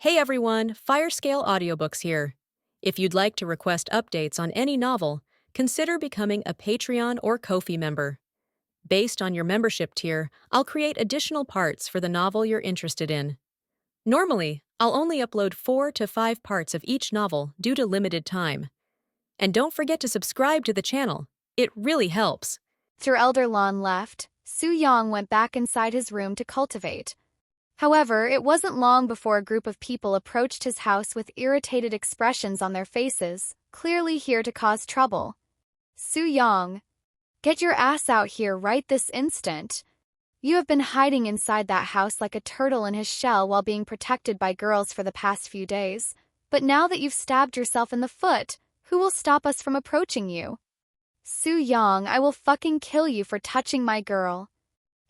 Hey everyone, Firescale Audiobooks here. If you'd like to request updates on any novel, consider becoming a Patreon or Ko-fi member. Based on your membership tier, I'll create additional parts for the novel you're interested in. Normally, I'll only upload 4 to 5 parts of each novel due to limited time. And don't forget to subscribe to the channel. It really helps. After Elder Lon left, Su Yang went back inside his room to cultivate. However, it wasn't long before a group of people approached his house with irritated expressions on their faces, clearly here to cause trouble. Su Yang, get your ass out here right this instant. You have been hiding inside that house like a turtle in his shell while being protected by girls for the past few days, but now that you've stabbed yourself in the foot, who will stop us from approaching you? Su Yang, I will fucking kill you for touching my girl.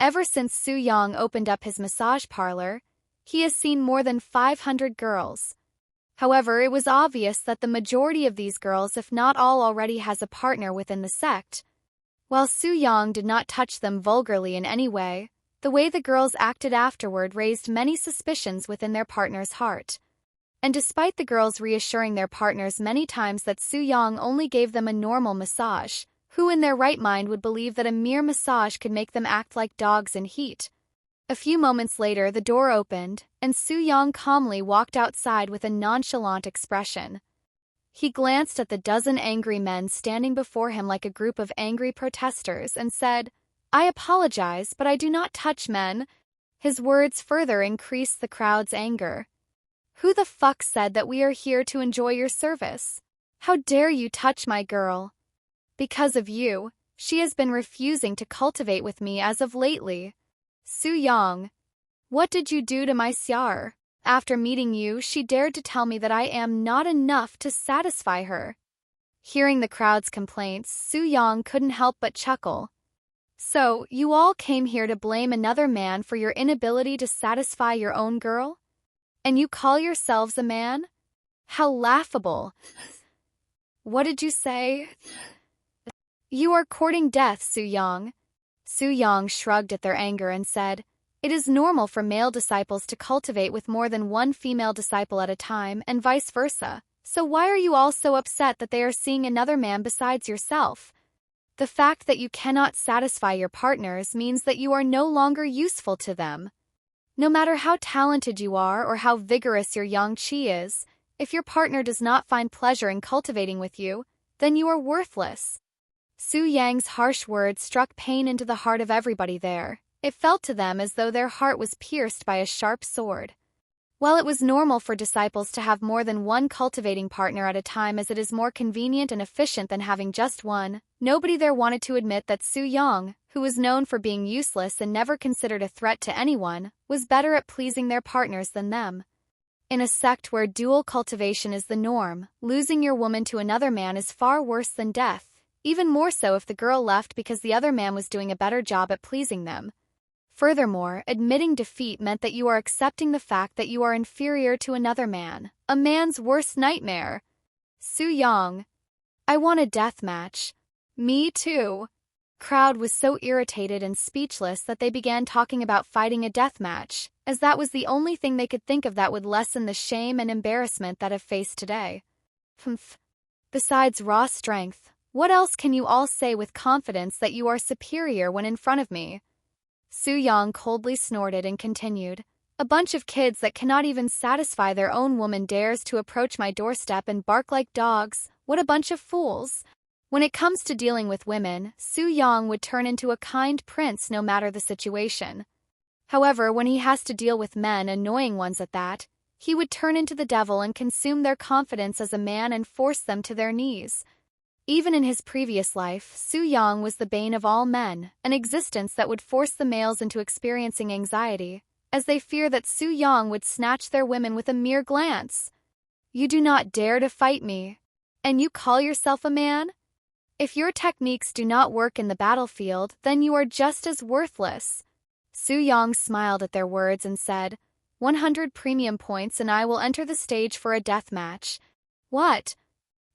Ever since Su Yang opened up his massage parlor, he has seen more than 500 girls. However, it was obvious that the majority of these girls, if not all, already has a partner within the sect. While Su Yang did not touch them vulgarly in any way, the way the girls acted afterward raised many suspicions within their partner's heart. And despite the girls reassuring their partners many times that Su Yang only gave them a normal massage, who in their right mind would believe that a mere massage could make them act like dogs in heat? A few moments later, the door opened, and Su Yang calmly walked outside with a nonchalant expression. He glanced at the dozen angry men standing before him like a group of angry protesters and said, "I apologize, but I do not touch men." His words further increased the crowd's anger. "Who the fuck said that we are here to enjoy your service? How dare you touch my girl? Because of you, she has been refusing to cultivate with me as of lately. Su Yang, what did you do to my Xiar? After meeting you, she dared to tell me that I am not enough to satisfy her." Hearing the crowd's complaints, Su Yang couldn't help but chuckle. "So, you all came here to blame another man for your inability to satisfy your own girl? And you call yourselves a man? How laughable. What did you say? You are courting death, Su Yang." Su Yang shrugged at their anger and said, "It is normal for male disciples to cultivate with more than one female disciple at a time and vice versa, so why are you all so upset that they are seeing another man besides yourself? The fact that you cannot satisfy your partners means that you are no longer useful to them. No matter how talented you are or how vigorous your yang qi is, if your partner does not find pleasure in cultivating with you, then you are worthless." Su Yang's harsh words struck pain into the heart of everybody there. It felt to them as though their heart was pierced by a sharp sword. While it was normal for disciples to have more than one cultivating partner at a time as it is more convenient and efficient than having just one, nobody there wanted to admit that Su Yang, who was known for being useless and never considered a threat to anyone, was better at pleasing their partners than them. In a sect where dual cultivation is the norm, losing your woman to another man is far worse than death, even more so if the girl left because the other man was doing a better job at pleasing them. Furthermore, admitting defeat meant that you are accepting the fact that you are inferior to another man, a man's worst nightmare. Su Yang, I want a death match. Me too. Crowd was so irritated and speechless that they began talking about fighting a death match, as that was the only thing they could think of that would lessen the shame and embarrassment that have faced today. Besides raw strength, what else can you all say with confidence that you are superior when in front of me? Su Yang coldly snorted and continued, "A bunch of kids that cannot even satisfy their own woman dares to approach my doorstep and bark like dogs. What a bunch of fools." When it comes to dealing with women, Su Yang would turn into a kind prince no matter the situation. However, when he has to deal with men, annoying ones at that, he would turn into the devil and consume their confidence as a man and force them to their knees. Even in his previous life, Su Yang was the bane of all men, an existence that would force the males into experiencing anxiety, as they fear that Su Yang would snatch their women with a mere glance. "You do not dare to fight me. And you call yourself a man? If your techniques do not work in the battlefield, then you are just as worthless." Su Yang smiled at their words and said, 100 premium points and I will enter the stage for a death match." "What?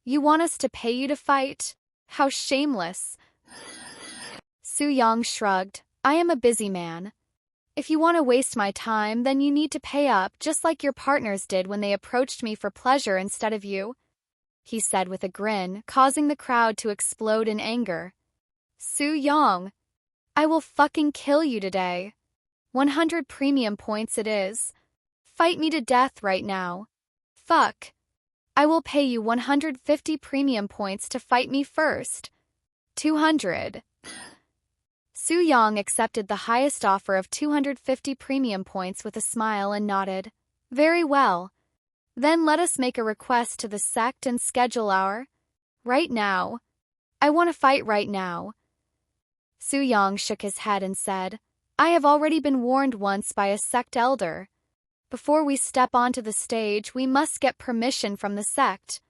You want us to pay you to fight? How shameless." Su Yang shrugged, "I am a busy man. If you want to waste my time, then you need to pay up just like your partners did when they approached me for pleasure instead of you, he said with a grin, causing the crowd to explode in anger. Su Yang, I will fucking kill you today. 100 premium points it is. Fight me to death right now. Fuck. I will pay you 150 premium points to fight me first. 200. Su Yang accepted the highest offer of 250 premium points with a smile and nodded. Very well. Then let us make a request to the sect and schedule our... Right now. I want to fight right now. Su Yang shook his head and said, I have already been warned once by a sect elder. Before we step onto the stage, we must get permission from the sect.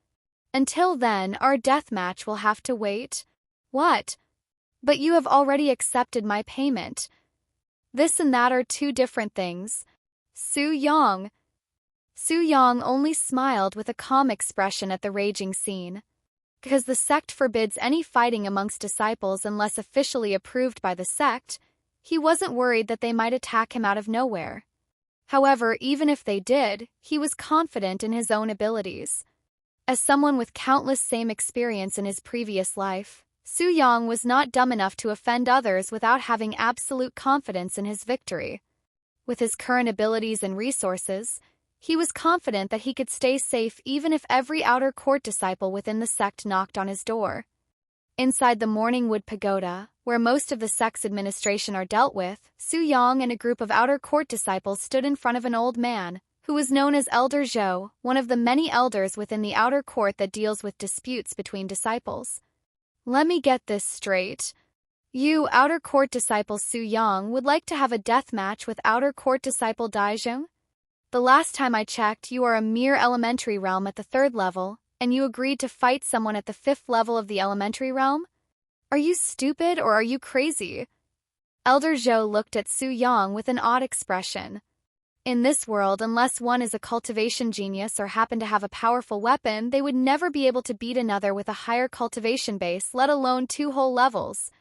Until then, our death match will have to wait. What? But you have already accepted my payment. This and that are two different things. Su Yang. Su Yang only smiled with a calm expression at the raging scene. Because the sect forbids any fighting amongst disciples unless officially approved by the sect, he wasn't worried that they might attack him out of nowhere. However, even if they did, he was confident in his own abilities. As someone with countless same experience in his previous life, Su Yang was not dumb enough to offend others without having absolute confidence in his victory. With his current abilities and resources, he was confident that he could stay safe even if every outer court disciple within the sect knocked on his door. Inside the Morning Wood Pagoda, where most of the sect's administration are dealt with, Su Yang and a group of outer court disciples stood in front of an old man, who was known as Elder Zhou, one of the many elders within the outer court that deals with disputes between disciples. Let me get this straight. You, outer court disciple Su Yang, would like to have a death match with outer court disciple Daijing? The last time I checked, you are a mere elementary realm at the 3rd level, and you agreed to fight someone at the 5th level of the elementary realm? Are you stupid or are you crazy? Elder Zhou looked at Su Yang with an odd expression. In this world, unless one is a cultivation genius or happen to have a powerful weapon, they would never be able to beat another with a higher cultivation base, let alone 2 whole levels.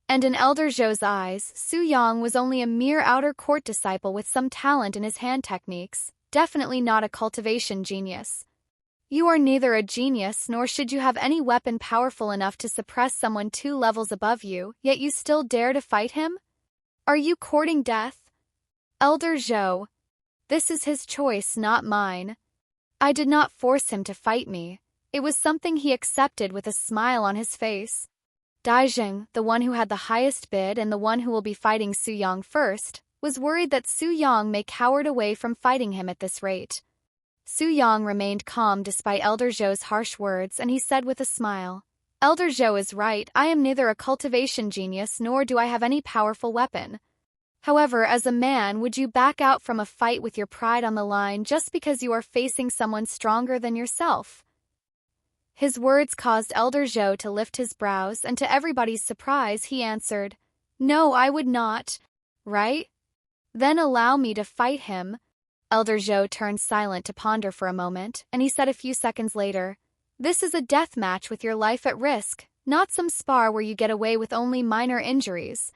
And in Elder Zhou's eyes, Su Yang was only a mere outer court disciple with some talent in his hand techniques, definitely not a cultivation genius. You are neither a genius nor should you have any weapon powerful enough to suppress someone 2 levels above you, yet you still dare to fight him? Are you courting death? Elder Zhou. This is his choice, not mine. I did not force him to fight me. It was something he accepted with a smile on his face. Daijing, the one who had the highest bid and the one who will be fighting Su Yang first, was worried that Su Yang may cower away from fighting him at this rate. Su Yang remained calm despite Elder Zhou's harsh words, and he said with a smile, Elder Zhou is right, I am neither a cultivation genius nor do I have any powerful weapon. However, as a man, would you back out from a fight with your pride on the line just because you are facing someone stronger than yourself? His words caused Elder Zhou to lift his brows, and to everybody's surprise, he answered, No, I would not. Right? Then allow me to fight him. Elder Zhou turned silent to ponder for a moment, and he said a few seconds later, This is a death match with your life at risk, not some spar where you get away with only minor injuries.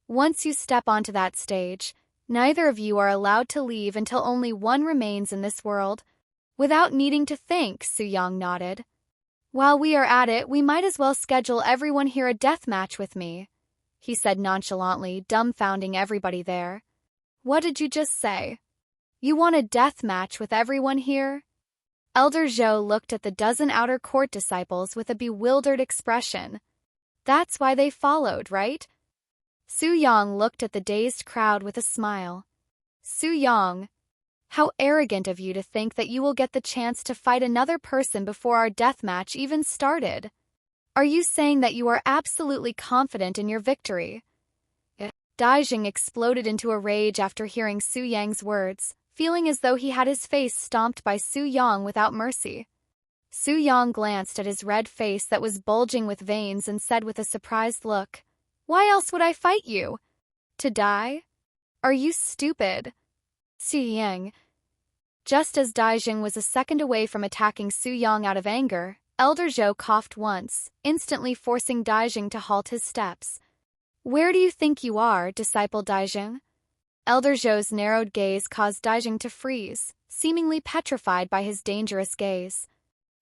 Once you step onto that stage, neither of you are allowed to leave until only one remains in this world. Without needing to think, Su Yang nodded. While we are at it, we might as well schedule everyone here a death match with me, he said nonchalantly, dumbfounding everybody there. What did you just say? You want a death match with everyone here? Elder Zhou looked at the dozen outer court disciples with a bewildered expression. That's why they followed, right? Su Yang looked at the dazed crowd with a smile. Su Yang, how arrogant of you to think that you will get the chance to fight another person before our death match even started. Are you saying that you are absolutely confident in your victory? Daijing exploded into a rage after hearing Su Yang's words, feeling as though he had his face stomped by Su Yang without mercy. Su Yang glanced at his red face that was bulging with veins and said with a surprised look, Why else would I fight you? To die? Are you stupid? Su Yang. Just as Daijing was a second away from attacking Su Yang out of anger, Elder Zhou coughed once, instantly forcing Daijing to halt his steps. Where do you think you are, disciple Daijing? Elder Zhou's narrowed gaze caused Daijing to freeze, seemingly petrified by his dangerous gaze.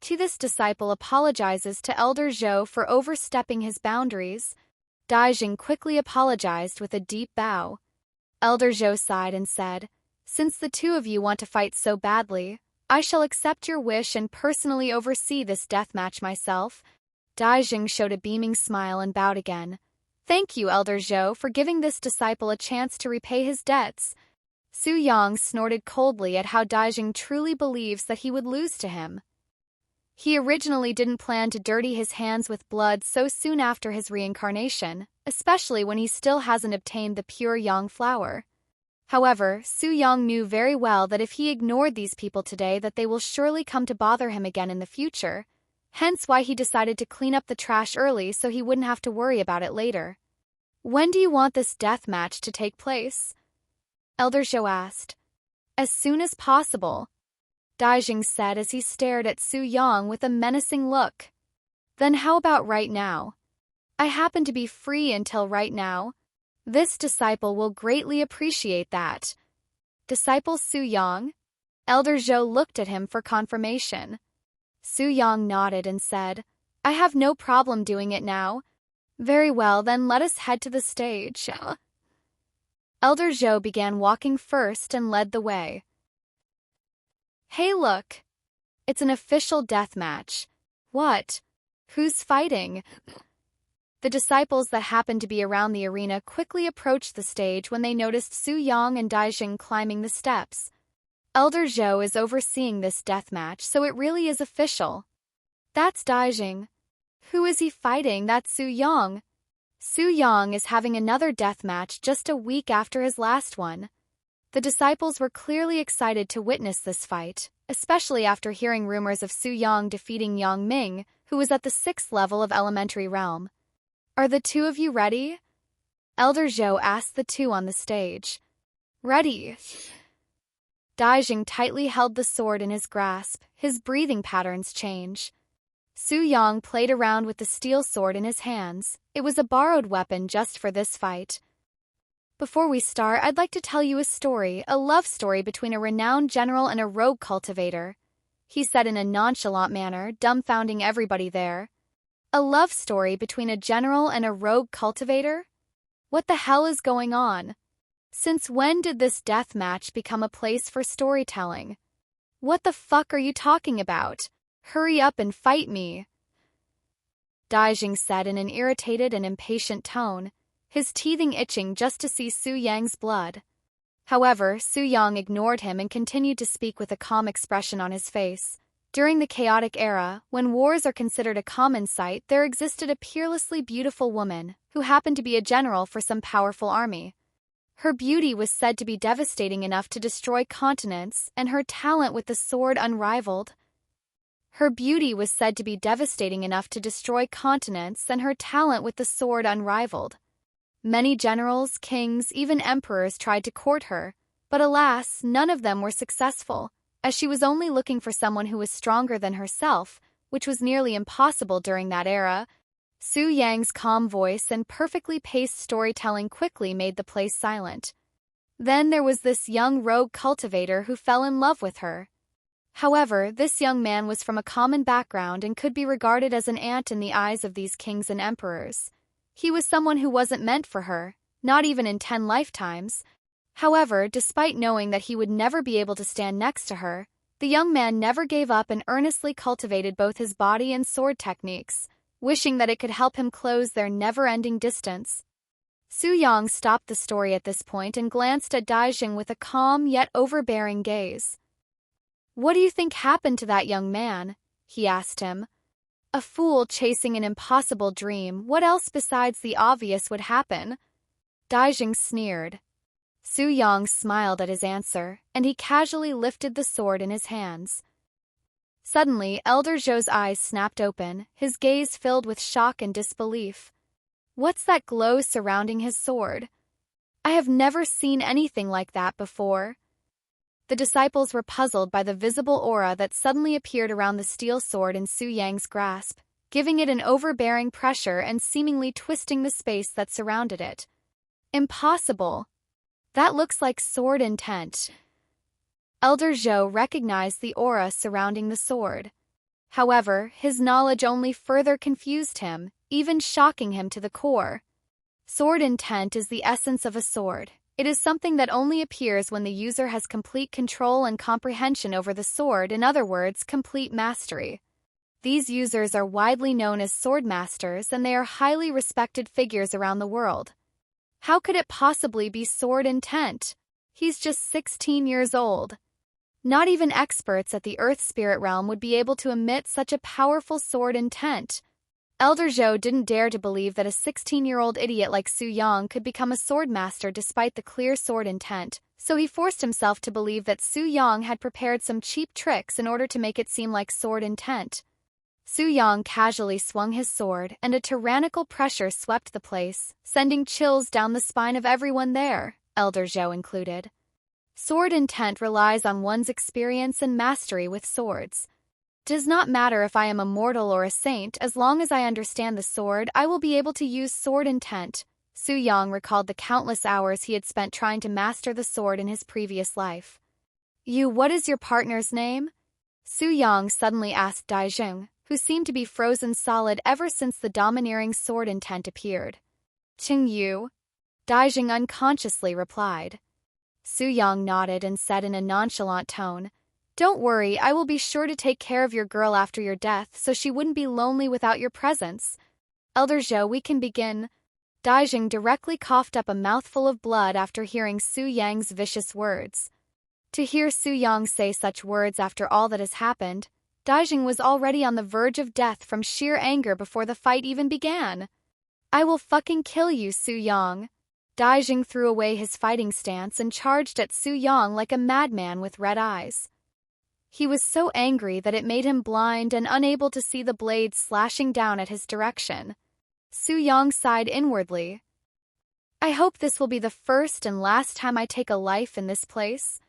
This disciple apologizes to Elder Zhou for overstepping his boundaries. Daijing quickly apologized with a deep bow. Elder Zhou sighed and said, "Since the two of you want to fight so badly, I shall accept your wish and personally oversee this deathmatch myself." Daijing showed a beaming smile and bowed again. "Thank you, Elder Zhou, for giving this disciple a chance to repay his debts." Su Yang snorted coldly at how Daijing truly believes that he would lose to him. He originally didn't plan to dirty his hands with blood so soon after his reincarnation, especially when he still hasn't obtained the pure Yang flower. However, Su Yang knew very well that if he ignored these people today that they will surely come to bother him again in the future, hence why he decided to clean up the trash early so he wouldn't have to worry about it later. "When do you want this death match to take place?" Elder Zhou asked. "As soon as possible," Daijing said as he stared at Su Yang with a menacing look. "Then how about right now? I happen to be free until right now. This disciple will greatly appreciate that." "Disciple Su Yang?" Elder Zhou looked at him for confirmation. Su Yang nodded and said, "I have no problem doing it now." "Very well, then let us head to the stage." Elder Zhou began walking first and led the way. "Hey, look! It's an official death match." "What? Who's fighting?" The disciples that happened to be around the arena quickly approached the stage when they noticed Su Yang and Daijing climbing the steps. Elder Zhou is overseeing this death match, so it really is official. "That's Daijing. Who is he fighting?" "That's Su Yang. Su Yang is having another death match just a week after his last one." The disciples were clearly excited to witness this fight, especially after hearing rumors of Su Yang defeating Yang Ming, who was at the 6th level of elementary realm. "Are the two of you ready?" Elder Zhou asked the two on the stage. "Ready." Daijing tightly held the sword in his grasp, his breathing patterns change. Su Yang played around with the steel sword in his hands. It was a borrowed weapon just for this fight. "Before we start, I'd like to tell you a love story between a renowned general and a rogue cultivator," he said in a nonchalant manner, dumbfounding everybody there. "A love story between a general and a rogue cultivator? What the hell is going on? Since when did this death match become a place for storytelling? What the fuck are you talking about? Hurry up and fight me," Daijing said in an irritated and impatient tone, his teething itching just to see Su Yang's blood. However, Su Yang ignored him and continued to speak with a calm expression on his face. During the chaotic era, when wars are considered a common sight, there existed a peerlessly beautiful woman who happened to be a general for some powerful army. Her beauty was said to be devastating enough to destroy continents, and her talent with the sword unrivaled. Her beauty was said to be devastating enough to destroy continents, and her talent with the sword unrivaled. Many generals, kings, even emperors tried to court her, but alas, none of them were successful, as she was only looking for someone who was stronger than herself, which was nearly impossible during that era. Su Yang's calm voice and perfectly paced storytelling quickly made the place silent. Then there was this young rogue cultivator who fell in love with her. However, this young man was from a common background and could be regarded as an ant in the eyes of these kings and emperors. He was someone who wasn't meant for her, not even in 10 lifetimes. However, despite knowing that he would never be able to stand next to her, the young man never gave up and earnestly cultivated both his body and sword techniques, wishing that it could help him close their never-ending distance. Su Yang stopped the story at this point and glanced at Daijing with a calm yet overbearing gaze. "What do you think happened to that young man?" he asked him. "A fool chasing an impossible dream. What else besides the obvious would happen?" Daijing sneered. Su Yang smiled at his answer, and he casually lifted the sword in his hands. Suddenly, Elder Zhou's eyes snapped open, his gaze filled with shock and disbelief. "What's that glow surrounding his sword? I have never seen anything like that before." The disciples were puzzled by the visible aura that suddenly appeared around the steel sword in Su Yang's grasp, giving it an overbearing pressure and seemingly twisting the space that surrounded it. "Impossible. That looks like sword intent. Elder Zhou recognized the aura surrounding the sword. However, his knowledge only further confused him, even shocking him to the core. Sword intent is the essence of a sword. It is something that only appears when the user has complete control and comprehension over the sword, in other words, complete mastery. These users are widely known as sword masters, and they are highly respected figures around the world. How could it possibly be sword intent? He's just 16 years old. Not even experts at the Earth Spirit Realm would be able to emit such a powerful sword intent. Elder Zhou didn't dare to believe that a 16-year-old idiot like Su Yang could become a sword master despite the clear sword intent, so he forced himself to believe that Su Yang had prepared some cheap tricks in order to make it seem like sword intent. Su Yang casually swung his sword, and a tyrannical pressure swept the place, sending chills down the spine of everyone there, Elder Zhou included. Sword intent relies on one's experience and mastery with swords. Does not matter if I am a mortal or a saint, as long as I understand the sword, I will be able to use sword intent. Su Yang recalled the countless hours he had spent trying to master the sword in his previous life. What is your partner's name? Su Yang suddenly asked Daijing, who seemed to be frozen solid ever since the domineering sword intent appeared. Qing Yu. Daijing unconsciously replied. Su Yang nodded and said in a nonchalant tone, "Don't worry, I will be sure to take care of your girl after your death so she wouldn't be lonely without your presence. Elder Zhou, we can begin." Daijing directly coughed up a mouthful of blood after hearing Su Yang's vicious words. To hear Su Yang say such words after all that has happened, Daijing was already on the verge of death from sheer anger before the fight even began. "I will fucking kill you, Su Yang." Daijing threw away his fighting stance and charged at Su Yang like a madman with red eyes. He was so angry that it made him blind and unable to see the blade slashing down at his direction. Su Yang sighed inwardly. "I hope this will be the first and last time I take a life in this place."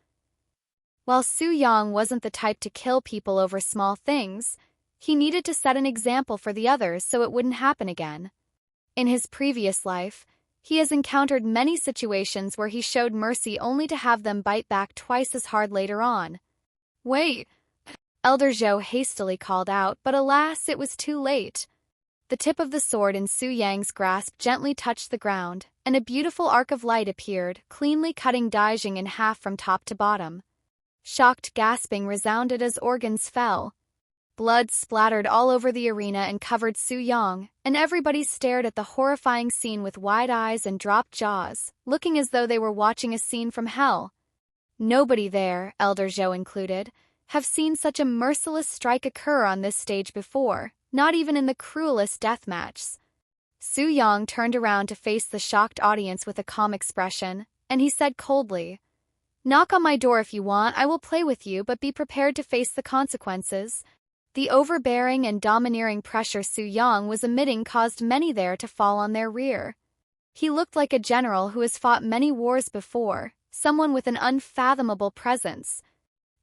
While Su Yang wasn't the type to kill people over small things, he needed to set an example for the others so it wouldn't happen again. In his previous life, he has encountered many situations where he showed mercy only to have them bite back twice as hard later on. "Wait!" Elder Zhou hastily called out, but alas, it was too late. The tip of the sword in Su Yang's grasp gently touched the ground, and a beautiful arc of light appeared, cleanly cutting Daijing in half from top to bottom. Shocked gasping resounded as organs fell. Blood splattered all over the arena and covered Su Yang, and everybody stared at the horrifying scene with wide eyes and dropped jaws, looking as though they were watching a scene from hell. Nobody there, Elder Zhou included, have seen such a merciless strike occur on this stage before, not even in the cruelest death matches. Su Yang turned around to face the shocked audience with a calm expression, and he said coldly, "Knock on my door if you want, I will play with you, but be prepared to face the consequences." The overbearing and domineering pressure Su Yang was emitting caused many there to fall on their rear. He looked like a general who has fought many wars before, someone with an unfathomable presence.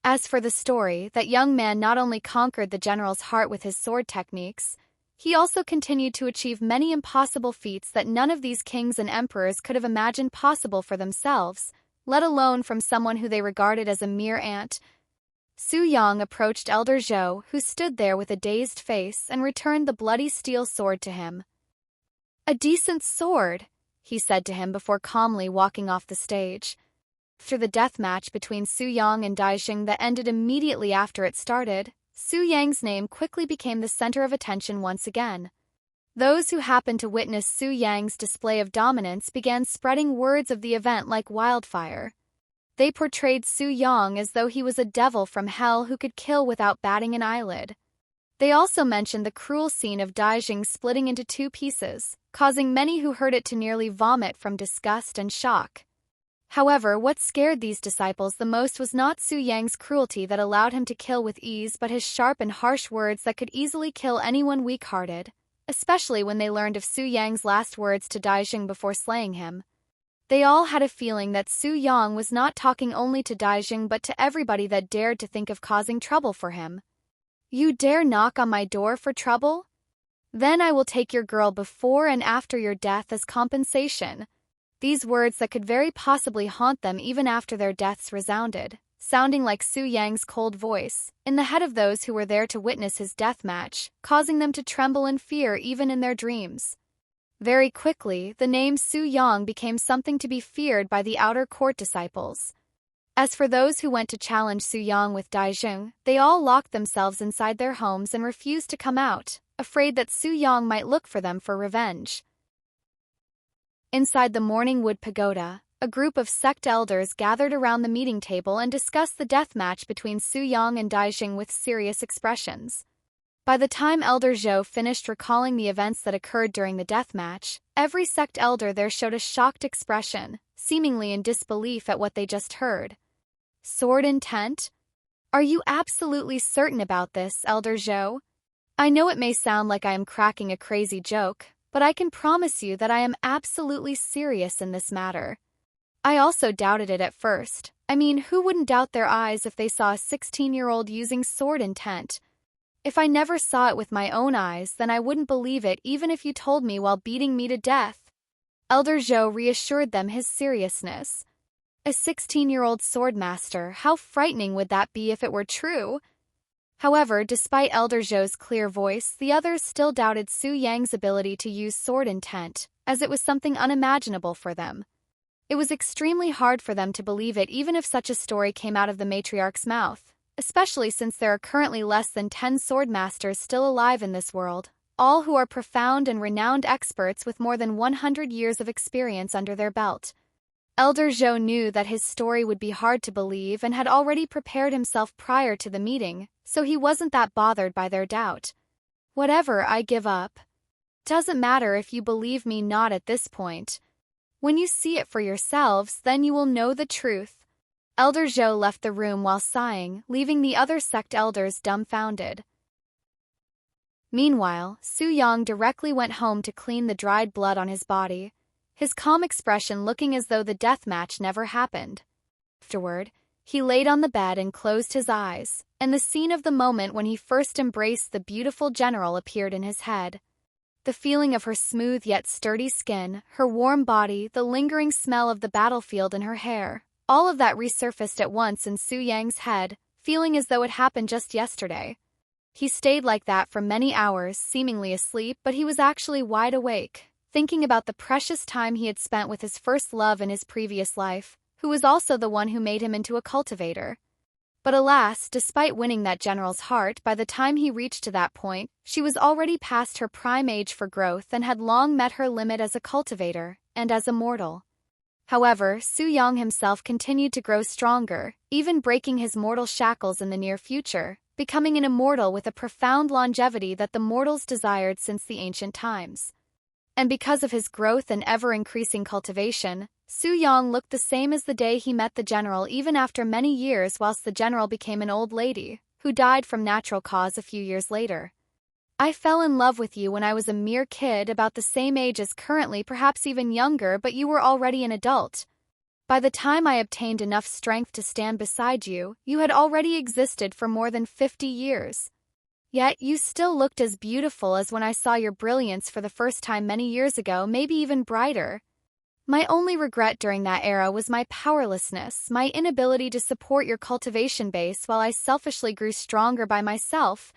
As for the story, that young man not only conquered the general's heart with his sword techniques, he also continued to achieve many impossible feats that none of these kings and emperors could have imagined possible for themselves, let alone from someone who they regarded as a mere ant. Su Yang approached Elder Zhou, who stood there with a dazed face, and returned the bloody steel sword to him. "A decent sword," he said to him before calmly walking off the stage. After the death match between Su Yang and Daijing that ended immediately after it started, Su Yang's name quickly became the center of attention once again. Those who happened to witness Su Yang's display of dominance began spreading words of the event like wildfire. They portrayed Su Yang as though he was a devil from hell who could kill without batting an eyelid. They also mentioned the cruel scene of Daijing splitting into two pieces, causing many who heard it to nearly vomit from disgust and shock. However, what scared these disciples the most was not Su Yang's cruelty that allowed him to kill with ease, but his sharp and harsh words that could easily kill anyone weak-hearted, especially when they learned of Su Yang's last words to Daijing before slaying him. They all had a feeling that Su Yang was not talking only to Daijing but to everybody that dared to think of causing trouble for him. "You dare knock on my door for trouble? Then I will take your girl before and after your death as compensation." these words that could very possibly haunt them even after their deaths resounded, sounding like Su Yang's cold voice, in the head of those who were there to witness his death match, causing them to tremble in fear even in their dreams. Very quickly, the name Su Yang became something to be feared by the outer court disciples. As for those who went to challenge Su Yang with Daijing, they all locked themselves inside their homes and refused to come out, afraid that Su Yang might look for them for revenge. Inside the Morning Wood Pagoda, a group of sect elders gathered around the meeting table and discussed the death match between Su Yang and Daijing with serious expressions. By the time Elder Zhou finished recalling the events that occurred during the death match, every sect elder there showed a shocked expression, seemingly in disbelief at what they just heard. Sword intent? Are you absolutely certain about this, Elder Zhou? I know it may sound like I am cracking a crazy joke, but I can promise you that I am absolutely serious in this matter. I also doubted it at first. I mean, who wouldn't doubt their eyes if they saw a 16-year-old using sword intent? If I never saw it with my own eyes, then I wouldn't believe it even if you told me while beating me to death. Elder Zhou reassured them his seriousness. A 16-year-old swordmaster, how frightening would that be if it were true? However, despite Elder Zhou's clear voice, the others still doubted Su Yang's ability to use sword intent, as it was something unimaginable for them. It was extremely hard for them to believe it even if such a story came out of the matriarch's mouth, especially since there are currently less than 10 swordmasters still alive in this world, all who are profound and renowned experts with more than 100 years of experience under their belt. Elder Zhou knew that his story would be hard to believe and had already prepared himself prior to the meeting, so he wasn't that bothered by their doubt. Whatever, I give up. Doesn't matter if you believe me not at this point. When you see it for yourselves, then you will know the truth. Elder Zhou left the room while sighing, leaving the other sect elders dumbfounded. Meanwhile, Su Yang directly went home to clean the dried blood on his body, his calm expression looking as though the death match never happened. Afterward, he laid on the bed and closed his eyes, and the scene of the moment when he first embraced the beautiful general appeared in his head. The feeling of her smooth yet sturdy skin, her warm body, the lingering smell of the battlefield in her hair, all of that resurfaced at once in Su Yang's head, feeling as though it happened just yesterday. He stayed like that for many hours, seemingly asleep, but he was actually wide awake, thinking about the precious time he had spent with his first love in his previous life, who was also the one who made him into a cultivator. But alas, despite winning that general's heart, by the time he reached to that point, she was already past her prime age for growth and had long met her limit as a cultivator, and as a mortal. However, Su Yang himself continued to grow stronger, even breaking his mortal shackles in the near future, becoming an immortal with a profound longevity that the mortals desired since the ancient times. And because of his growth and ever-increasing cultivation, Su Yang looked the same as the day he met the general even after many years, whilst the general became an old lady, who died from natural cause a few years later. I fell in love with you when I was a mere kid, about the same age as currently, perhaps even younger, but you were already an adult. By the time I obtained enough strength to stand beside you, you had already existed for more than 50 years. Yet you still looked as beautiful as when I saw your brilliance for the first time many years ago, maybe even brighter. My only regret during that era was my powerlessness, my inability to support your cultivation base while I selfishly grew stronger by myself.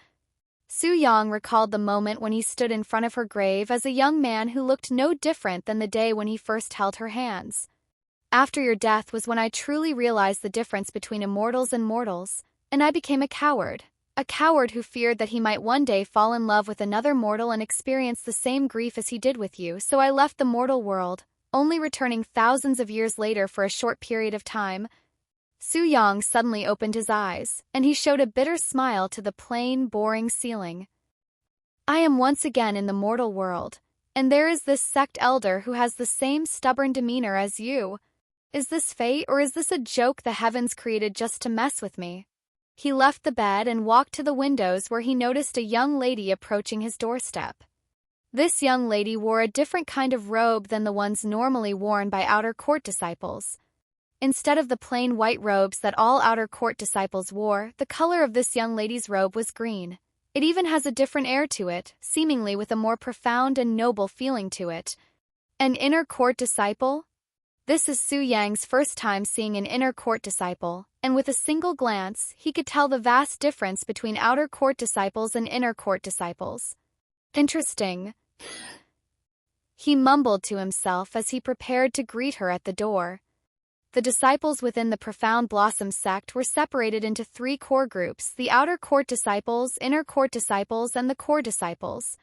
Su Yang recalled the moment when he stood in front of her grave as a young man who looked no different than the day when he first held her hands. After your death was when I truly realized the difference between immortals and mortals, and I became a coward who feared that he might one day fall in love with another mortal and experience the same grief as he did with you, so I left the mortal world, only returning thousands of years later for a short period of time. Su Yang suddenly opened his eyes, and he showed a bitter smile to the plain, boring ceiling. I am once again in the mortal world, and there is this sect elder who has the same stubborn demeanor as you. Is this fate, or is this a joke the heavens created just to mess with me? He left the bed and walked to the windows, where he noticed a young lady approaching his doorstep. This young lady wore a different kind of robe than the ones normally worn by outer court disciples. Instead of the plain white robes that all outer court disciples wore, the color of this young lady's robe was green. It even has a different air to it, seemingly with a more profound and noble feeling to it. An inner court disciple? This is Su Yang's first time seeing an inner court disciple, and with a single glance, he could tell the vast difference between outer court disciples and inner court disciples. Interesting. He mumbled to himself as he prepared to greet her at the door. The disciples within the Profound Blossom sect were separated into 3 core groups: the outer court disciples, inner court disciples, and the core disciples.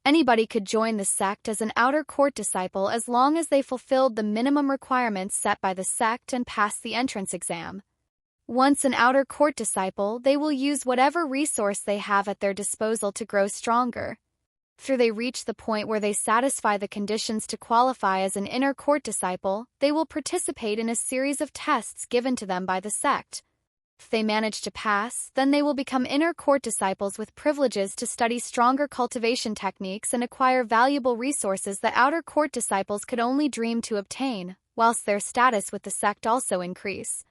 Anybody could join the sect as an outer court disciple as long as they fulfilled the minimum requirements set by the sect and passed the entrance exam. Once an outer court disciple, they will use whatever resource they have at their disposal to grow stronger. After they reach the point where they satisfy the conditions to qualify as an inner court disciple, they will participate in a series of tests given to them by the sect. If they manage to pass, then they will become inner court disciples with privileges to study stronger cultivation techniques and acquire valuable resources that outer court disciples could only dream to obtain, whilst their status with the sect also increase.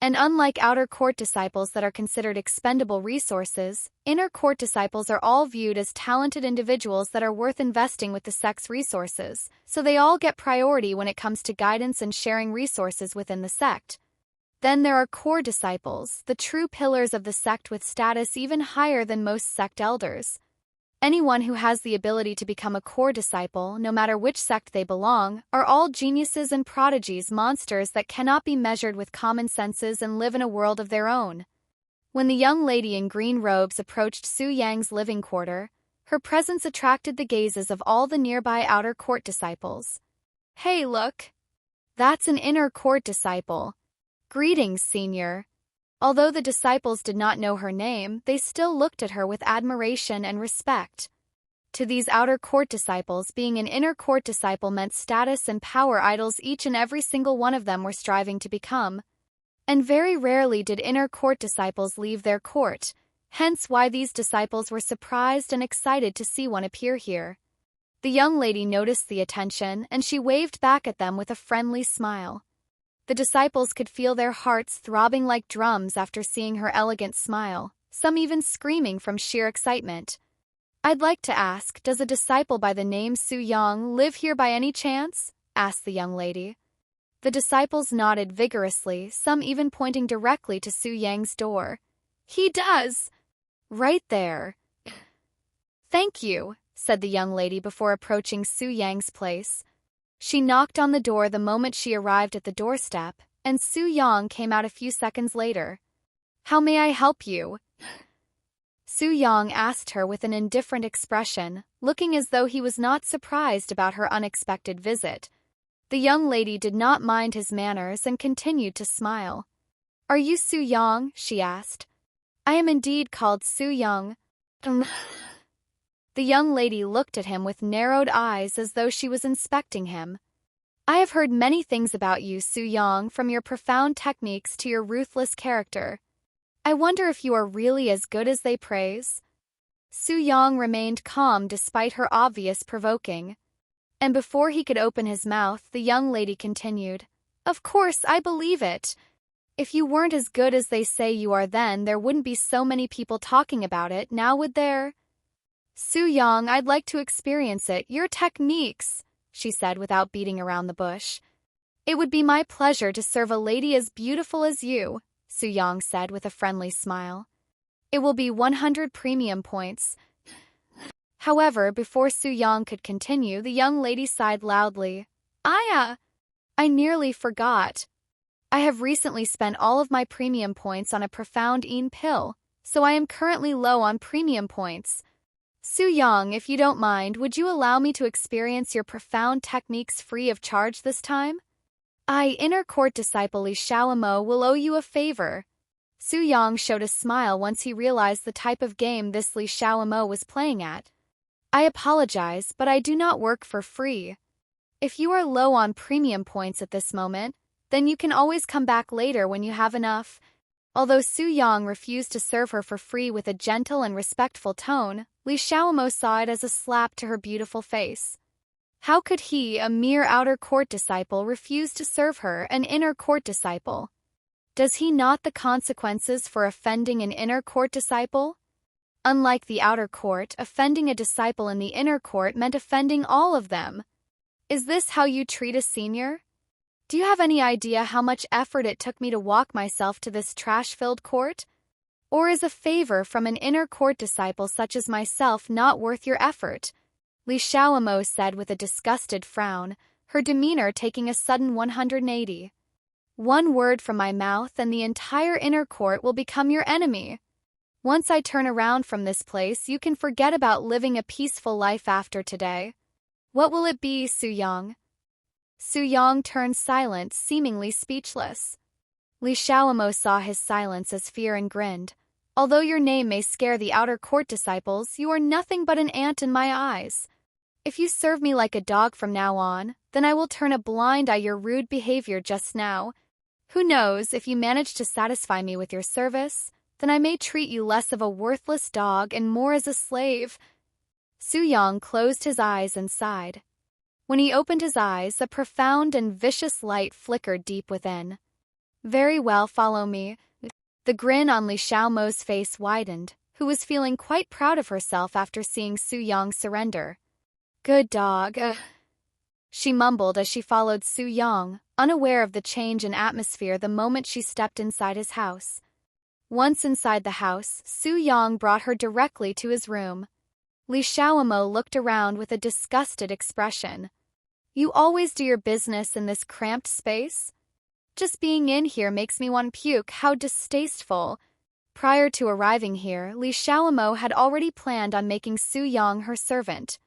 And unlike outer court disciples that are considered expendable resources, inner court disciples are all viewed as talented individuals that are worth investing with the sect's resources, so they all get priority when it comes to guidance and sharing resources within the sect. Then there are core disciples, the true pillars of the sect with status even higher than most sect elders. Anyone who has the ability to become a core disciple, no matter which sect they belong, are all geniuses and prodigies, monsters that cannot be measured with common senses and live in a world of their own. When the young lady in green robes approached Su Yang's living quarter, her presence attracted the gazes of all the nearby outer court disciples. "Hey, look! That's an inner court disciple. Greetings, senior." Although the disciples did not know her name, they still looked at her with admiration and respect. To these outer court disciples, being an inner court disciple meant status and power idols each and every single one of them were striving to become. And very rarely did inner court disciples leave their court, hence why these disciples were surprised and excited to see one appear here. The young lady noticed the attention, and she waved back at them with a friendly smile. The disciples could feel their hearts throbbing like drums after seeing her elegant smile, some even screaming from sheer excitement. "I'd like to ask, does a disciple by the name Su Yang live here by any chance?" asked the young lady. The disciples nodded vigorously, some even pointing directly to Su Yang's door. "He does! Right there." "Thank you," said the young lady before approaching Su Yang's place. She knocked on the door the moment she arrived at the doorstep, and Su Yang came out a few seconds later. "How may I help you?" Su Yang asked her with an indifferent expression, looking as though he was not surprised about her unexpected visit. The young lady did not mind his manners and continued to smile. "Are you Su Yang?" she asked. "I am indeed called Su Yang." The young lady looked at him with narrowed eyes as though she was inspecting him. "I have heard many things about you, Su Yang, from your profound techniques to your ruthless character. I wonder if you are really as good as they praise?" Su Yang remained calm despite her obvious provoking. And before he could open his mouth, the young lady continued, "Of course, I believe it. If you weren't as good as they say you are, then there wouldn't be so many people talking about it, now would there?" "Su Yang, I'd like to experience it, your techniques," she said without beating around the bush. "It would be my pleasure to serve a lady as beautiful as you," Su Yang said with a friendly smile. "It will be 100 premium points." However, before Su Yang could continue, the young lady sighed loudly. I nearly forgot. I have recently spent all of my premium points on a profound pill, so I am currently low on premium points. Su Yang, if you don't mind, would you allow me to experience your profound techniques free of charge this time? Inner court disciple Li Xiaomo will owe you a favor. Su Yang showed a smile once he realized the type of game this Li Xiaomo was playing at. "I apologize, but I do not work for free. If you are low on premium points at this moment, then you can always come back later when you have enough." Although Su Yang refused to serve her for free with a gentle and respectful tone, Li Xiaomo saw it as a slap to her beautiful face. How could he, a mere outer court disciple, refuse to serve her, an inner court disciple? Does he not the consequences for offending an inner court disciple? Unlike the outer court, offending a disciple in the inner court meant offending all of them. Is this how you treat a senior? Do you have any idea how much effort it took me to walk myself to this trash-filled court? Or is a favor from an inner court disciple such as myself not worth your effort? Li Xiaomo said with a disgusted frown, her demeanor taking a sudden 180. One word from my mouth and the entire inner court will become your enemy. Once I turn around from this place, you can forget about living a peaceful life after today. What will it be, Su Yang? Su Yang turned silent, seemingly speechless. Li Xiaomo saw his silence as fear and grinned. Although your name may scare the outer court disciples, you are nothing but an ant in my eyes. If you serve me like a dog from now on, then I will turn a blind eye your rude behavior just now. Who knows, if you manage to satisfy me with your service, then I may treat you less of a worthless dog and more as a slave. Su Yang closed his eyes and sighed. When he opened his eyes, a profound and vicious light flickered deep within. Very well, follow me. The grin on Li Xiaomo's face widened, who was feeling quite proud of herself after seeing Su Yang surrender. Good dog. She mumbled as she followed Su Yang, unaware of the change in atmosphere the moment she stepped inside his house. Once inside the house, Su Yang brought her directly to his room. Li Xiaomo looked around with a disgusted expression. You always do your business in this cramped space? Just being in here makes me want to puke, how distasteful. Prior to arriving here, Li Xiaomo had already planned on making Su Yang her servant.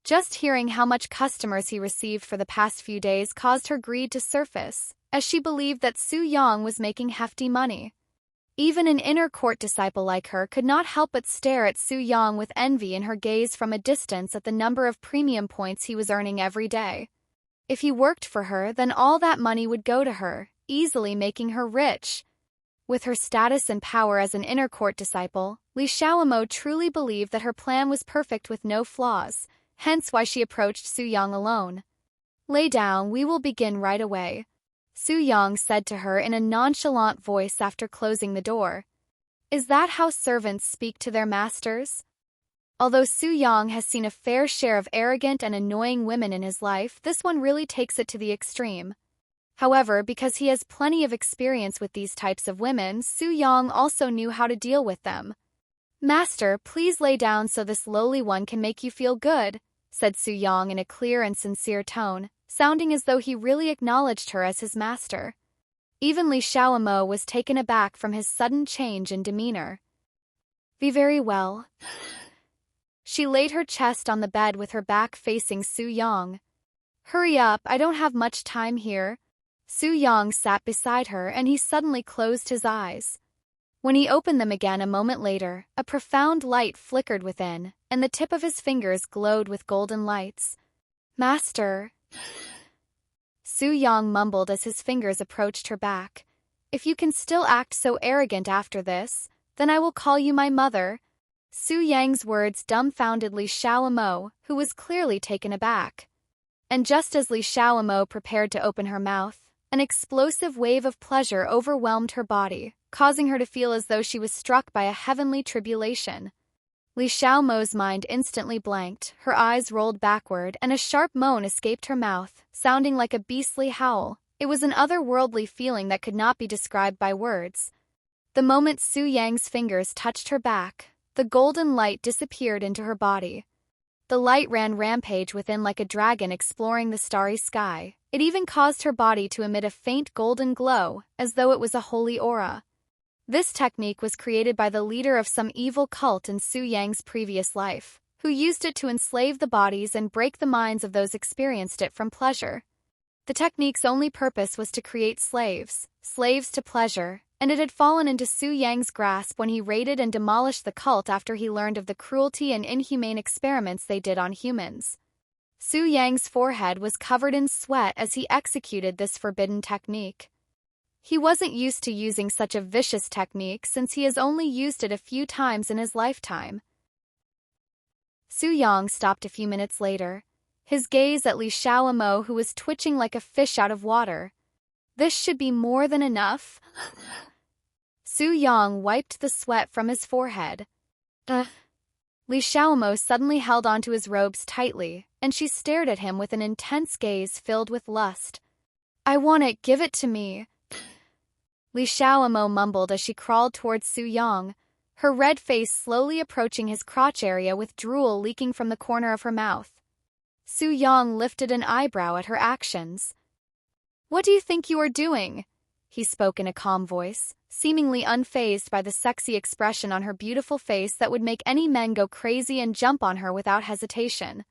Just hearing how much customers he received for the past few days caused her greed to surface, as she believed that Su Yang was making hefty money. Even an inner court disciple like her could not help but stare at Su Yang with envy in her gaze from a distance at the number of premium points he was earning every day. If he worked for her, then all that money would go to her, easily making her rich. With her status and power as an inner court disciple, Li Xiaomo truly believed that her plan was perfect with no flaws, hence why she approached Su Yang alone. Lay down, we will begin right away, Su Yang said to her in a nonchalant voice after closing the door. Is that how servants speak to their masters? Although Su Yang has seen a fair share of arrogant and annoying women in his life, this one really takes it to the extreme. However, because he has plenty of experience with these types of women, Su Yang also knew how to deal with them. Master, please lay down so this lowly one can make you feel good, said Su Yang in a clear and sincere tone, sounding as though he really acknowledged her as his master. Even Li Xiaomo was taken aback from his sudden change in demeanor. Be very well. She laid her chest on the bed with her back facing Su Yang. Hurry up, I don't have much time here. Su Yang sat beside her and he suddenly closed his eyes. When he opened them again a moment later, a profound light flickered within, and the tip of his fingers glowed with golden lights. Master. Su Yang mumbled as his fingers approached her back. If you can still act so arrogant after this, then I will call you my mother. Su Yang's words dumbfounded Li Xiaomo, who was clearly taken aback. And just as Li Xiaomo prepared to open her mouth, an explosive wave of pleasure overwhelmed her body, causing her to feel as though she was struck by a heavenly tribulation. Li Xiaomo's mind instantly blanked, her eyes rolled backward, and a sharp moan escaped her mouth, sounding like a beastly howl. It was an otherworldly feeling that could not be described by words. The moment Su Yang's fingers touched her back, the golden light disappeared into her body. The light ran rampage within like a dragon exploring the starry sky. It even caused her body to emit a faint golden glow, as though it was a holy aura. This technique was created by the leader of some evil cult in Su Yang's previous life, who used it to enslave the bodies and break the minds of those experienced it from pleasure. The technique's only purpose was to create slaves to pleasure, and it had fallen into Su Yang's grasp when he raided and demolished the cult after he learned of the cruelty and inhumane experiments they did on humans. Su Yang's forehead was covered in sweat as he executed this forbidden technique. He wasn't used to using such a vicious technique since he has only used it a few times in his lifetime. Su Yang stopped a few minutes later, his gaze at Li Xiaomo, who was twitching like a fish out of water. This should be more than enough. Su Yang wiped the sweat from his forehead. Li Xiaomo suddenly held onto his robes tightly, and she stared at him with an intense gaze filled with lust. I want it, give it to me. Li Xiaomo mumbled as she crawled towards Su Yang, her red face slowly approaching his crotch area with drool leaking from the corner of her mouth. Su Yang lifted an eyebrow at her actions. What do you think you are doing? He spoke in a calm voice, seemingly unfazed by the sexy expression on her beautiful face that would make any men go crazy and jump on her without hesitation.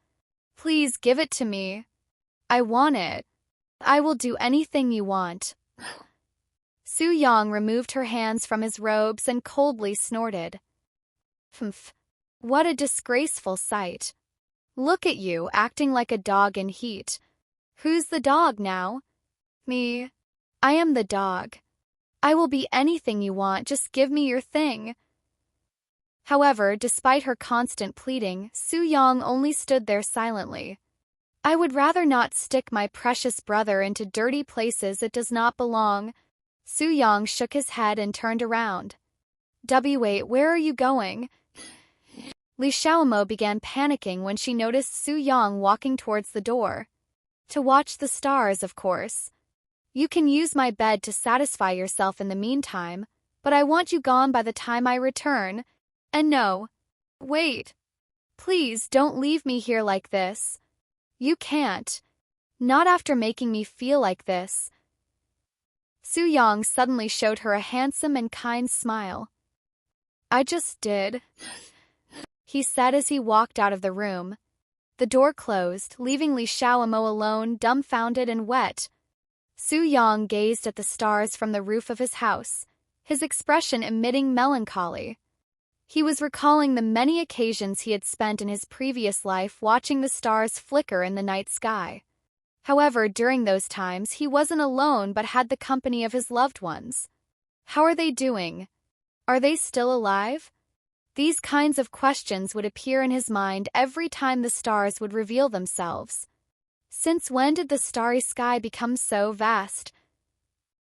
Please give it to me. I want it. I will do anything you want. Su Yang removed her hands from his robes and coldly snorted. Humph. What a disgraceful sight. Look at you, acting like a dog in heat. Who's the dog now? Me. I am the dog. I will be anything you want, just give me your thing. However, despite her constant pleading, Su Yang only stood there silently. I would rather not stick my precious brother into dirty places it does not belong. Su Yang shook his head and turned around. Wait, where are you going? Li Xiaomo began panicking when she noticed Su Yang walking towards the door. To watch the stars, of course. You can use my bed to satisfy yourself in the meantime, but I want you gone by the time I return. And no. Wait. Please don't leave me here like this. You can't. Not after making me feel like this. Su Yang suddenly showed her a handsome and kind smile. I just did, he said as he walked out of the room. The door closed, leaving Li Xiaomo alone, dumbfounded and wet. Su Yang gazed at the stars from the roof of his house, his expression emitting melancholy. He was recalling the many occasions he had spent in his previous life watching the stars flicker in the night sky. However, during those times, he wasn't alone but had the company of his loved ones. How are they doing? Are they still alive? These kinds of questions would appear in his mind every time the stars would reveal themselves. Since when did the starry sky become so vast?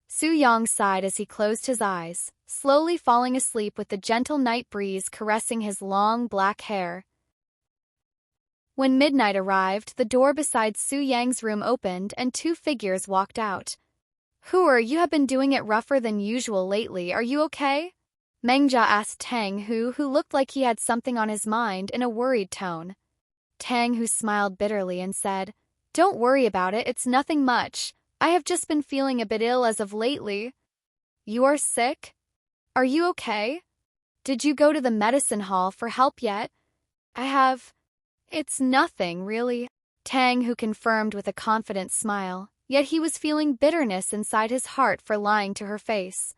Su Yang sighed as he closed his eyes, slowly falling asleep with the gentle night breeze caressing his long black hair. When midnight arrived, the door beside Su Yang's room opened and two figures walked out. Hooer, you have been doing it rougher than usual lately, are you okay? Mengjia asked Tang Hu looked like he had something on his mind, in a worried tone. Tang Hu smiled bitterly and said, Don't worry about it, it's nothing much. I have just been feeling a bit ill as of lately. You are sick? Are you okay? Did you go to the medicine hall for help yet? I have. It's nothing, really. Tang Hu confirmed with a confident smile, yet he was feeling bitterness inside his heart for lying to her face.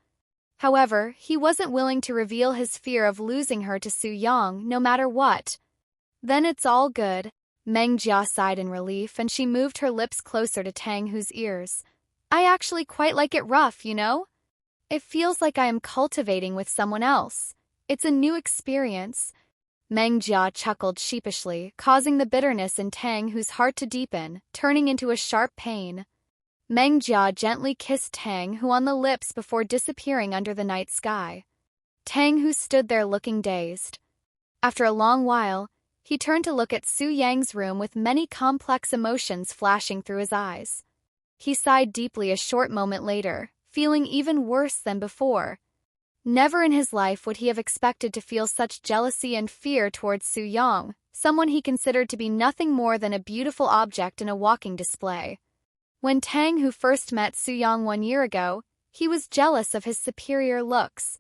However, he wasn't willing to reveal his fear of losing her to Su Yang no matter what. Then it's all good. Meng Jia sighed in relief and she moved her lips closer to Tang Hu's ears. I actually quite like it rough, you know? It feels like I am cultivating with someone else. It's a new experience. Meng Jia chuckled sheepishly, causing the bitterness in Tang Hu's heart to deepen, turning into a sharp pain. Meng Jia gently kissed Tang Hu on the lips before disappearing under the night sky. Tang Hu stood there looking dazed. After a long while, he turned to look at Su Yang's room with many complex emotions flashing through his eyes. He sighed deeply a short moment later, feeling even worse than before. Never in his life would he have expected to feel such jealousy and fear towards Su Yang, someone he considered to be nothing more than a beautiful object in a walking display. When Tang Hu first met Su Yang 1 year ago, he was jealous of his superior looks.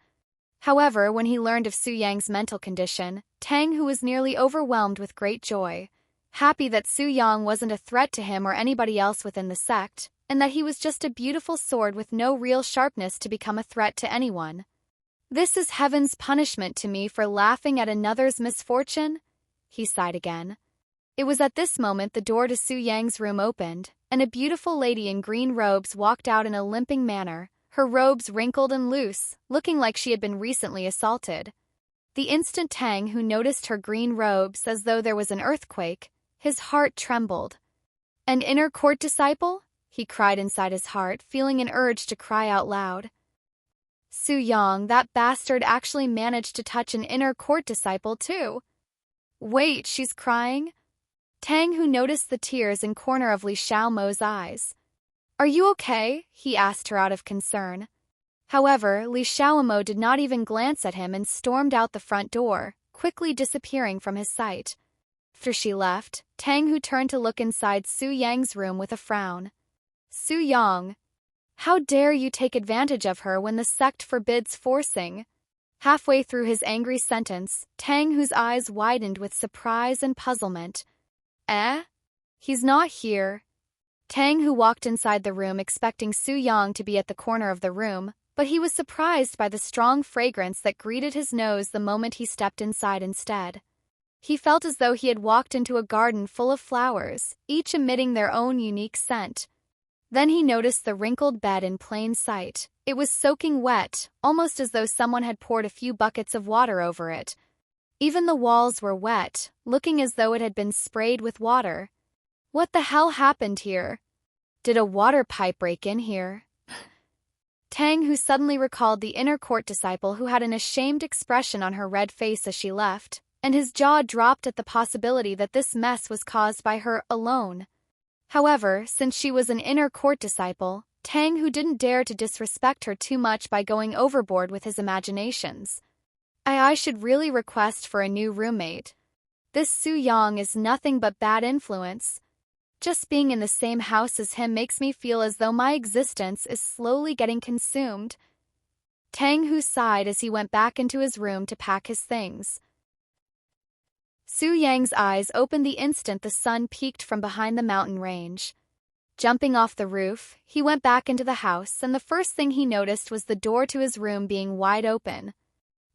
However, when he learned of Su Yang's mental condition, Tang Hu was nearly overwhelmed with great joy, happy that Su Yang wasn't a threat to him or anybody else within the sect, and that he was just a beautiful sword with no real sharpness to become a threat to anyone. This is heaven's punishment to me for laughing at another's misfortune? He sighed again. It was at this moment the door to Su Yang's room opened, and a beautiful lady in green robes walked out in a limping manner, her robes wrinkled and loose, looking like she had been recently assaulted. The instant Tang Hu noticed her green robes as though there was an earthquake, his heart trembled. An inner court disciple? He cried inside his heart, feeling an urge to cry out loud. Su Yang, that bastard actually managed to touch an inner court disciple too. Wait, she's crying? Tang Hu noticed the tears in corner of Li Xiaomo's eyes. "Are you okay?" he asked her out of concern. However, Li Xiaomo did not even glance at him and stormed out the front door, quickly disappearing from his sight. After she left, Tang Hu turned to look inside Su Yang's room with a frown. "Su Yang, how dare you take advantage of her when the sect forbids forcing?" Halfway through his angry sentence, Tang Hu's eyes widened with surprise and puzzlement. "Eh? He's not here." Tang Hu walked inside the room expecting Su Yang to be at the corner of the room, but he was surprised by the strong fragrance that greeted his nose the moment he stepped inside instead. He felt as though he had walked into a garden full of flowers, each emitting their own unique scent. Then he noticed the wrinkled bed in plain sight. It was soaking wet, almost as though someone had poured a few buckets of water over it. Even the walls were wet, looking as though it had been sprayed with water. What the hell happened here? Did a water pipe break in here? Tang Hu suddenly recalled the inner court disciple who had an ashamed expression on her red face as she left, and his jaw dropped at the possibility that this mess was caused by her alone. However, since she was an inner court disciple, Tang Hu didn't dare to disrespect her too much by going overboard with his imaginations. I should really request for a new roommate. This Su Yang is nothing but bad influence. Just being in the same house as him makes me feel as though my existence is slowly getting consumed. Tang Hu sighed as he went back into his room to pack his things. Su Yang's eyes opened the instant the sun peeked from behind the mountain range. Jumping off the roof, he went back into the house, and the first thing he noticed was the door to his room being wide open.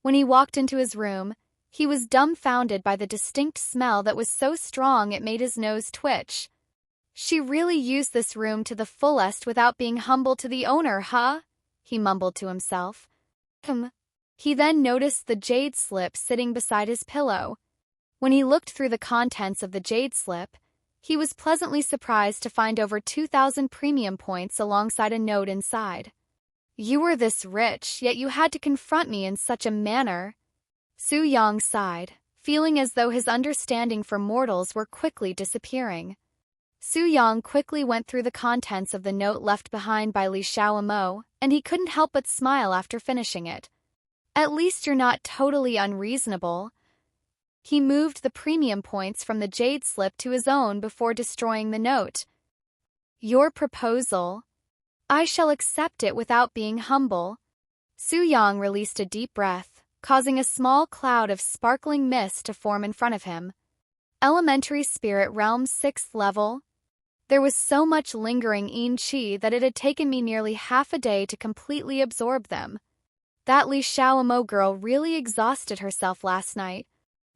When he walked into his room, he was dumbfounded by the distinct smell that was so strong it made his nose twitch. She really used this room to the fullest without being humble to the owner, huh? He mumbled to himself. He then noticed the jade slip sitting beside his pillow. When he looked through the contents of the jade slip, he was pleasantly surprised to find over 2,000 premium points alongside a note inside. "You were this rich, yet you had to confront me in such a manner." Su Yang sighed, feeling as though his understanding for mortals were quickly disappearing. Su Yang quickly went through the contents of the note left behind by Li Xiaomo, and he couldn't help but smile after finishing it. "At least you're not totally unreasonable." He moved the premium points from the jade slip to his own before destroying the note. "Your proposal. I shall accept it without being humble." Su Yang released a deep breath, causing a small cloud of sparkling mist to form in front of him. Elementary Spirit Realm 6th level. There was so much lingering yin qi that it had taken me nearly half a day to completely absorb them. That Li Xiaomo girl really exhausted herself last night.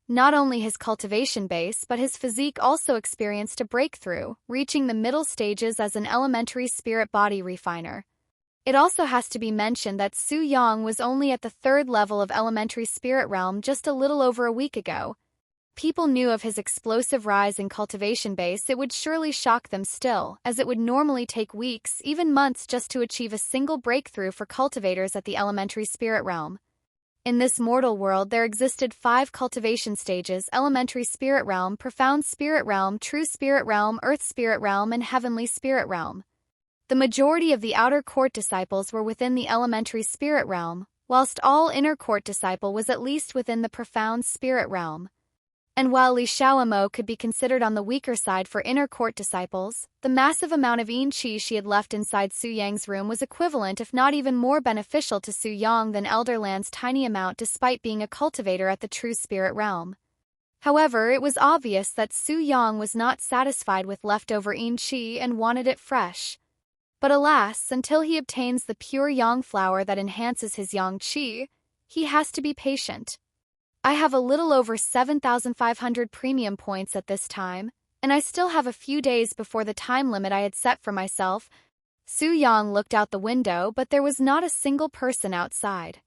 Not only his cultivation base but his physique also experienced a breakthrough, reaching the middle stages as an elementary spirit body refiner. It also has to be mentioned that Su Yang was only at the 3rd level of elementary spirit realm just a little over a week ago. People knew of his explosive rise in cultivation base. It would surely shock them still, as it would normally take weeks, even months, just to achieve a single breakthrough for cultivators at the elementary spirit realm. In this mortal world there existed 5 cultivation stages: elementary spirit realm, profound spirit realm, true spirit realm, earth spirit realm, and heavenly spirit realm. The majority of the outer court disciples were within the elementary spirit realm, whilst all inner court disciple was at least within the profound spirit realm. And while Li Xiaomo could be considered on the weaker side for inner court disciples, the massive amount of yin qi she had left inside Su Yang's room was equivalent, if not even more beneficial to Su Yang than Elderland's tiny amount, despite being a cultivator at the true spirit realm. However, it was obvious that Su Yang was not satisfied with leftover yin qi and wanted it fresh. But alas, until he obtains the pure yang flower that enhances his yang qi, he has to be patient. I have a little over 7,500 premium points at this time, and I still have a few days before the time limit I had set for myself. Su Yang looked out the window, but there was not a single person outside.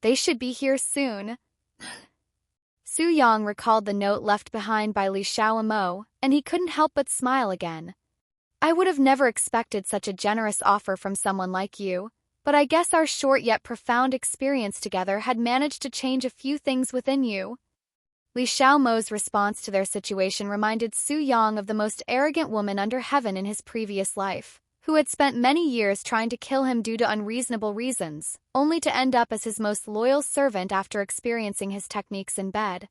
They should be here soon. Su Yang recalled the note left behind by Li Xiaomo, and he couldn't help but smile again. I would have never expected such a generous offer from someone like you. But I guess our short yet profound experience together had managed to change a few things within you. Li Xiaomo's response to their situation reminded Su Yang of the most arrogant woman under heaven in his previous life, who had spent many years trying to kill him due to unreasonable reasons, only to end up as his most loyal servant after experiencing his techniques in bed.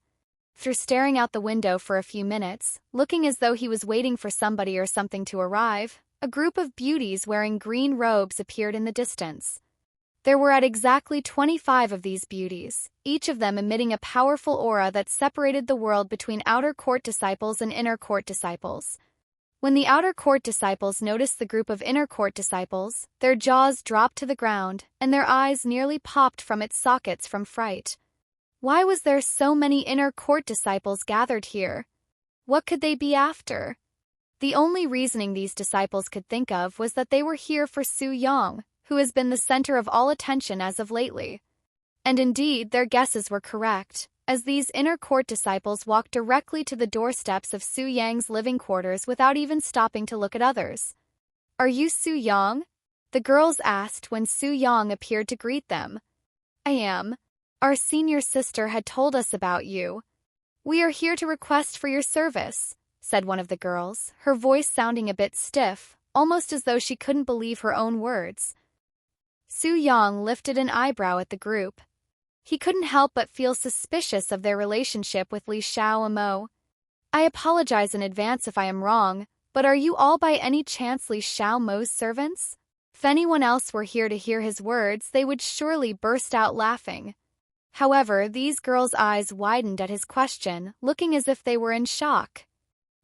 After staring out the window for a few minutes, looking as though he was waiting for somebody or something to arrive, a group of beauties wearing green robes appeared in the distance. There were at exactly 25 of these beauties, each of them emitting a powerful aura that separated the world between outer court disciples and inner court disciples. When the outer court disciples noticed the group of inner court disciples, their jaws dropped to the ground, and their eyes nearly popped from its sockets from fright. Why was there so many inner court disciples gathered here? What could they be after? The only reasoning these disciples could think of was that they were here for Su Yang, who has been the center of all attention as of lately. And indeed, their guesses were correct, as these inner court disciples walked directly to the doorsteps of Su Yang's living quarters without even stopping to look at others. "Are you Su Yang?" the girls asked when Su Yang appeared to greet them. "I am. Our senior sister had told us about you. We are here to request for your service," said one of the girls, her voice sounding a bit stiff, almost as though she couldn't believe her own words. Su Yang lifted an eyebrow at the group. He couldn't help but feel suspicious of their relationship with Li Xiaomo. "I apologize in advance if I am wrong, but are you all by any chance Li Xiaomo's servants?" If anyone else were here to hear his words, they would surely burst out laughing. However, these girls' eyes widened at his question, looking as if they were in shock.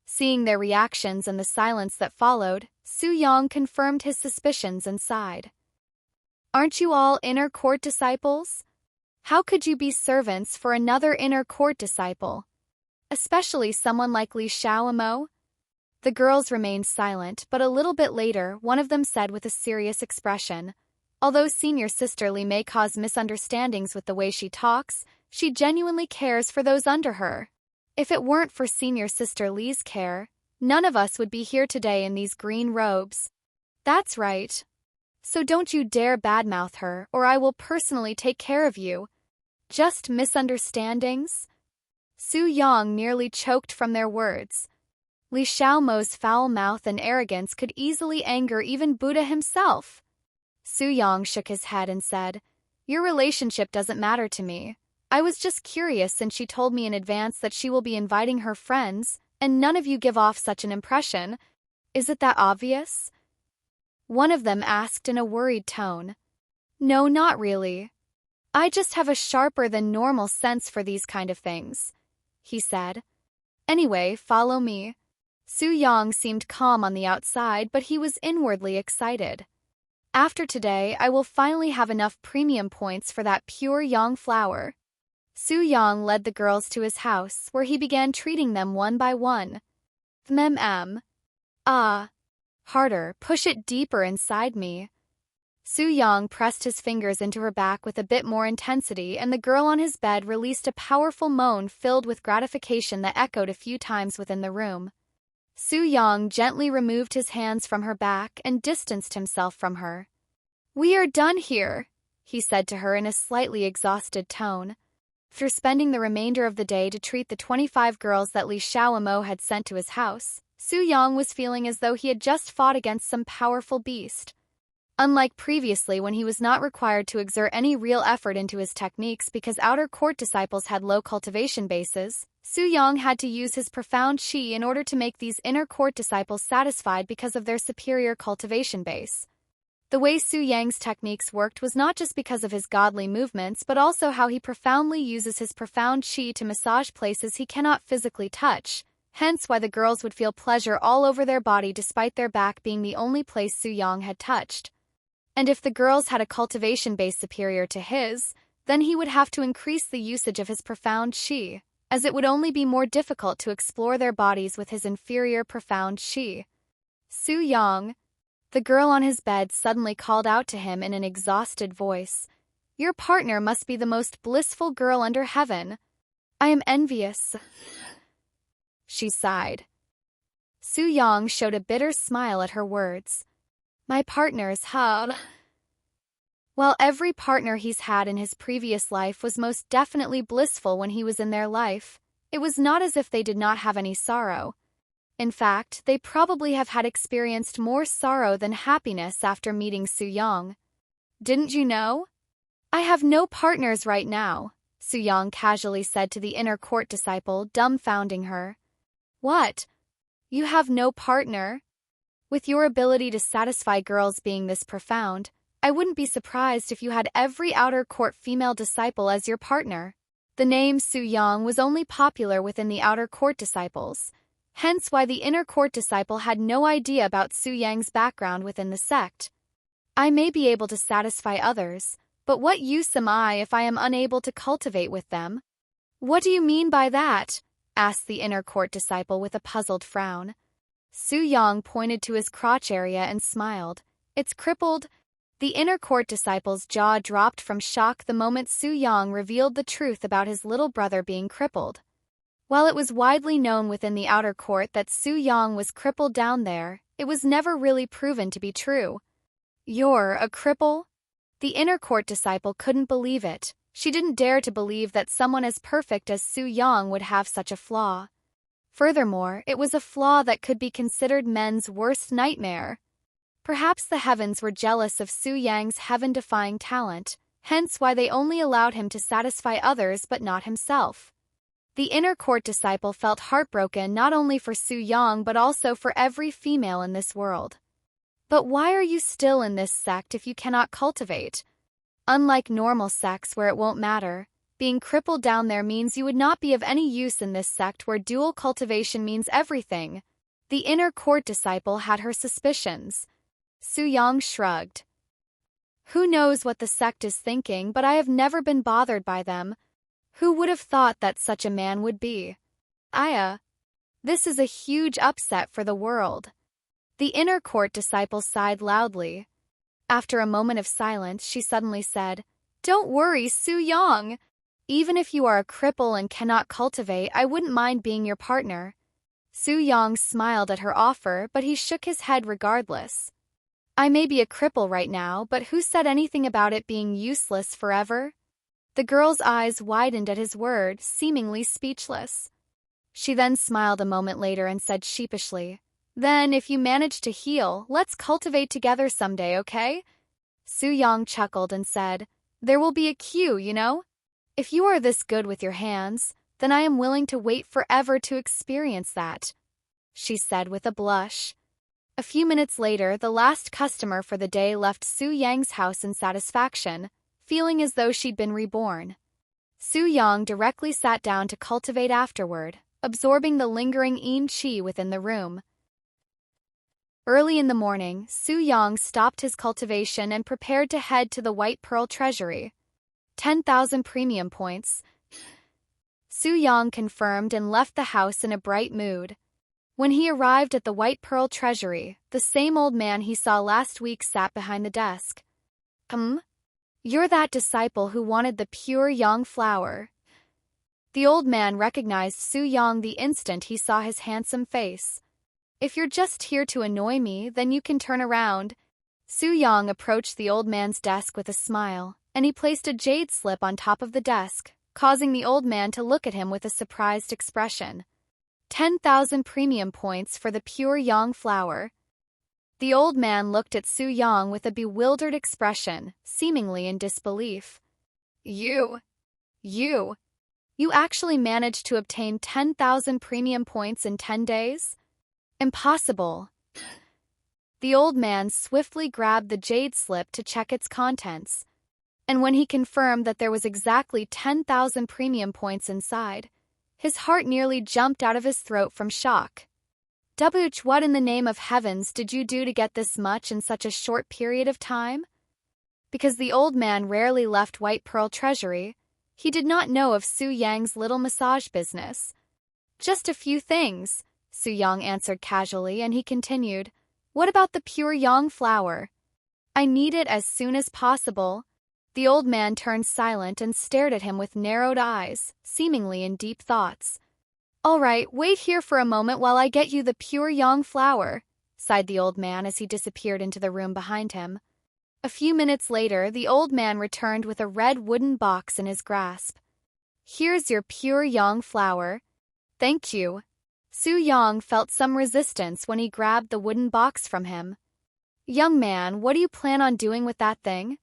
Seeing their reactions and the silence that followed, Su Yang confirmed his suspicions and sighed. "Aren't you all inner court disciples? How could you be servants for another inner court disciple? Especially someone like Li Xiaomo?" The girls remained silent, but a little bit later, one of them said with a serious expression, "Although senior sister Li may cause misunderstandings with the way she talks, she genuinely cares for those under her. If it weren't for senior sister Li's care, none of us would be here today in these green robes." "That's right. So don't you dare badmouth her, or I will personally take care of you." "Just misunderstandings?" Su Yang nearly choked from their words. Li Xiaomo's foul mouth and arrogance could easily anger even Buddha himself. Su Yang shook his head and said, "Your relationship doesn't matter to me. I was just curious since she told me in advance that she will be inviting her friends, and none of you give off such an impression. Is it that obvious?" One of them asked in a worried tone. "No, not really. I just have a sharper than normal sense for these kind of things," he said. "Anyway, follow me." Su Yang seemed calm on the outside, but he was inwardly excited. "After today, I will finally have enough premium points for that pure yang flower." Su Yang led the girls to his house, where he began treating them one by one. "Ah. Harder, push it deeper inside me." Su Yang pressed his fingers into her back with a bit more intensity, and the girl on his bed released a powerful moan filled with gratification that echoed a few times within the room. Su Yang gently removed his hands from her back and distanced himself from her. "We are done here," he said to her in a slightly exhausted tone. After spending the remainder of the day to treat the 25 girls that Li Xiaomo had sent to his house, Su Yang was feeling as though he had just fought against some powerful beast. Unlike previously when he was not required to exert any real effort into his techniques because outer court disciples had low cultivation bases, Su Yang had to use his profound qi in order to make these inner court disciples satisfied because of their superior cultivation base. The way Su Yang's techniques worked was not just because of his godly movements but also how he profoundly uses his profound qi to massage places he cannot physically touch, hence why the girls would feel pleasure all over their body despite their back being the only place Su Yang had touched. And if the girls had a cultivation base superior to his, then he would have to increase the usage of his profound qi, as it would only be more difficult to explore their bodies with his inferior profound qi. "Su Yang," the girl on his bed suddenly called out to him in an exhausted voice, "your partner must be the most blissful girl under heaven. I am envious." She sighed. Su Yang showed a bitter smile at her words. "My partner's hard." While every partner he's had in his previous life was most definitely blissful when he was in their life, it was not as if they did not have any sorrow. In fact, they probably have had experienced more sorrow than happiness after meeting Su-young. Didn't you know? I have no partners right now, Su-young casually said to the inner court disciple, dumbfounding her. What? You have no partner? With your ability to satisfy girls being this profound, I wouldn't be surprised if you had every outer court female disciple as your partner. The name Su-young was only popular within the outer court disciples, hence why the inner court disciple had no idea about Su-yang's background within the sect. I may be able to satisfy others, but what use am I if I am unable to cultivate with them? What do you mean by that? Asked the inner court disciple with a puzzled frown. Su-young pointed to his crotch area and smiled. It's crippled. The inner court disciple's jaw dropped from shock the moment Su-young revealed the truth about his little brother being crippled. While it was widely known within the outer court that Su-young was crippled down there, it was never really proven to be true. You're a cripple? The inner court disciple couldn't believe it. She didn't dare to believe that someone as perfect as Su-young would have such a flaw. Furthermore, it was a flaw that could be considered men's worst nightmare. Perhaps the heavens were jealous of Su-yang's heaven-defying talent, hence why they only allowed him to satisfy others but not himself. The inner court disciple felt heartbroken not only for Su-young but also for every female in this world. But why are you still in this sect if you cannot cultivate? Unlike normal sects where it won't matter, being crippled down there means you would not be of any use in this sect where dual cultivation means everything. The inner court disciple had her suspicions. Su-young shrugged. Who knows what the sect is thinking, but I have never been bothered by them. Who would have thought that such a man would be? This is a huge upset for the world. The inner court disciple sighed loudly. After a moment of silence, she suddenly said, Don't worry, Su-young. Even if you are a cripple and cannot cultivate, I wouldn't mind being your partner. Su-young smiled at her offer, but he shook his head regardless. I may be a cripple right now, but who said anything about it being useless forever? The girl's eyes widened at his word, seemingly speechless. She then smiled a moment later and said sheepishly, Then, if you manage to heal, let's cultivate together someday, okay? Su-young chuckled and said, There will be a queue, you know? If you are this good with your hands, then I am willing to wait forever to experience that, she said with a blush. A few minutes later, the last customer for the day left Su-yang's house in satisfaction, feeling as though she'd been reborn. Su-young directly sat down to cultivate afterward, absorbing the lingering yin qi within the room. Early in the morning, Su-young stopped his cultivation and prepared to head to the White Pearl Treasury. 10,000 premium points. Su-young confirmed and left the house in a bright mood. When he arrived at the White Pearl Treasury, the same old man he saw last week sat behind the desk. You're that disciple who wanted the pure young flower. The old man recognized Su-young the instant he saw his handsome face. If you're just here to annoy me, then you can turn around. Su-young approached the old man's desk with a smile, and he placed a jade slip on top of the desk, causing the old man to look at him with a surprised expression. 10,000 premium points for the pure young flower. The old man looked at Su-young with a bewildered expression, seemingly in disbelief. You actually managed to obtain 10,000 premium points in 10 days? Impossible. The old man swiftly grabbed the jade slip to check its contents, and when he confirmed that there was exactly 10,000 premium points inside, his heart nearly jumped out of his throat from shock. Dubuch, what in the name of heavens did you do to get this much in such a short period of time? Because the old man rarely left White Pearl Treasury, he did not know of Su-yang's little massage business. Just a few things, Su-young answered casually, and he continued, What about the pure young flower? I need it as soon as possible. The old man turned silent and stared at him with narrowed eyes, seemingly in deep thoughts. All right, wait here for a moment while I get you the pure young flower, sighed the old man as he disappeared into the room behind him. A few minutes later, the old man returned with a red wooden box in his grasp. Here's your pure young flower. Thank you. Su Yang felt some resistance when he grabbed the wooden box from him. "Young man, what do you plan on doing with that thing?"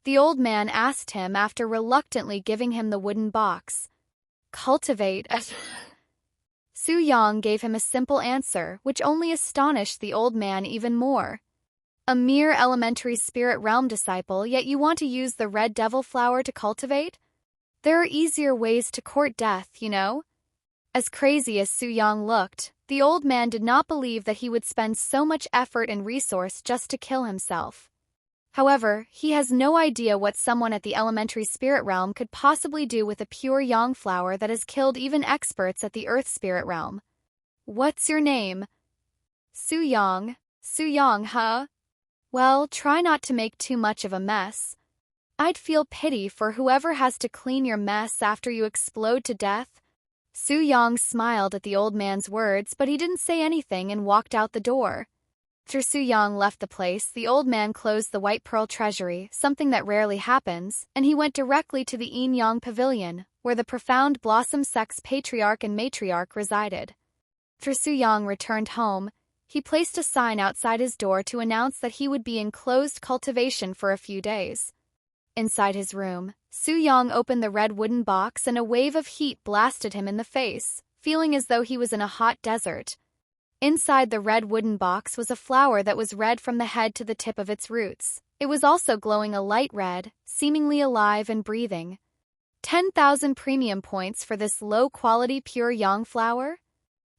the old man asked him after reluctantly giving him the wooden box. "Cultivate." Su Yang gave him a simple answer, which only astonished the old man even more. "A mere elementary spirit realm disciple, yet you want to use the red devil flower to cultivate? There are easier ways to court death, you know?" As crazy as Su Yang looked, the old man did not believe that he would spend so much effort and resource just to kill himself. However, he has no idea what someone at the elementary spirit realm could possibly do with a pure yang flower that has killed even experts at the earth spirit realm. "What's your name?" "Su Yang." "Su Yang, huh? Well, try not to make too much of a mess. I'd feel pity for whoever has to clean your mess after you explode to death." Su Yang smiled at the old man's words, but he didn't say anything and walked out the door. After Su Yang left the place, the old man closed the White Pearl Treasury, something that rarely happens, and he went directly to the Yin Yang Pavilion, where the profound Blossom Sect's patriarch and matriarch resided. After Su Yang returned home, he placed a sign outside his door to announce that he would be in closed cultivation for a few days. Inside his room, Su Yang opened the red wooden box and a wave of heat blasted him in the face, feeling as though he was in a hot desert. Inside the red wooden box was a flower that was red from the head to the tip of its roots. It was also glowing a light red, seemingly alive and breathing. 10,000 premium points for this low-quality pure yang flower?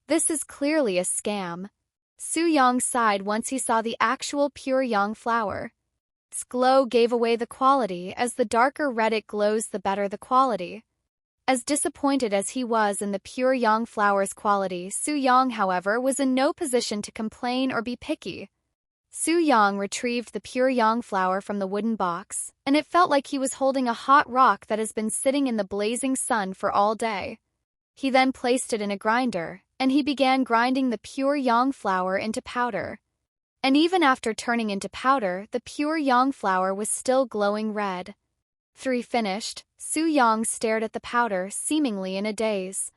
This is clearly a scam. Su Yang sighed once he saw the actual pure yang flower. Its glow gave away the quality, as the darker red it glows the better the quality. As disappointed as he was in the pure yang flower's quality, Su Yang, however, was in no position to complain or be picky. Su Yang retrieved the pure yang flower from the wooden box, and it felt like he was holding a hot rock that has been sitting in the blazing sun for all day. He then placed it in a grinder, and he began grinding the pure yang flower into powder. And even after turning into powder, the pure yang flower was still glowing red. After he finished, Su Yang stared at the powder, seemingly in a daze.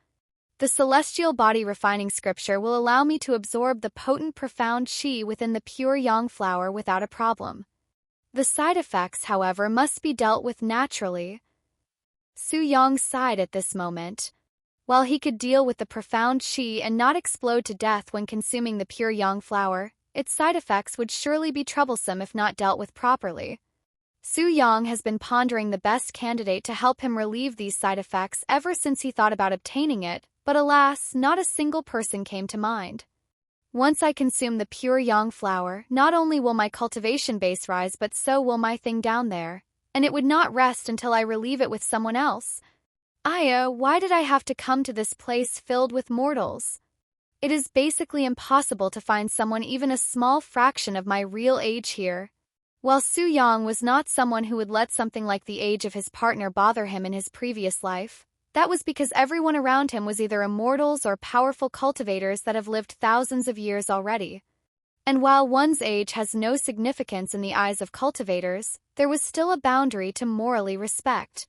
"The celestial body refining scripture will allow me to absorb the potent profound qi within the pure yang flower without a problem. The side effects, however, must be dealt with naturally." Su Yang sighed at this moment. While he could deal with the profound qi and not explode to death when consuming the pure yang flower, its side effects would surely be troublesome if not dealt with properly. Su Yang has been pondering the best candidate to help him relieve these side effects ever since he thought about obtaining it, but alas, not a single person came to mind. "Once I consume the pure yang flower, not only will my cultivation base rise but so will my thing down there, and it would not rest until I relieve it with someone else. Why did I have to come to this place filled with mortals? It is basically impossible to find someone even a small fraction of my real age here." While Su Yang was not someone who would let something like the age of his partner bother him in his previous life, that was because everyone around him was either immortals or powerful cultivators that have lived thousands of years already. And while one's age has no significance in the eyes of cultivators, there was still a boundary to morally respect.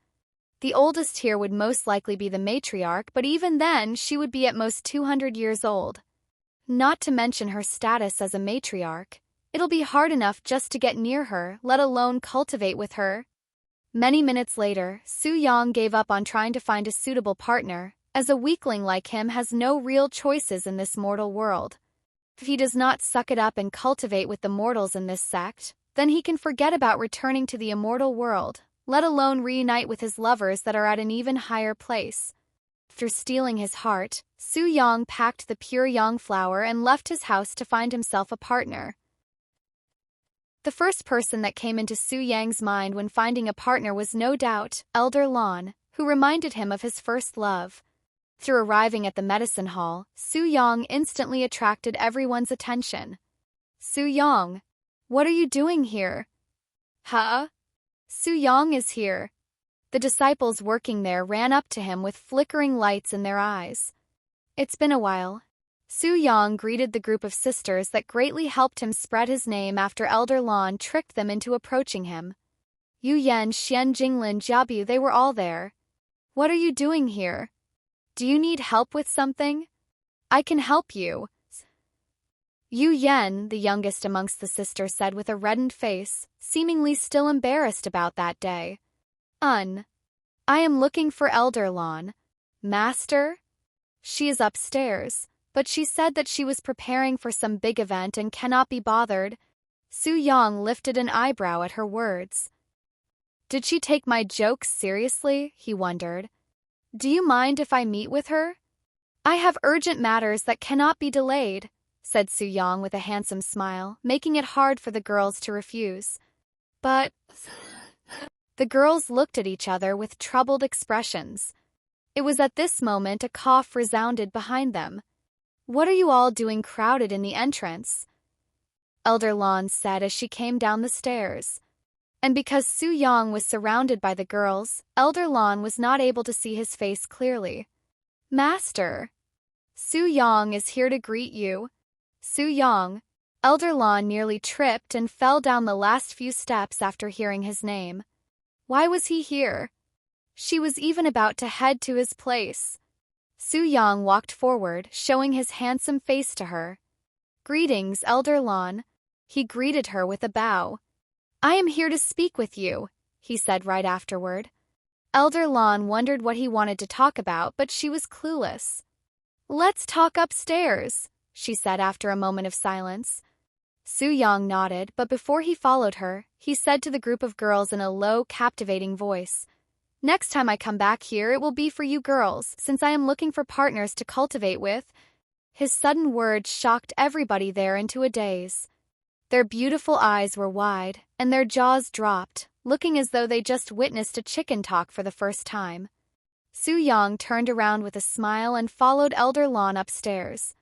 The oldest here would most likely be the matriarch, but even then she would be at most 200 years old. Not to mention her status as a matriarch. It'll be hard enough just to get near her, let alone cultivate with her. Many minutes later, Su Yang gave up on trying to find a suitable partner, as a weakling like him has no real choices in this mortal world. If he does not suck it up and cultivate with the mortals in this sect, then he can forget about returning to the immortal world, let alone reunite with his lovers that are at an even higher place. After stealing his heart, Su Yang packed the pure yang flower and left his house to find himself a partner. The first person that came into Su Yang's mind when finding a partner was no doubt Elder Lan, who reminded him of his first love. Through arriving at the medicine hall, Su Yang instantly attracted everyone's attention. "Su Yang, what are you doing here?" "Huh? Su Yang is here." The disciples working there ran up to him with flickering lights in their eyes. "It's been a while." Su Yang greeted the group of sisters that greatly helped him spread his name after Elder Lan tricked them into approaching him. Yu Yan, Xian Jinglin, Jiabu, they were all there. "What are you doing here? Do you need help with something?" I can help you. Yu Yen, the youngest amongst the sisters, said with a reddened face, seemingly still embarrassed about that day. I am looking for Elder Lon. Master? She is upstairs, but she said that she was preparing for some big event and cannot be bothered. Su Yang lifted an eyebrow at her words. Did she take my jokes seriously? He wondered. Do you mind if I meet with her? I have urgent matters that cannot be delayed, said Su Yang with a handsome smile, making it hard for the girls to refuse. But... The girls looked at each other with troubled expressions. It was at this moment a cough resounded behind them. What are you all doing crowded in the entrance? Elder Lon said as she came down the stairs. And because Su Yang was surrounded by the girls, Elder Lon was not able to see his face clearly. Master! Su Yang is here to greet you. Su Yang. Elder Lon nearly tripped and fell down the last few steps after hearing his name. Why was he here? She was even about to head to his place. Su Yang walked forward, showing his handsome face to her. Greetings, Elder Lon. He greeted her with a bow. I am here to speak with you, he said right afterward. Elder Lon wondered what he wanted to talk about, but she was clueless. Let's talk upstairs, she said after a moment of silence. Su Yang nodded, but before he followed her, he said to the group of girls in a low, captivating voice, Next time I come back here, it will be for you girls, since I am looking for partners to cultivate with. His sudden words shocked everybody there into a daze. Their beautiful eyes were wide, and their jaws dropped, looking as though they just witnessed a chicken talk for the first time. Su Yang turned around with a smile and followed Elder Lon upstairs.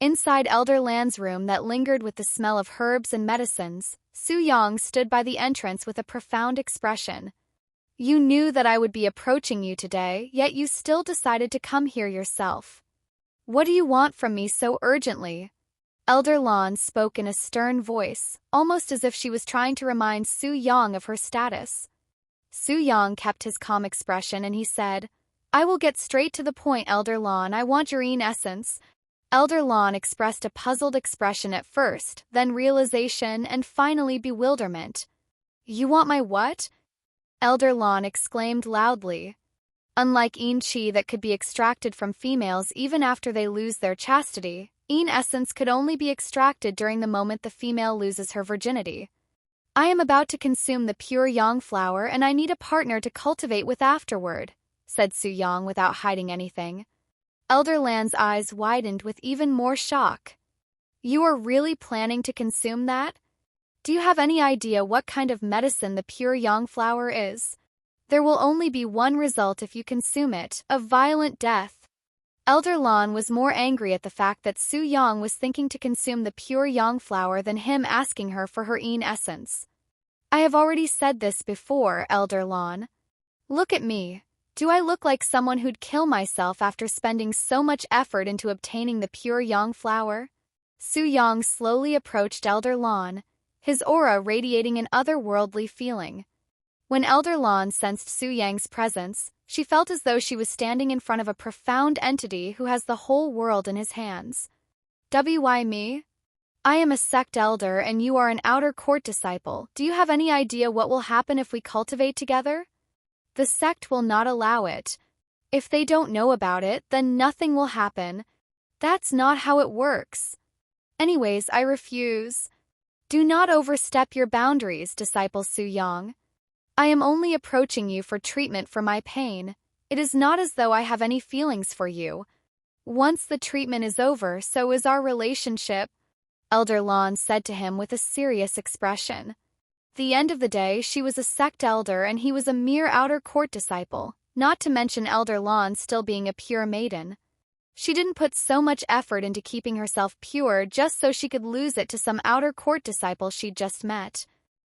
Inside Elder Lan's room that lingered with the smell of herbs and medicines, Su Yang stood by the entrance with a profound expression. You knew that I would be approaching you today, yet you still decided to come here yourself. What do you want from me so urgently? Elder Lon spoke in a stern voice, almost as if she was trying to remind Su Yang of her status. Su Yang kept his calm expression and he said, I will get straight to the point, Elder Lon. I want your essence. Elder Lon expressed a puzzled expression at first, then realization, and finally bewilderment. You want my what? Elder Lon exclaimed loudly. Unlike Chi that could be extracted from females even after they lose their chastity, essence could only be extracted during the moment the female loses her virginity. I am about to consume the pure yang flower and I need a partner to cultivate with afterward, said Su Yang without hiding anything. Elder Lan's eyes widened with even more shock. You are really planning to consume that? Do you have any idea what kind of medicine the pure yang flower is? There will only be one result if you consume it, a violent death. Elder Lon was more angry at the fact that Su Yang was thinking to consume the pure yang flower than him asking her for her essence. I have already said this before, Elder Lon. Look at me. Do I look like someone who'd kill myself after spending so much effort into obtaining the pure yang flower? Su Yang slowly approached Elder Lon, his aura radiating an otherworldly feeling. When Elder Lon sensed Su Yang's presence, she felt as though she was standing in front of a profound entity who has the whole world in his hands. Why me? I am a sect elder and you are an outer court disciple. Do you have any idea what will happen if we cultivate together? The sect will not allow it. If they don't know about it, then nothing will happen. That's not how it works. Anyways, I refuse. Do not overstep your boundaries, disciple Su Yang. I am only approaching you for treatment for my pain. It is not as though I have any feelings for you. Once the treatment is over, so is our relationship, Elder Lon said to him with a serious expression. The end of the day, she was a sect elder and he was a mere outer court disciple, not to mention Elder Lon still being a pure maiden. She didn't put so much effort into keeping herself pure just so she could lose it to some outer court disciple she'd just met.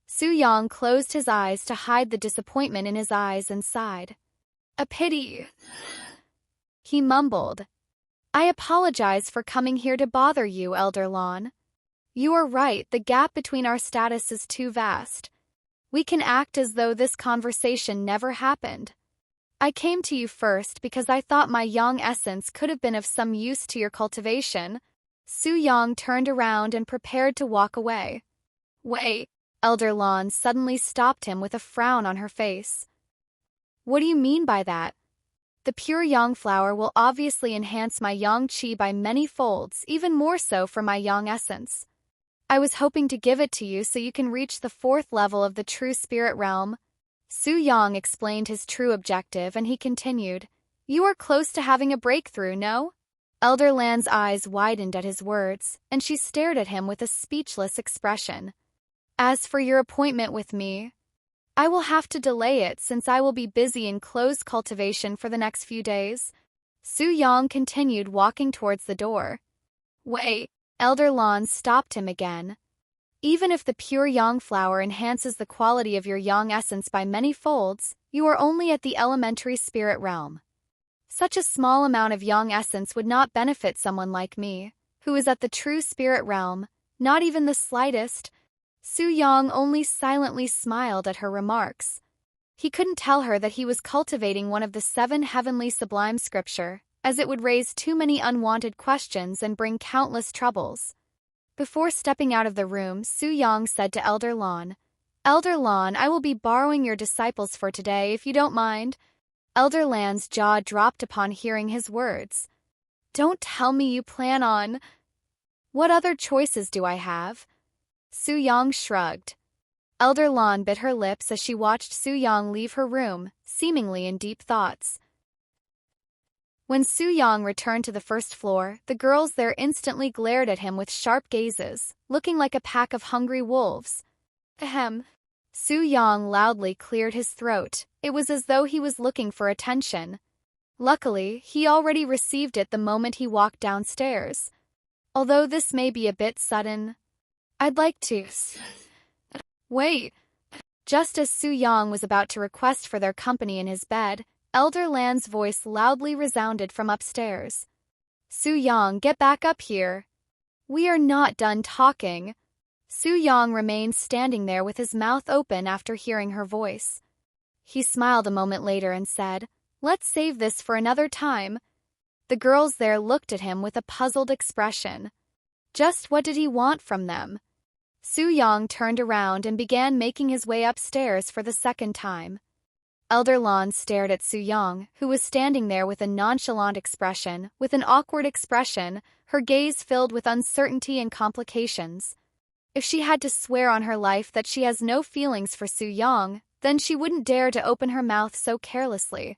Su Yang closed his eyes to hide the disappointment in his eyes and sighed. A pity. He mumbled. I apologize for coming here to bother you, Elder Lon. You are right, the gap between our status is too vast. We can act as though this conversation never happened. I came to you first because I thought my yang essence could have been of some use to your cultivation. Su Yang turned around and prepared to walk away. Wait, Elder Lan suddenly stopped him with a frown on her face. What do you mean by that? The pure yang flower will obviously enhance my yang qi by many folds, even more so for my yang essence. I was hoping to give it to you so you can reach the 4th level of the true spirit realm. Su Yang explained his true objective and he continued, You are close to having a breakthrough, no? Elder Lan's eyes widened at his words, and she stared at him with a speechless expression. As for your appointment with me, I will have to delay it since I will be busy in closed cultivation for the next few days. Su Yang continued walking towards the door. Wait, Elder Lan stopped him again. Even if the pure yang flower enhances the quality of your yang essence by many folds, you are only at the elementary spirit realm. Such a small amount of yang essence would not benefit someone like me, who is at the true spirit realm, not even the slightest. Su Yang only silently smiled at her remarks. He couldn't tell her that he was cultivating one of the 7 heavenly sublime scripture, as it would raise too many unwanted questions and bring countless troubles. Before stepping out of the room, Su Yang said to Elder Lan, Elder Lan, I will be borrowing your disciples for today if you don't mind. Elder Lan's jaw dropped upon hearing his words. Don't tell me you plan on... What other choices do I have? Su Yang shrugged. Elder Lan bit her lips as she watched Su Yang leave her room, seemingly in deep thoughts. When Su Yang returned to the 1st floor, the girls there instantly glared at him with sharp gazes, looking like a pack of hungry wolves. Ahem. Su Yang loudly cleared his throat. It was as though he was looking for attention. Luckily, he already received it the moment he walked downstairs. Although this may be a bit sudden, I'd like to... Wait. Just as Su Yang was about to request for their company in his bed, Elder Lan's voice loudly resounded from upstairs. Su Yang, get back up here. We are not done talking. Su Yang remained standing there with his mouth open after hearing her voice. He smiled a moment later and said, Let's save this for another time. The girls there looked at him with a puzzled expression. Just what did he want from them? Su Yang turned around and began making his way upstairs for the 2nd time. Elder Lan stared at Su Yang, who was standing there with a nonchalant expression, with an awkward expression, her gaze filled with uncertainty and complications. If she had to swear on her life that she has no feelings for Su Yang, then she wouldn't dare to open her mouth so carelessly.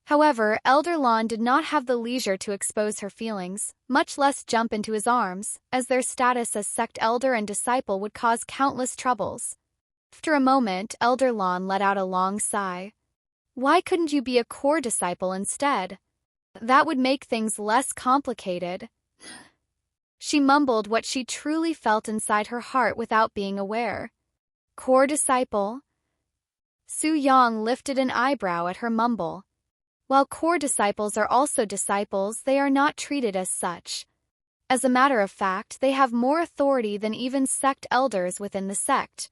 However, Elder Lan did not have the leisure to expose her feelings, much less jump into his arms, as their status as sect elder and disciple would cause countless troubles. After a moment, Elder Lan let out a long sigh. Why couldn't you be a core disciple instead? That would make things less complicated. She mumbled what she truly felt inside her heart without being aware. Core disciple? Su Yang lifted an eyebrow at her mumble. While core disciples are also disciples, they are not treated as such. As a matter of fact, they have more authority than even sect elders within the sect.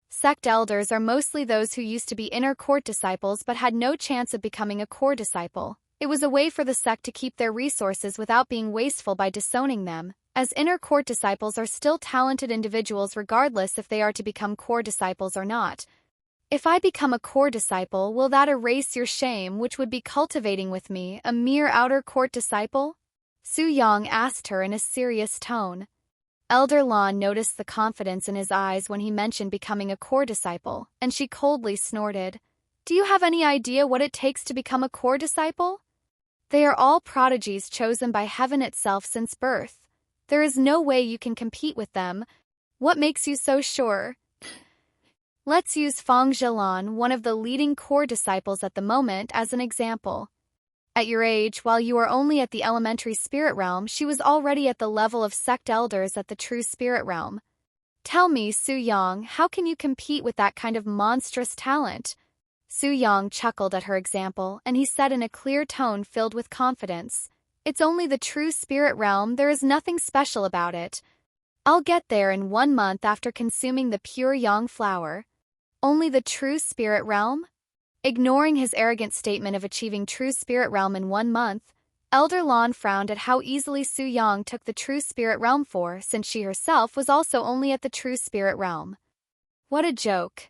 Sect elders are mostly those who used to be inner court disciples but had no chance of becoming a core disciple. It was a way for the sect to keep their resources without being wasteful by disowning them, as inner court disciples are still talented individuals regardless if they are to become core disciples or not. If I become a core disciple, will that erase your shame which would be cultivating with me, a mere outer court disciple? Su Yang asked her in a serious tone. Elder Lan noticed the confidence in his eyes when he mentioned becoming a core disciple, and she coldly snorted. Do you have any idea what it takes to become a core disciple? They are all prodigies chosen by heaven itself since birth. There is no way you can compete with them. What makes you so sure? Let's use Fang Zhelan, one of the leading core disciples at the moment, as an example. At your age, while you are only at the elementary spirit realm, she was already at the level of sect elders at the true spirit realm. Tell me, Su Yang, how can you compete with that kind of monstrous talent? Su Yang chuckled at her example, and he said in a clear tone filled with confidence, It's only the true spirit realm, there is nothing special about it. I'll get there in 1 month after consuming the pure yang flower. Only the true spirit realm? Ignoring his arrogant statement of achieving true spirit realm in 1 month, Elder Lan frowned at how easily Su Yang took the true spirit realm since she herself was also only at the true spirit realm. What a joke.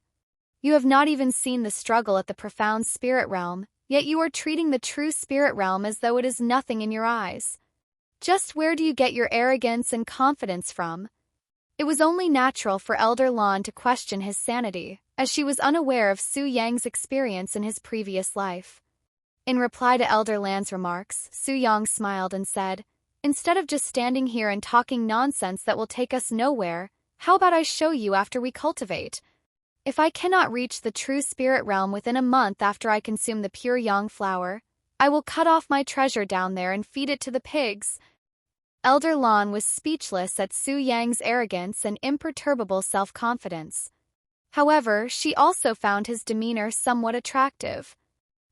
You have not even seen the struggle at the profound spirit realm, yet you are treating the true spirit realm as though it is nothing in your eyes. Just where do you get your arrogance and confidence from? It was only natural for Elder Lan to question his sanity, as she was unaware of Su Yang's experience in his previous life. In reply to Elder Lan's remarks, Su Yang smiled and said, "Instead of just standing here and talking nonsense that will take us nowhere, how about I show you after we cultivate? If I cannot reach the true spirit realm within a month after I consume the pure yang flower, I will cut off my treasure down there and feed it to the pigs." Elder Lan was speechless at Su Yang's arrogance and imperturbable self-confidence. However, she also found his demeanor somewhat attractive.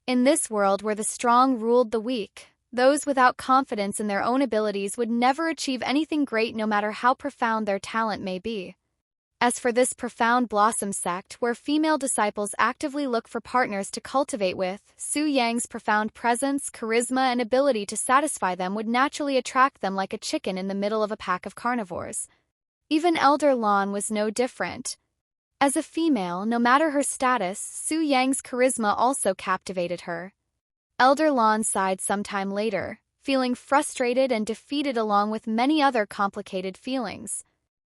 In this world where the strong ruled the weak, those without confidence in their own abilities would never achieve anything great no matter how profound their talent may be. As for this profound blossom sect where female disciples actively look for partners to cultivate with, Su Yang's profound presence, charisma, and ability to satisfy them would naturally attract them like a chicken in the middle of a pack of carnivores. Even Elder Lan was no different. As a female, no matter her status, Su Yang's charisma also captivated her. Elder Lan sighed sometime later, feeling frustrated and defeated along with many other complicated feelings.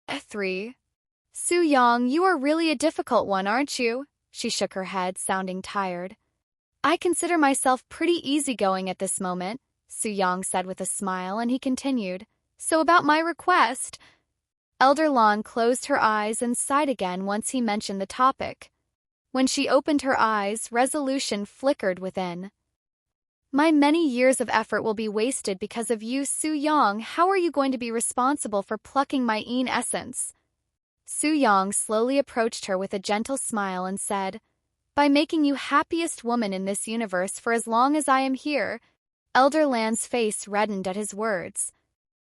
3. Su Yang, you are really a difficult one, aren't you? She shook her head, sounding tired. I consider myself pretty easygoing at this moment, Su Yang said with a smile, and he continued, "So about my request." Elder Lan closed her eyes and sighed again once he mentioned the topic. When she opened her eyes, resolution flickered within. My many years of effort will be wasted because of you, Su Yang. How are you going to be responsible for plucking my yin essence? Su Yang slowly approached her with a gentle smile and said, "By making you happiest woman in this universe for as long as I am here." Elder Lan's face reddened at his words.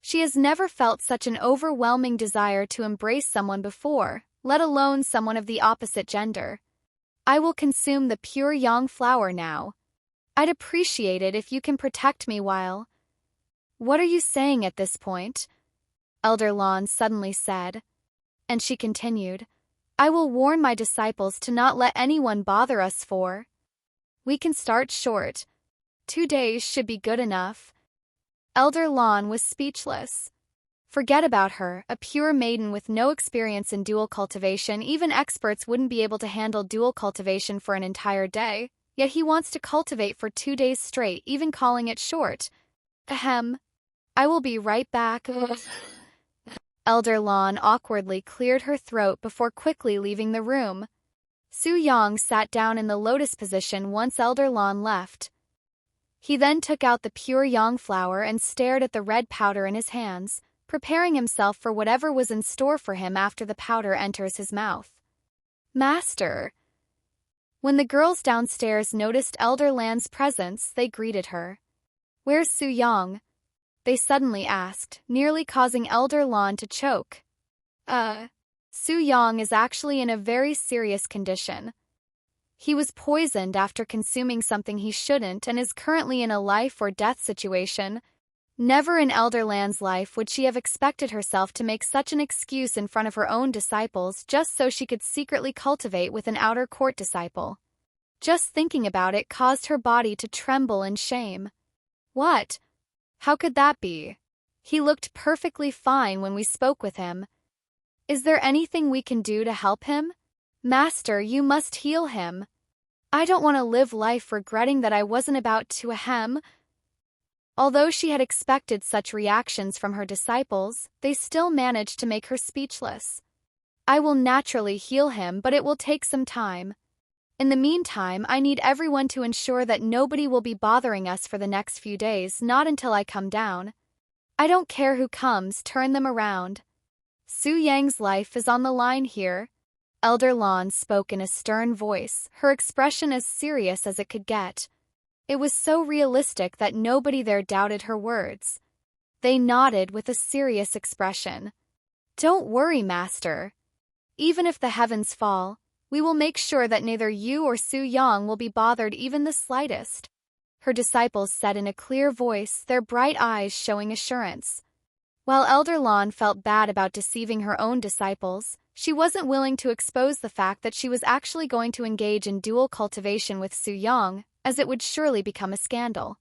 She has never felt such an overwhelming desire to embrace someone before, let alone someone of the opposite gender. I will consume the pure yang flower now. I'd appreciate it if you can protect me while... What are you saying at this point? Elder Lan suddenly said. And she continued, I will warn my disciples to not let anyone bother us for. We can start short. 2 days should be good enough. Elder Lan was speechless. Forget about her, a pure maiden with no experience in dual cultivation. Even experts wouldn't be able to handle dual cultivation for an entire day, yet he wants to cultivate for 2 days straight, even calling it short. Ahem. I will be right back. Elder Lan awkwardly cleared her throat before quickly leaving the room. Su Yang sat down in the lotus position once Elder Lan left. He then took out the pure yang flower and stared at the red powder in his hands, preparing himself for whatever was in store for him after the powder enters his mouth. Master! When the girls downstairs noticed Elder Lan's presence, they greeted her. Where's Su Yang? They suddenly asked, nearly causing Elder Lan to choke. Su Yang is actually in a very serious condition. He was poisoned after consuming something he shouldn't and is currently in a life or death situation. Never in Elder Lan's life would she have expected herself to make such an excuse in front of her own disciples just so she could secretly cultivate with an outer court disciple. Just thinking about it caused her body to tremble in shame. What? How could that be? He looked perfectly fine when we spoke with him. Is there anything we can do to help him? Master, you must heal him. I don't want to live life regretting that I wasn't about to ahem. Although she had expected such reactions from her disciples, they still managed to make her speechless. I will naturally heal him, but it will take some time. In the meantime, I need everyone to ensure that nobody will be bothering us for the next few days, not until I come down. I don't care who comes, turn them around. Su Yang's life is on the line here. Elder Lan spoke in a stern voice, her expression as serious as it could get. It was so realistic that nobody there doubted her words. They nodded with a serious expression. Don't worry, Master. Even if the heavens fall, We will make sure that neither you or Su Yang will be bothered even the slightest," her disciples said in a clear voice, their bright eyes showing assurance. While Elder Lan felt bad about deceiving her own disciples, she wasn't willing to expose the fact that she was actually going to engage in dual cultivation with Su Yang, as it would surely become a scandal.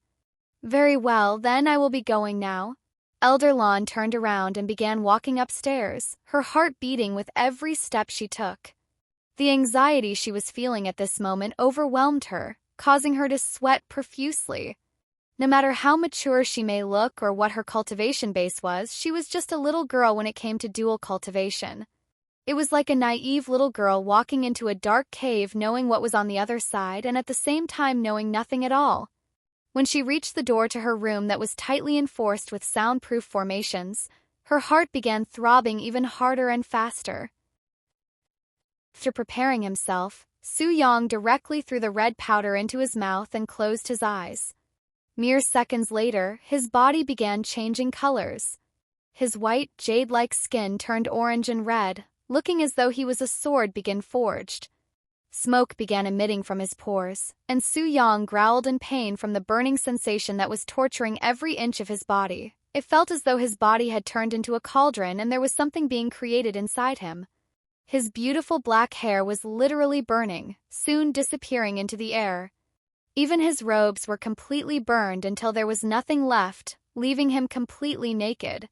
"Very well, then I will be going now." Elder Lan turned around and began walking upstairs, her heart beating with every step she took. The anxiety she was feeling at this moment overwhelmed her, causing her to sweat profusely. No matter how mature she may look or what her cultivation base was, she was just a little girl when it came to dual cultivation. It was like a naive little girl walking into a dark cave knowing what was on the other side and at the same time knowing nothing at all. When she reached the door to her room that was tightly enforced with soundproof formations, her heart began throbbing even harder and faster. After preparing himself, Su Yang directly threw the red powder into his mouth and closed his eyes. Mere seconds later, his body began changing colors. His white, jade-like skin turned orange and red, looking as though he was a sword being forged. Smoke began emitting from his pores, and Su Yang growled in pain from the burning sensation that was torturing every inch of his body. It felt as though his body had turned into a cauldron and there was something being created inside him. His beautiful black hair was literally burning, soon disappearing into the air. Even his robes were completely burned until there was nothing left, leaving him completely naked.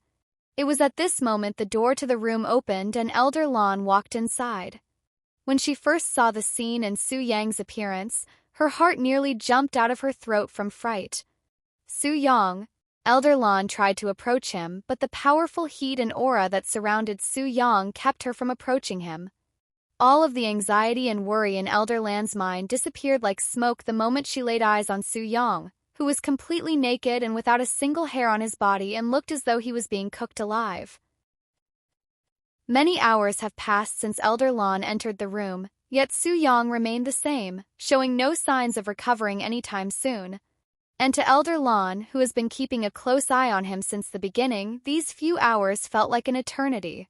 It was at this moment the door to the room opened and Elder Lan walked inside. When she first saw the scene and Su Yang's appearance, her heart nearly jumped out of her throat from fright. "Su Yang," Elder Lan tried to approach him, but the powerful heat and aura that surrounded Su Yang kept her from approaching him. All of the anxiety and worry in Elder Lan's mind disappeared like smoke the moment she laid eyes on Su Yang, who was completely naked and without a single hair on his body and looked as though he was being cooked alive. Many hours have passed since Elder Lan entered the room, yet Su Yang remained the same, showing no signs of recovering anytime soon. And to Elder Lan, who has been keeping a close eye on him since the beginning, these few hours felt like an eternity.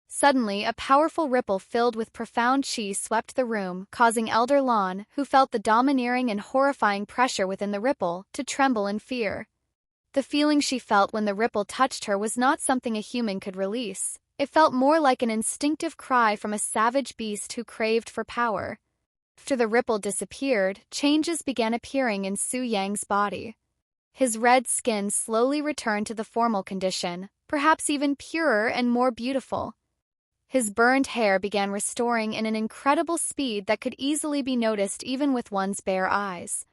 Suddenly, a powerful ripple filled with profound chi swept the room, causing Elder Lan, who felt the domineering and horrifying pressure within the ripple, to tremble in fear. The feeling she felt when the ripple touched her was not something a human could release. It felt more like an instinctive cry from a savage beast who craved for power. After the ripple disappeared, changes began appearing in Su Yang's body. His red skin slowly returned to the formal condition, perhaps even purer and more beautiful. His burned hair began restoring in an incredible speed that could easily be noticed even with one's bare eyes.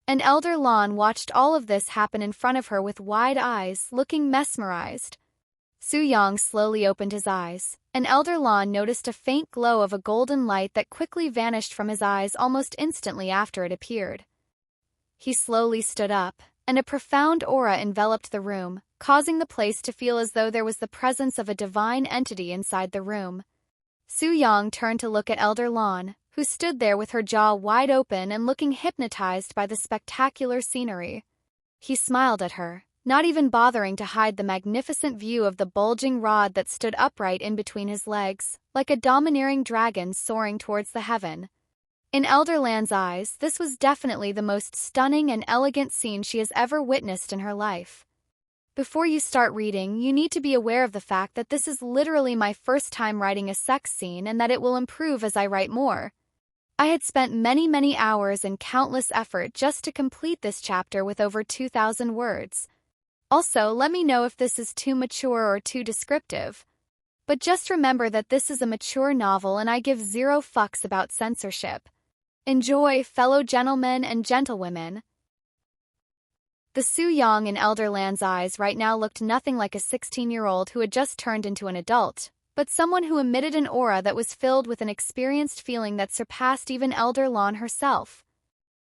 And Elder Lan watched all of this happen in front of her with wide eyes, looking mesmerized. Su Yang slowly opened his eyes, and Elder Lan noticed a faint glow of a golden light that quickly vanished from his eyes almost instantly after it appeared. He slowly stood up, and a profound aura enveloped the room, causing the place to feel as though there was the presence of a divine entity inside the room. Su Yang turned to look at Elder Lan, who stood there with her jaw wide open and looking hypnotized by the spectacular scenery. He smiled at her, not even bothering to hide the magnificent view of the bulging rod that stood upright in between his legs, like a domineering dragon soaring towards the heaven. In Elder Lan's eyes, this was definitely the most stunning and elegant scene she has ever witnessed in her life. Before you start reading, you need to be aware of the fact that this is literally my first time writing a sex scene and that it will improve as I write more. I had spent many hours and countless effort just to complete this chapter with over 2,000 words. Also, let me know if this is too mature or too descriptive. But just remember that this is a mature novel and I give zero fucks about censorship. Enjoy, fellow gentlemen and gentlewomen. The Su Yang in Elder Lan's eyes right now looked nothing like a 16-year-old who had just turned into an adult, but someone who emitted an aura that was filled with an experienced feeling that surpassed even Elder Lan herself.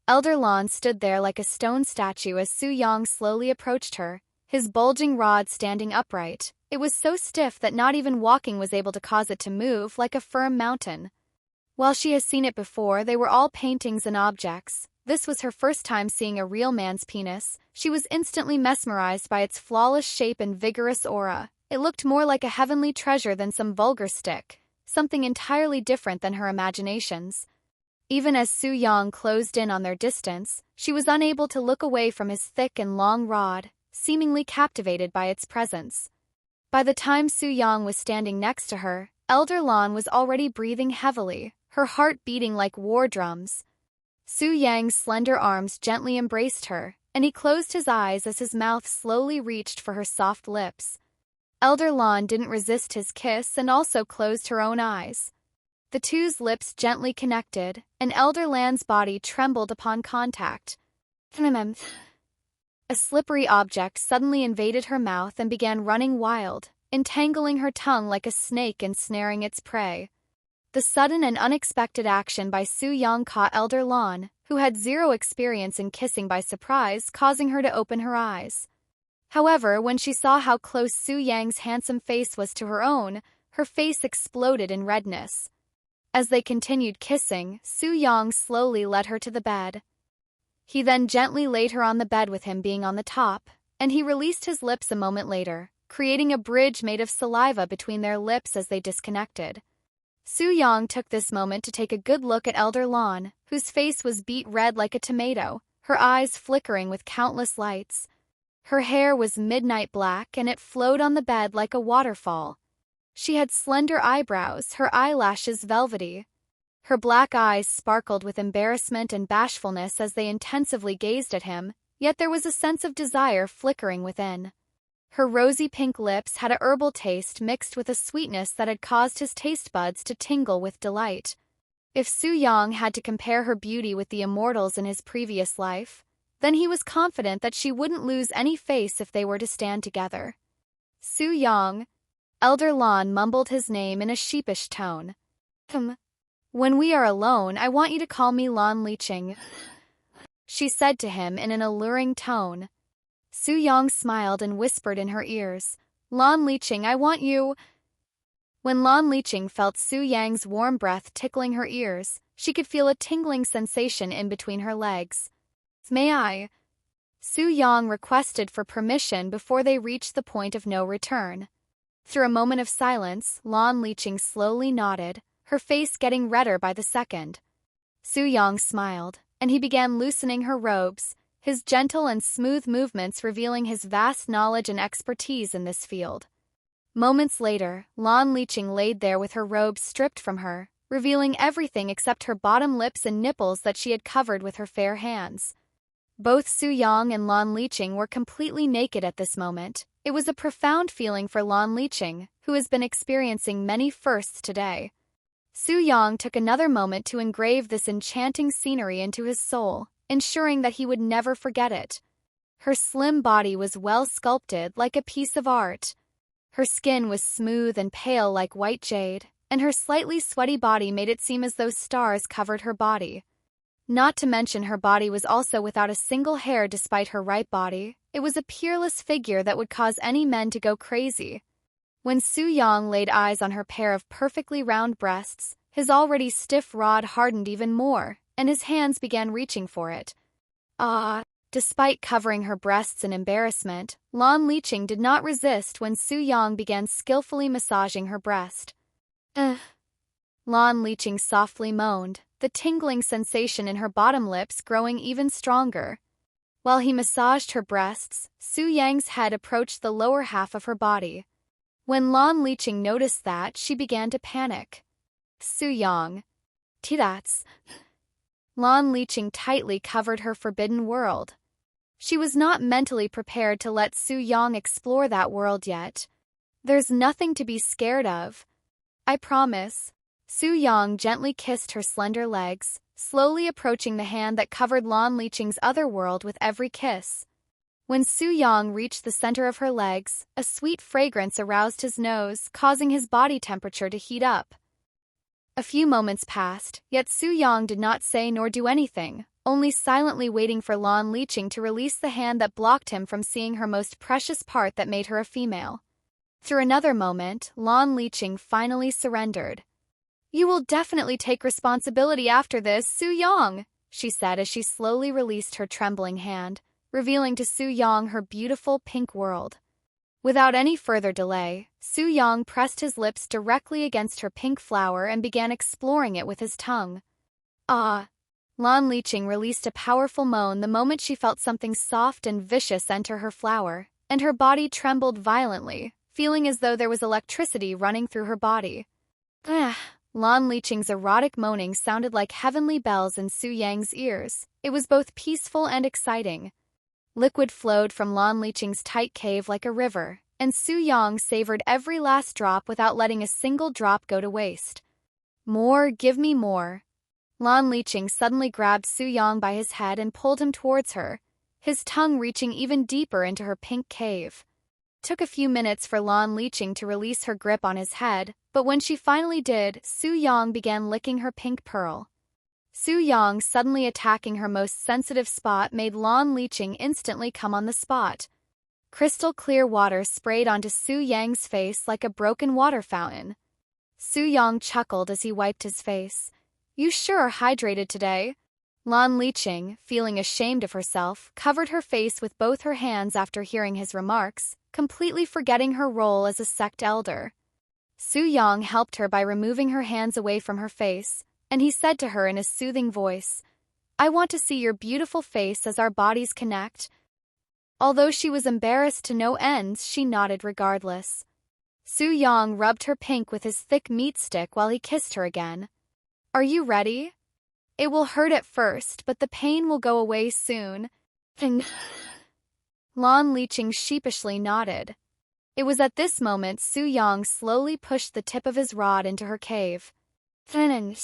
Elder Lan stood there like a stone statue as Su Yang slowly approached her, his bulging rod standing upright. It was so stiff that not even walking was able to cause it to move like a firm mountain. While she has seen it before, they were all paintings and objects. This was her first time seeing a real man's penis. She was instantly mesmerized by its flawless shape and vigorous aura. It looked more like a heavenly treasure than some vulgar stick. something entirely different than her imaginations. Even as Su Yang closed in on their distance, she was unable to look away from his thick and long rod, seemingly captivated by its presence. By the time Su Yang was standing next to her, Elder Lan was already breathing heavily, her heart beating like war drums. Su Yang's slender arms gently embraced her, and he closed his eyes as his mouth slowly reached for her soft lips. Elder Lan didn't resist his kiss and also closed her own eyes. The two's lips gently connected, and Elder Lan's body trembled upon contact. A slippery object suddenly invaded her mouth and began running wild, entangling her tongue like a snake ensnaring its prey. The sudden and unexpected action by Su Yang caught Elder Lan, who had zero experience in kissing, by surprise, causing her to open her eyes. However, when she saw how close Su Yang's handsome face was to her own, her face exploded in redness. As they continued kissing, Su Yang slowly led her to the bed. He then gently laid her on the bed with him being on the top, and he released his lips a moment later, creating a bridge made of saliva between their lips as they disconnected. Su Yang took this moment to take a good look at Elder Lan, whose face was beet red like a tomato, her eyes flickering with countless lights. Her hair was midnight black and it flowed on the bed like a waterfall. She had slender eyebrows, her eyelashes velvety. Her black eyes sparkled with embarrassment and bashfulness as they intensively gazed at him, yet there was a sense of desire flickering within. Her rosy pink lips had a herbal taste mixed with a sweetness that had caused his taste buds to tingle with delight. If Su Yang had to compare her beauty with the immortals in his previous life, then he was confident that she wouldn't lose any face if they were to stand together. Su Yang. Elder Lan mumbled his name in a sheepish tone. When we are alone, I want you to call me Lan Liqing, she said to him in an alluring tone. Su Yang smiled and whispered in her ears, Lan Liqing, I want you. When Lan Liqing felt Su Yang's warm breath tickling her ears, she could feel a tingling sensation in between her legs. May I? Su Yang requested for permission before they reached the point of no return. Through a moment of silence, Lan Liqing slowly nodded, her face getting redder by the second. Su Yang smiled, and he began loosening her robes, his gentle and smooth movements revealing his vast knowledge and expertise in this field. Moments later, Lan Liqing laid there with her robes stripped from her, revealing everything except her bottom lips and nipples that she had covered with her fair hands. Both Su Yang and Lan Liqing were completely naked at this moment. It was a profound feeling for Lan Liqing, who has been experiencing many firsts today. Su Yang took another moment to engrave this enchanting scenery into his soul, ensuring that he would never forget it. Her slim body was well sculpted like a piece of art. Her skin was smooth and pale like white jade, and her slightly sweaty body made it seem as though stars covered her body. Not to mention her body was also without a single hair despite her ripe body. It was a peerless figure that would cause any men to go crazy. When Su Yang laid eyes on her pair of perfectly round breasts, his already stiff rod hardened even more, and his hands began reaching for it. Despite covering her breasts in embarrassment, Lan Liqing did not resist when Su Yang began skillfully massaging her breast. Lan Liqing softly moaned, the tingling sensation in her bottom lips growing even stronger. While he massaged her breasts, Su Yang's head approached the lower half of her body. When Lan Liqing noticed that, she began to panic. Su Yang. Tidats. Lan Liqing tightly covered her forbidden world. She was not mentally prepared to let Su Yang explore that world yet. There's nothing to be scared of. I promise. Su Yang gently kissed her slender legs, slowly approaching the hand that covered Lan Liqing's other world with every kiss. When Su Yang reached the center of her legs, a sweet fragrance aroused his nose, causing his body temperature to heat up. A few moments passed, yet Su Yang did not say nor do anything, only silently waiting for Lan Liqing to release the hand that blocked him from seeing her most precious part that made her a female. Through another moment, Lan Liqing finally surrendered. You will definitely take responsibility after this, Su Yang, she said as she slowly released her trembling hand, revealing to Su Yang her beautiful pink world. Without any further delay, Su-young pressed his lips directly against her pink flower and began exploring it with his tongue. Ah! Lan Liqing released a powerful moan the moment she felt something soft and vicious enter her flower, and her body trembled violently, feeling as though there was electricity running through her body. Ah! Lan Liqing's erotic moaning sounded like heavenly bells in Su-yang's ears. It was both peaceful and exciting. Liquid flowed from Lan Liqing's tight cave like a river, and Su-yang savored every last drop without letting a single drop go to waste. More, give me more. Lan Liqing suddenly grabbed Su-yang by his head and pulled him towards her, his tongue reaching even deeper into her pink cave. It took a few minutes for Lan Liqing to release her grip on his head, but when she finally did, Su-yang began licking her pink pearl. Su-yang suddenly attacking her most sensitive spot made Lan Liqing instantly come on the spot. Crystal clear water sprayed onto Su-yang's face like a broken water fountain. Su-yang chuckled as he wiped his face. You sure are hydrated today. Lan Liqing, feeling ashamed of herself, covered her face with both her hands after hearing his remarks, completely forgetting her role as a sect elder. Su-yang helped her by removing her hands away from her face, and he said to her in a soothing voice, I want to see your beautiful face as our bodies connect. Although she was embarrassed to no ends, she nodded regardless. Su-yang rubbed her pink with his thick meat stick while he kissed her again. Are you ready? It will hurt at first, but the pain will go away soon. Lan Liqing sheepishly nodded. It was at this moment Su-yang slowly pushed the tip of his rod into her cave. Lan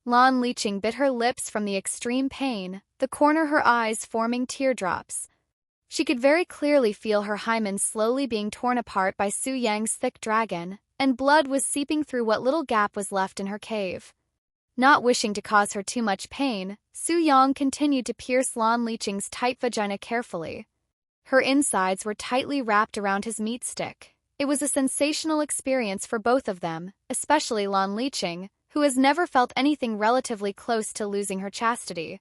Liqing bit her lips from the extreme pain, the corner of her eyes forming teardrops. She could very clearly feel her hymen slowly being torn apart by Su-yang's thick dragon, and blood was seeping through what little gap was left in her cave. Not wishing to cause her too much pain, Su-yang continued to pierce Lan Liqing's tight vagina carefully. Her insides were tightly wrapped around his meat stick. It was a sensational experience for both of them, especially Lan Liqing, who has never felt anything relatively close to losing her chastity.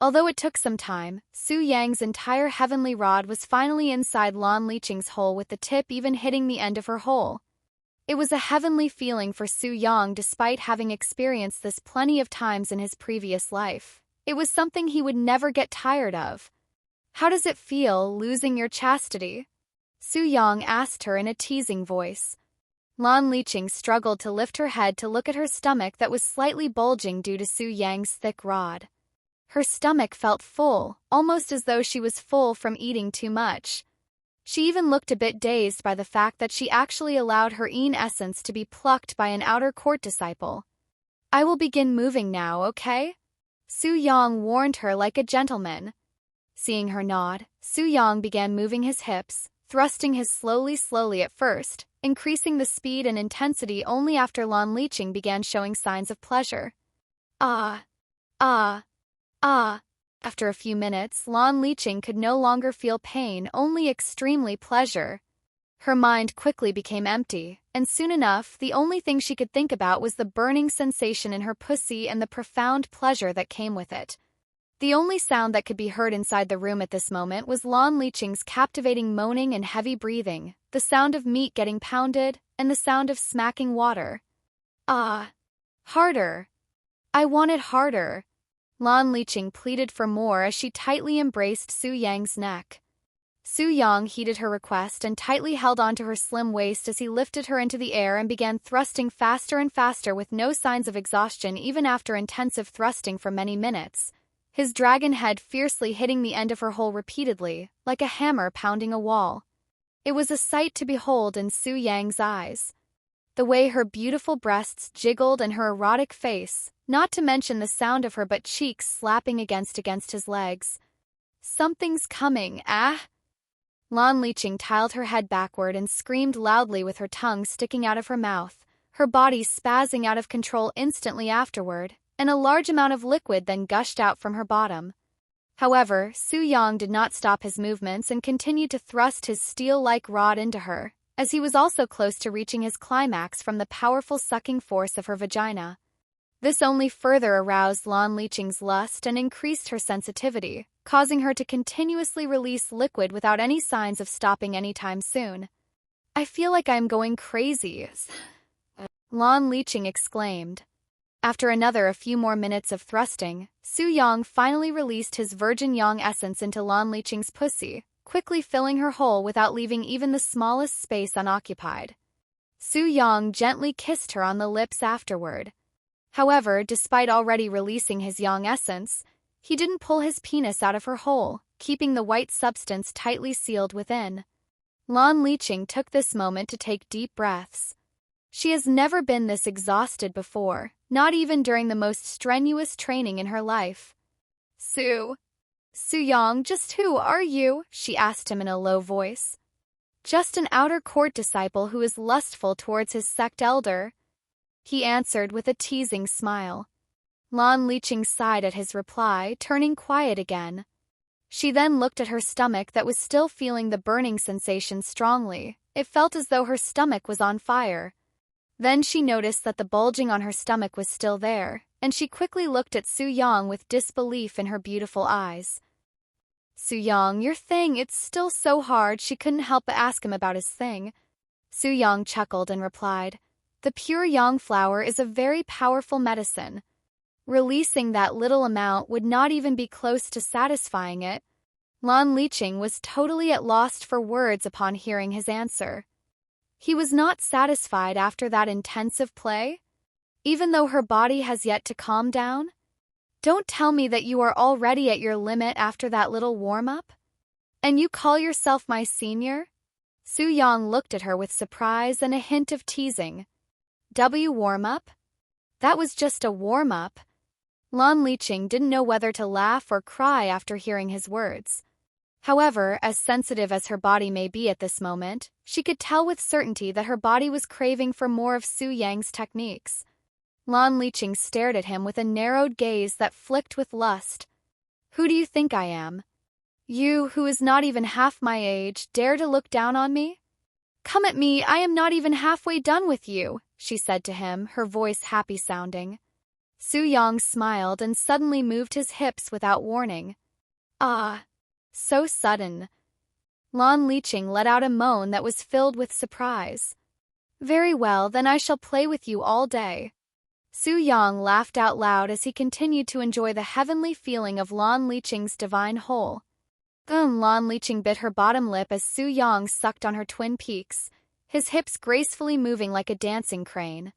Although it took some time, Su-yang's entire heavenly rod was finally inside Lan Liqing's hole with the tip even hitting the end of her hole. It was a heavenly feeling for Su-yang despite having experienced this plenty of times in his previous life. It was something he would never get tired of. How does it feel, losing your chastity? Su-yang asked her in a teasing voice. Lan Liqing struggled to lift her head to look at her stomach that was slightly bulging due to Su-yang's thick rod. Her stomach felt full, almost as though she was full from eating too much. She even looked a bit dazed by the fact that she actually allowed her yin essence to be plucked by an outer court disciple. I will begin moving now, okay? Su-yang warned her like a gentleman. Seeing her nod, Su-yang began moving his hips, thrusting his slowly at first, increasing the speed and intensity only after Lan Liqing began showing signs of pleasure. Ah. After a few minutes, Lan Liqing could no longer feel pain, only extremely pleasure. Her mind quickly became empty, and soon enough, the only thing she could think about was the burning sensation in her pussy and the profound pleasure that came with it. The only sound that could be heard inside the room at this moment was Lan Liqing's captivating moaning and heavy breathing, the sound of meat getting pounded, and the sound of smacking water. Ah. Harder. I want it harder. Lan Liqing pleaded for more as she tightly embraced Su-yang's neck. Su-yang heeded her request and tightly held onto her slim waist as he lifted her into the air and began thrusting faster and faster with no signs of exhaustion even after intensive thrusting for many minutes, his dragon head fiercely hitting the end of her hole repeatedly, like a hammer pounding a wall. It was a sight to behold in Su-yang's eyes. The way her beautiful breasts jiggled and her erotic face, not to mention the sound of her butt cheeks slapping against his legs. Something's coming, ah? Lan Liqing tiled her head backward and screamed loudly with her tongue sticking out of her mouth, her body spazzing out of control instantly afterward, and a large amount of liquid then gushed out from her bottom. However, Su-yang did not stop his movements and continued to thrust his steel-like rod into her, as he was also close to reaching his climax from the powerful sucking force of her vagina. This only further aroused Lan Liqing's lust and increased her sensitivity, causing her to continuously release liquid without any signs of stopping anytime soon. I feel like I am going crazy, Lan Liqing exclaimed. After a few more minutes of thrusting, Su Yang finally released his virgin yang essence into Lan Liqing's pussy, quickly filling her hole without leaving even the smallest space unoccupied. Su Yang gently kissed her on the lips afterward. However, despite already releasing his yang essence, he didn't pull his penis out of her hole, keeping the white substance tightly sealed within. Lan Liqing took this moment to take deep breaths. She has never been this exhausted before, not even during the most strenuous training in her life. Su Yang, just who are you? She asked him in a low voice. Just an outer court disciple who is lustful towards his sect elder, he answered with a teasing smile. Lan Liqing sighed at his reply, turning quiet again. She then looked at her stomach that was still feeling the burning sensation strongly. It felt as though her stomach was on fire. Then she noticed that the bulging on her stomach was still there, and she quickly looked at Su Yang with disbelief in her beautiful eyes. Su Yang, your thing, it's still so hard. She couldn't help but ask him about his thing. Su Yang chuckled and replied, the pure yang flower is a very powerful medicine. Releasing that little amount would not even be close to satisfying it. Lan Liqing was totally at loss for words upon hearing his answer. He was not satisfied after that intensive play, even though her body has yet to calm down. Don't tell me that you are already at your limit after that little warm-up? And you call yourself my senior? Su Yang looked at her with surprise and a hint of teasing. Warm-up? That was just a warm-up. Lan Liqing didn't know whether to laugh or cry after hearing his words. However, as sensitive as her body may be at this moment, she could tell with certainty that her body was craving for more of Su Yang's techniques. Lan Liqing stared at him with a narrowed gaze that flicked with lust. Who do you think I am? You, who is not even half my age, dare to look down on me? Come at me, I am not even halfway done with you, she said to him, her voice happy-sounding. Su Yang smiled and suddenly moved his hips without warning. Ah, so sudden. Lan Liqing let out a moan that was filled with surprise. Very well, then I shall play with you all day. Su Yang laughed out loud as he continued to enjoy the heavenly feeling of Lan Liqing's divine hole. Lan Liqing bit her bottom lip as Su Yang sucked on her twin peaks, his hips gracefully moving like a dancing crane.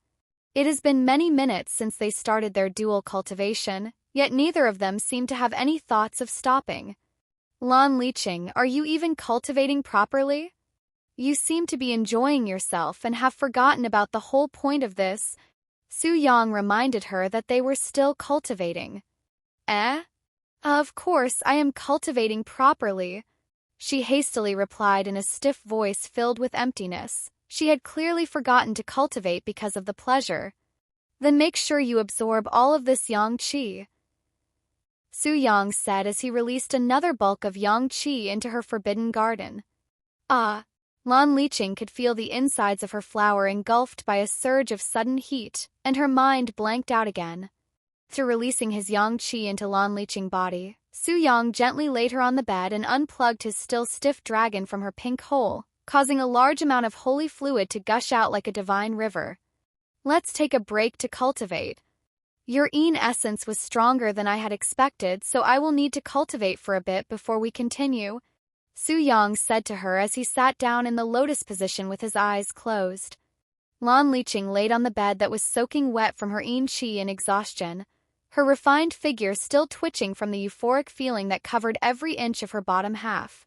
It has been many minutes since they started their dual cultivation, yet neither of them seemed to have any thoughts of stopping. Lan Liqing, are you even cultivating properly? You seem to be enjoying yourself and have forgotten about the whole point of this. Su Yang reminded her that they were still cultivating. Of course, I am cultivating properly. She hastily replied in a stiff voice filled with emptiness. She had clearly forgotten to cultivate because of the pleasure. Then make sure you absorb all of this yang qi, Su Yang said as he released another bulk of yang qi into her forbidden garden. Ah! Lan Liqing could feel the insides of her flower engulfed by a surge of sudden heat, and her mind blanked out again. After releasing his yang qi into Lan Liqing's body, Su Yang gently laid her on the bed and unplugged his still stiff dragon from her pink hole, causing a large amount of holy fluid to gush out like a divine river. Let's take a break to cultivate. Your yin essence was stronger than I had expected, so I will need to cultivate for a bit before we continue, Su Yang said to her as he sat down in the lotus position with his eyes closed. Lan Liqing laid on the bed that was soaking wet from her yin qi and exhaustion, her refined figure still twitching from the euphoric feeling that covered every inch of her bottom half.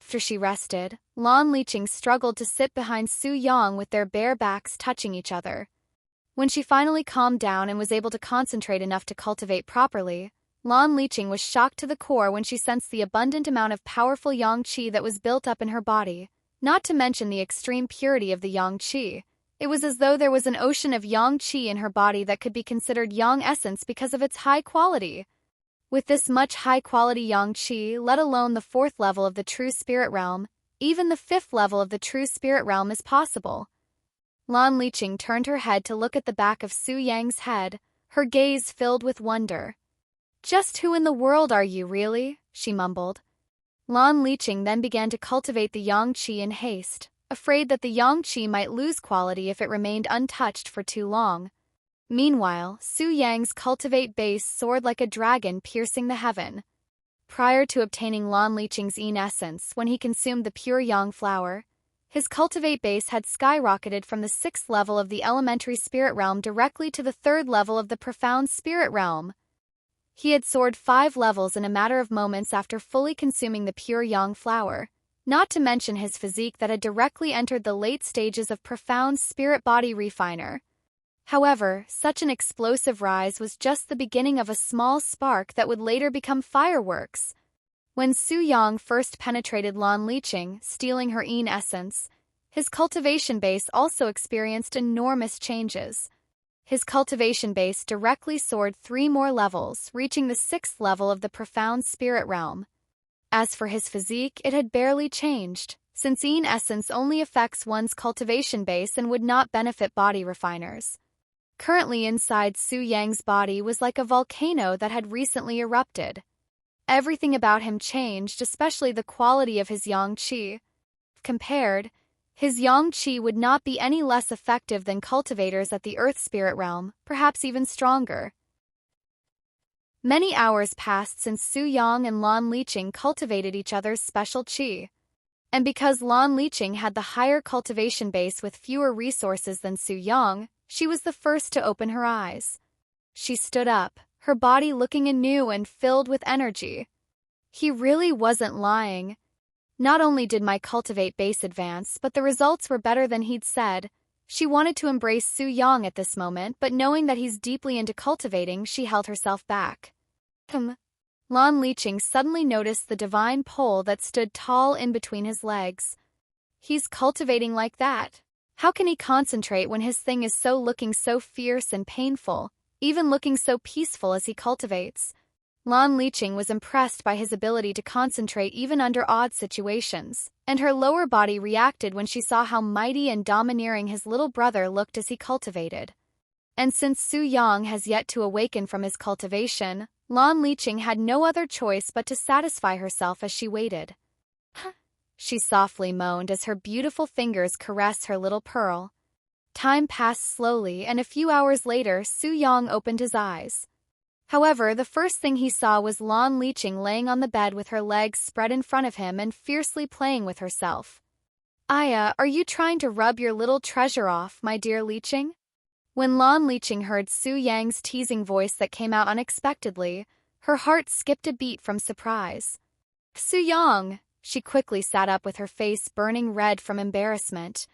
After she rested, Lan Liqing struggled to sit behind Su Yang with their bare backs touching each other. When she finally calmed down and was able to concentrate enough to cultivate properly, Lan Liqing was shocked to the core when she sensed the abundant amount of powerful yang qi that was built up in her body, not to mention the extreme purity of the yang qi. It was as though there was an ocean of yang qi in her body that could be considered yang essence because of its high quality. With this much high-quality yang qi, let alone the 4th level of the true spirit realm, even the 5th level of the true spirit realm is possible. Lan Liqing turned her head to look at the back of Su Yang's head, her gaze filled with wonder. Just who in the world are you, really? She mumbled. Lan Liqing then began to cultivate the yang qi in haste, afraid that the yang qi might lose quality if it remained untouched for too long. Meanwhile, Su Yang's cultivate base soared like a dragon piercing the heaven. Prior to obtaining Lan Liqing's yin essence when he consumed the pure yang flower, his cultivate base had skyrocketed from the 6th level of the elementary spirit realm directly to the 3rd level of the profound spirit realm. He had soared 5 levels in a matter of moments after fully consuming the pure yang flower, not to mention his physique that had directly entered the late stages of profound spirit body refiner. However, such an explosive rise was just the beginning of a small spark that would later become fireworks. When Su Yang first penetrated Lan Liqing, stealing her yin essence, his cultivation base also experienced enormous changes. His cultivation base directly soared 3 more levels, reaching the 6th level of the profound spirit realm. As for his physique, it had barely changed, since yin essence only affects one's cultivation base and would not benefit body refiners. Currently inside Su Yang's body was like a volcano that had recently erupted. Everything about him changed, especially the quality of his yang qi. Compared, his yang qi would not be any less effective than cultivators at the earth spirit realm, perhaps even stronger. Many hours passed since Su Yang and Lan Liqing cultivated each other's special qi. And because Lan Liqing had the higher cultivation base with fewer resources than Su Yang, she was the first to open her eyes. She stood up, her body looking anew and filled with energy. He really wasn't lying. Not only did my cultivate base advance, but the results were better than he'd said. She wanted to embrace Su Yang at this moment, but knowing that he's deeply into cultivating, she held herself back. Lan Liqing suddenly noticed the divine pole that stood tall in between his legs. He's cultivating like that. How can he concentrate when his thing is looking so fierce and painful, even looking so peaceful as he cultivates? Lan Liqing was impressed by his ability to concentrate even under odd situations, and her lower body reacted when she saw how mighty and domineering his little brother looked as he cultivated. And since Su Yang has yet to awaken from his cultivation, Lan Liqing had no other choice but to satisfy herself as she waited. She softly moaned as her beautiful fingers caressed her little pearl. Time passed slowly, and a few hours later Su Yang opened his eyes. However, the first thing he saw was Lan Liqing laying on the bed with her legs spread in front of him and fiercely playing with herself. "Aya, are you trying to rub your little treasure off, my dear Liqing?" When Lan Liqing heard Su Yang's teasing voice that came out unexpectedly, her heart skipped a beat from surprise. "Su Yang!" She quickly sat up with her face burning red from embarrassment.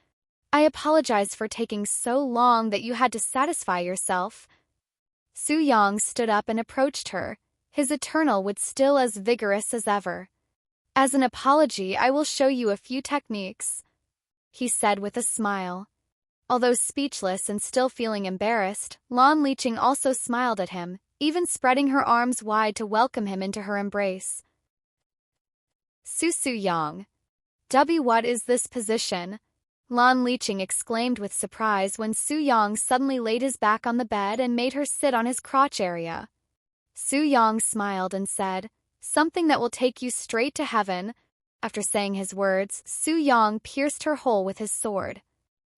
"I apologize for taking so long that you had to satisfy yourself." Su Yang stood up and approached her, his eternal wit still as vigorous as ever. "As an apology, I will show you a few techniques," he said with a smile. Although speechless and still feeling embarrassed, Lan Liqing also smiled at him, even spreading her arms wide to welcome him into her embrace. Su Yang. What is this position?" Lan Liqing exclaimed with surprise when Su Yang suddenly laid his back on the bed and made her sit on his crotch area. Su Yang smiled and said, "Something that will take you straight to heaven." After saying his words, Su Yang pierced her hole with his sword.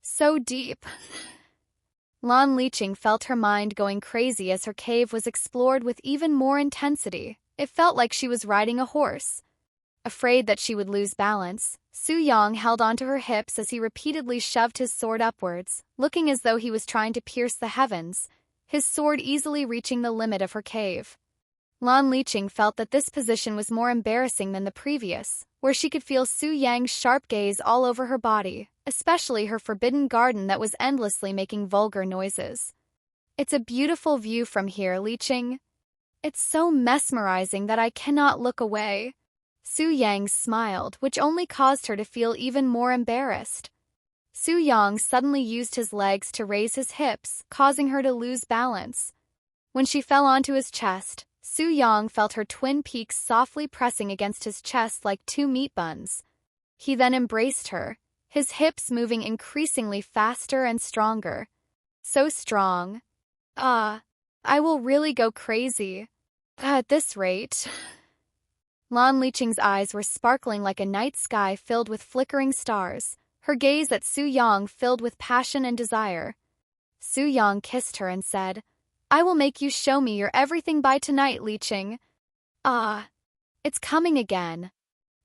So deep. Lan Liqing felt her mind going crazy as her cave was explored with even more intensity. It felt like she was riding a horse. Afraid that she would lose balance, Su Yang held onto her hips as he repeatedly shoved his sword upwards, looking as though he was trying to pierce the heavens, his sword easily reaching the limit of her cave. Lan Liqing felt that this position was more embarrassing than the previous, where she could feel Su Yang's sharp gaze all over her body, especially her forbidden garden that was endlessly making vulgar noises. "It's a beautiful view from here, Liqing. It's so mesmerizing that I cannot look away." Su Yang smiled, which only caused her to feel even more embarrassed. Su Yang suddenly used his legs to raise his hips, causing her to lose balance. When she fell onto his chest, Su Yang felt her twin peaks softly pressing against his chest like 2 meat buns. He then embraced her, his hips moving increasingly faster and stronger. So strong. I will really go crazy." At this rate... Lan Liqing's eyes were sparkling like a night sky filled with flickering stars, her gaze at Su Yang filled with passion and desire. Su Yang kissed her and said, "I will make you show me your everything by tonight, Liqing." Ah, it's coming again.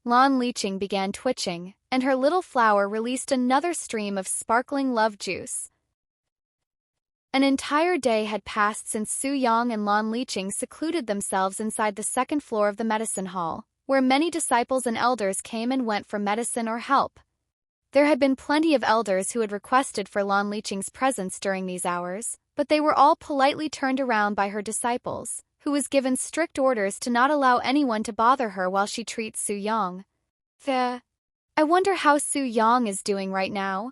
Lan Liqing began twitching, and her little flower released another stream of sparkling love juice. An entire day had passed since Su Yang and Lan Liqing secluded themselves inside the second floor of the medicine hall, where many disciples and elders came and went for medicine or help. There had been plenty of elders who had requested for Lan Liqing's presence during these hours, but they were all politely turned around by her disciples, who was given strict orders to not allow anyone to bother her while she treats Su Yang. I wonder how Su Yang is doing right now.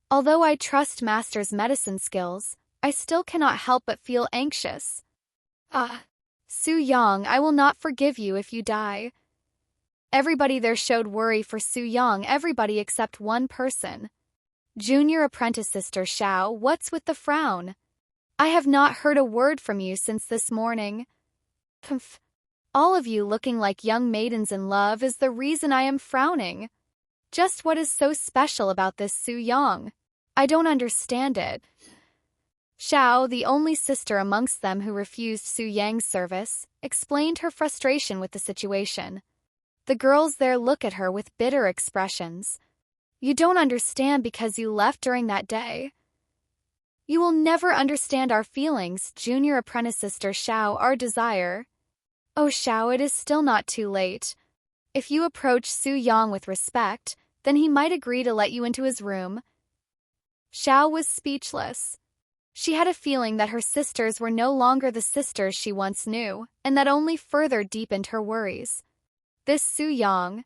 Although I trust Master's medicine skills, I still cannot help but feel anxious. Su Yang, I will not forgive you if you die. Everybody there showed worry for Su Yang, everybody except one person. Junior apprentice sister Xiao, what's with the frown? I have not heard a word from you since this morning. All of you looking like young maidens in love is the reason I am frowning. Just what is so special about this Su Yang? I don't understand it. Xiao, the only sister amongst them who refused Su Yang's service, explained her frustration with the situation. The girls there look at her with bitter expressions. You don't understand because you left during that day. You will never understand our feelings, junior apprentice sister Xiao, our desire. Oh Xiao, it is still not too late. If you approach Su Yang with respect, then he might agree to let you into his room. Xiao was speechless. She had a feeling that her sisters were no longer the sisters she once knew, and that only further deepened her worries. This Su Yang,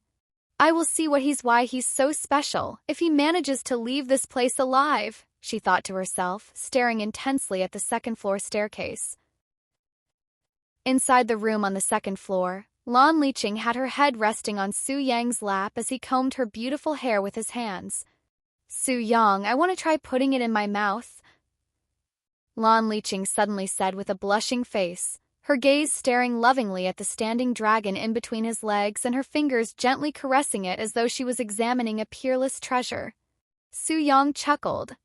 I will see why he's so special if he manages to leave this place alive, she thought to herself, staring intensely at the second-floor staircase. Inside the room on the second floor, Lan Liqing had her head resting on Su Yang's lap as he combed her beautiful hair with his hands. Su Yang, I want to try putting it in my mouth. Lan Liqing suddenly said with a blushing face, her gaze staring lovingly at the standing dragon in between his legs and her fingers gently caressing it as though she was examining a peerless treasure. Su Yang chuckled.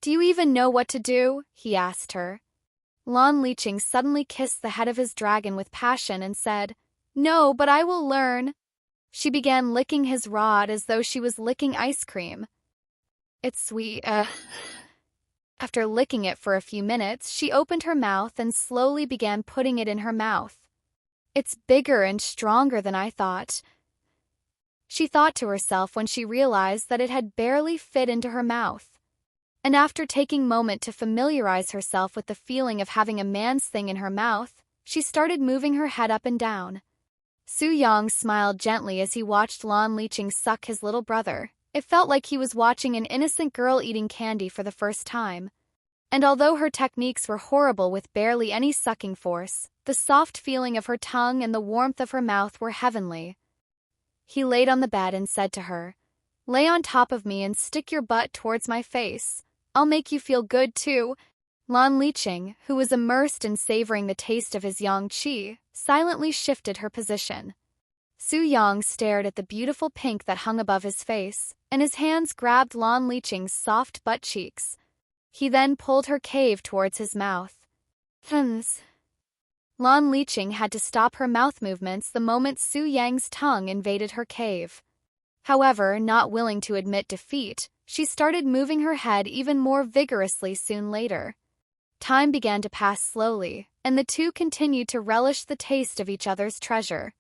Do you even know what to do? He asked her. Lan Liqing suddenly kissed the head of his dragon with passion and said, No, but I will learn. She began licking his rod as though she was licking ice cream. It's sweet, After licking it for a few minutes, she opened her mouth and slowly began putting it in her mouth. It's bigger and stronger than I thought. She thought to herself when she realized that it had barely fit into her mouth. And after taking a moment to familiarize herself with the feeling of having a man's thing in her mouth, she started moving her head up and down. Su Yang smiled gently as he watched Lan Liqing suck his little brother. It felt like he was watching an innocent girl eating candy for the first time. And although her techniques were horrible with barely any sucking force, the soft feeling of her tongue and the warmth of her mouth were heavenly. He laid on the bed and said to her, Lay on top of me and stick your butt towards my face. I'll make you feel good too. Lan Liqing, who was immersed in savoring the taste of his yang qi, silently shifted her position. Su Yang stared at the beautiful pink that hung above his face, and his hands grabbed Lan Liqing's soft butt cheeks. He then pulled her cave towards his mouth. Lan Liqing had to stop her mouth movements the moment Su Yang's tongue invaded her cave. However, not willing to admit defeat, she started moving her head even more vigorously soon later. Time began to pass slowly, and the two continued to relish the taste of each other's treasure.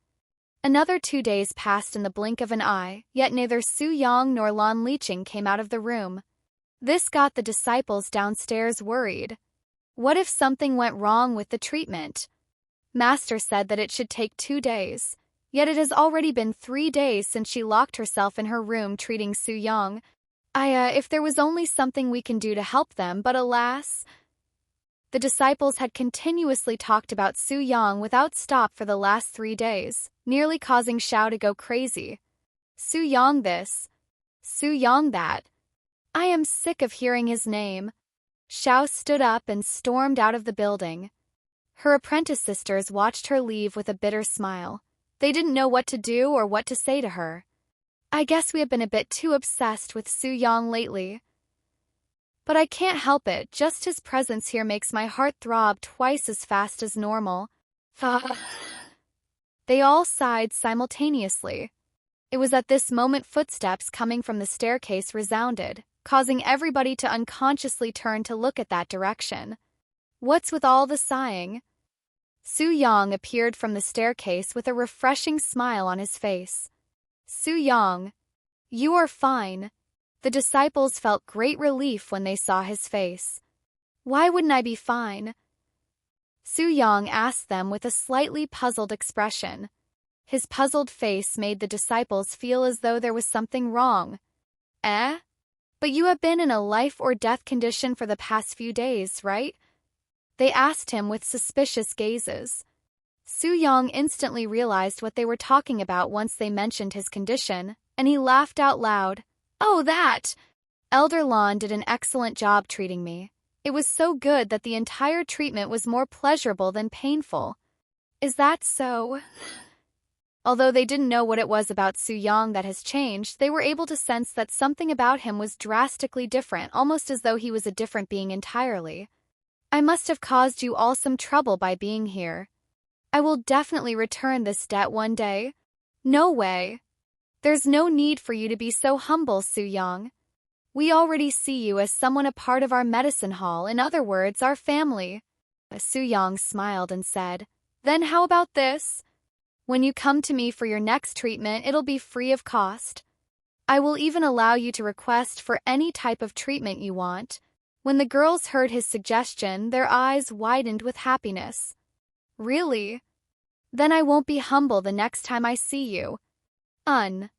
Another 2 days passed in the blink of an eye, yet neither Su Yang nor Lan Liqing came out of the room. This got the disciples downstairs worried. What if something went wrong with the treatment? Master said that it should take 2 days, yet it has already been 3 days since she locked herself in her room treating Su Yang. If there was only something we can do to help them, but alas... The disciples had continuously talked about Su Yang without stop for the last 3 days, nearly causing Xiao to go crazy. Su Yang this. Su Yang that. I am sick of hearing his name. Xiao stood up and stormed out of the building. Her apprentice sisters watched her leave with a bitter smile. They didn't know what to do or what to say to her. I guess we have been a bit too obsessed with Su Yang lately. But I can't help it, just his presence here makes my heart throb twice as fast as normal. They all sighed simultaneously. It was at this moment footsteps coming from the staircase resounded, causing everybody to unconsciously turn to look at that direction. What's with all the sighing? Su Yang appeared from the staircase with a refreshing smile on his face. Su Yang, you are fine. The disciples felt great relief when they saw his face. Why wouldn't I be fine? Su Yang asked them with a slightly puzzled expression. His puzzled face made the disciples feel as though there was something wrong. Eh? But you have been in a life-or-death condition for the past few days, right? They asked him with suspicious gazes. Su Yang instantly realized what they were talking about once they mentioned his condition, and he laughed out loud. Oh, that! Elder Lon did an excellent job treating me. It was so good that the entire treatment was more pleasurable than painful. Is that so? Although they didn't know what it was about Su Yang that has changed, they were able to sense that something about him was drastically different, almost as though he was a different being entirely. I must have caused you all some trouble by being here. I will definitely return this debt one day. No way. There's no need for you to be so humble, Su Yang. We already see you as someone a part of our medicine hall, in other words, our family. Su Yang smiled and said, Then how about this? When you come to me for your next treatment, it'll be free of cost. I will even allow you to request for any type of treatment you want. When the girls heard his suggestion, their eyes widened with happiness. Really? Then I won't be humble the next time I see you. Then,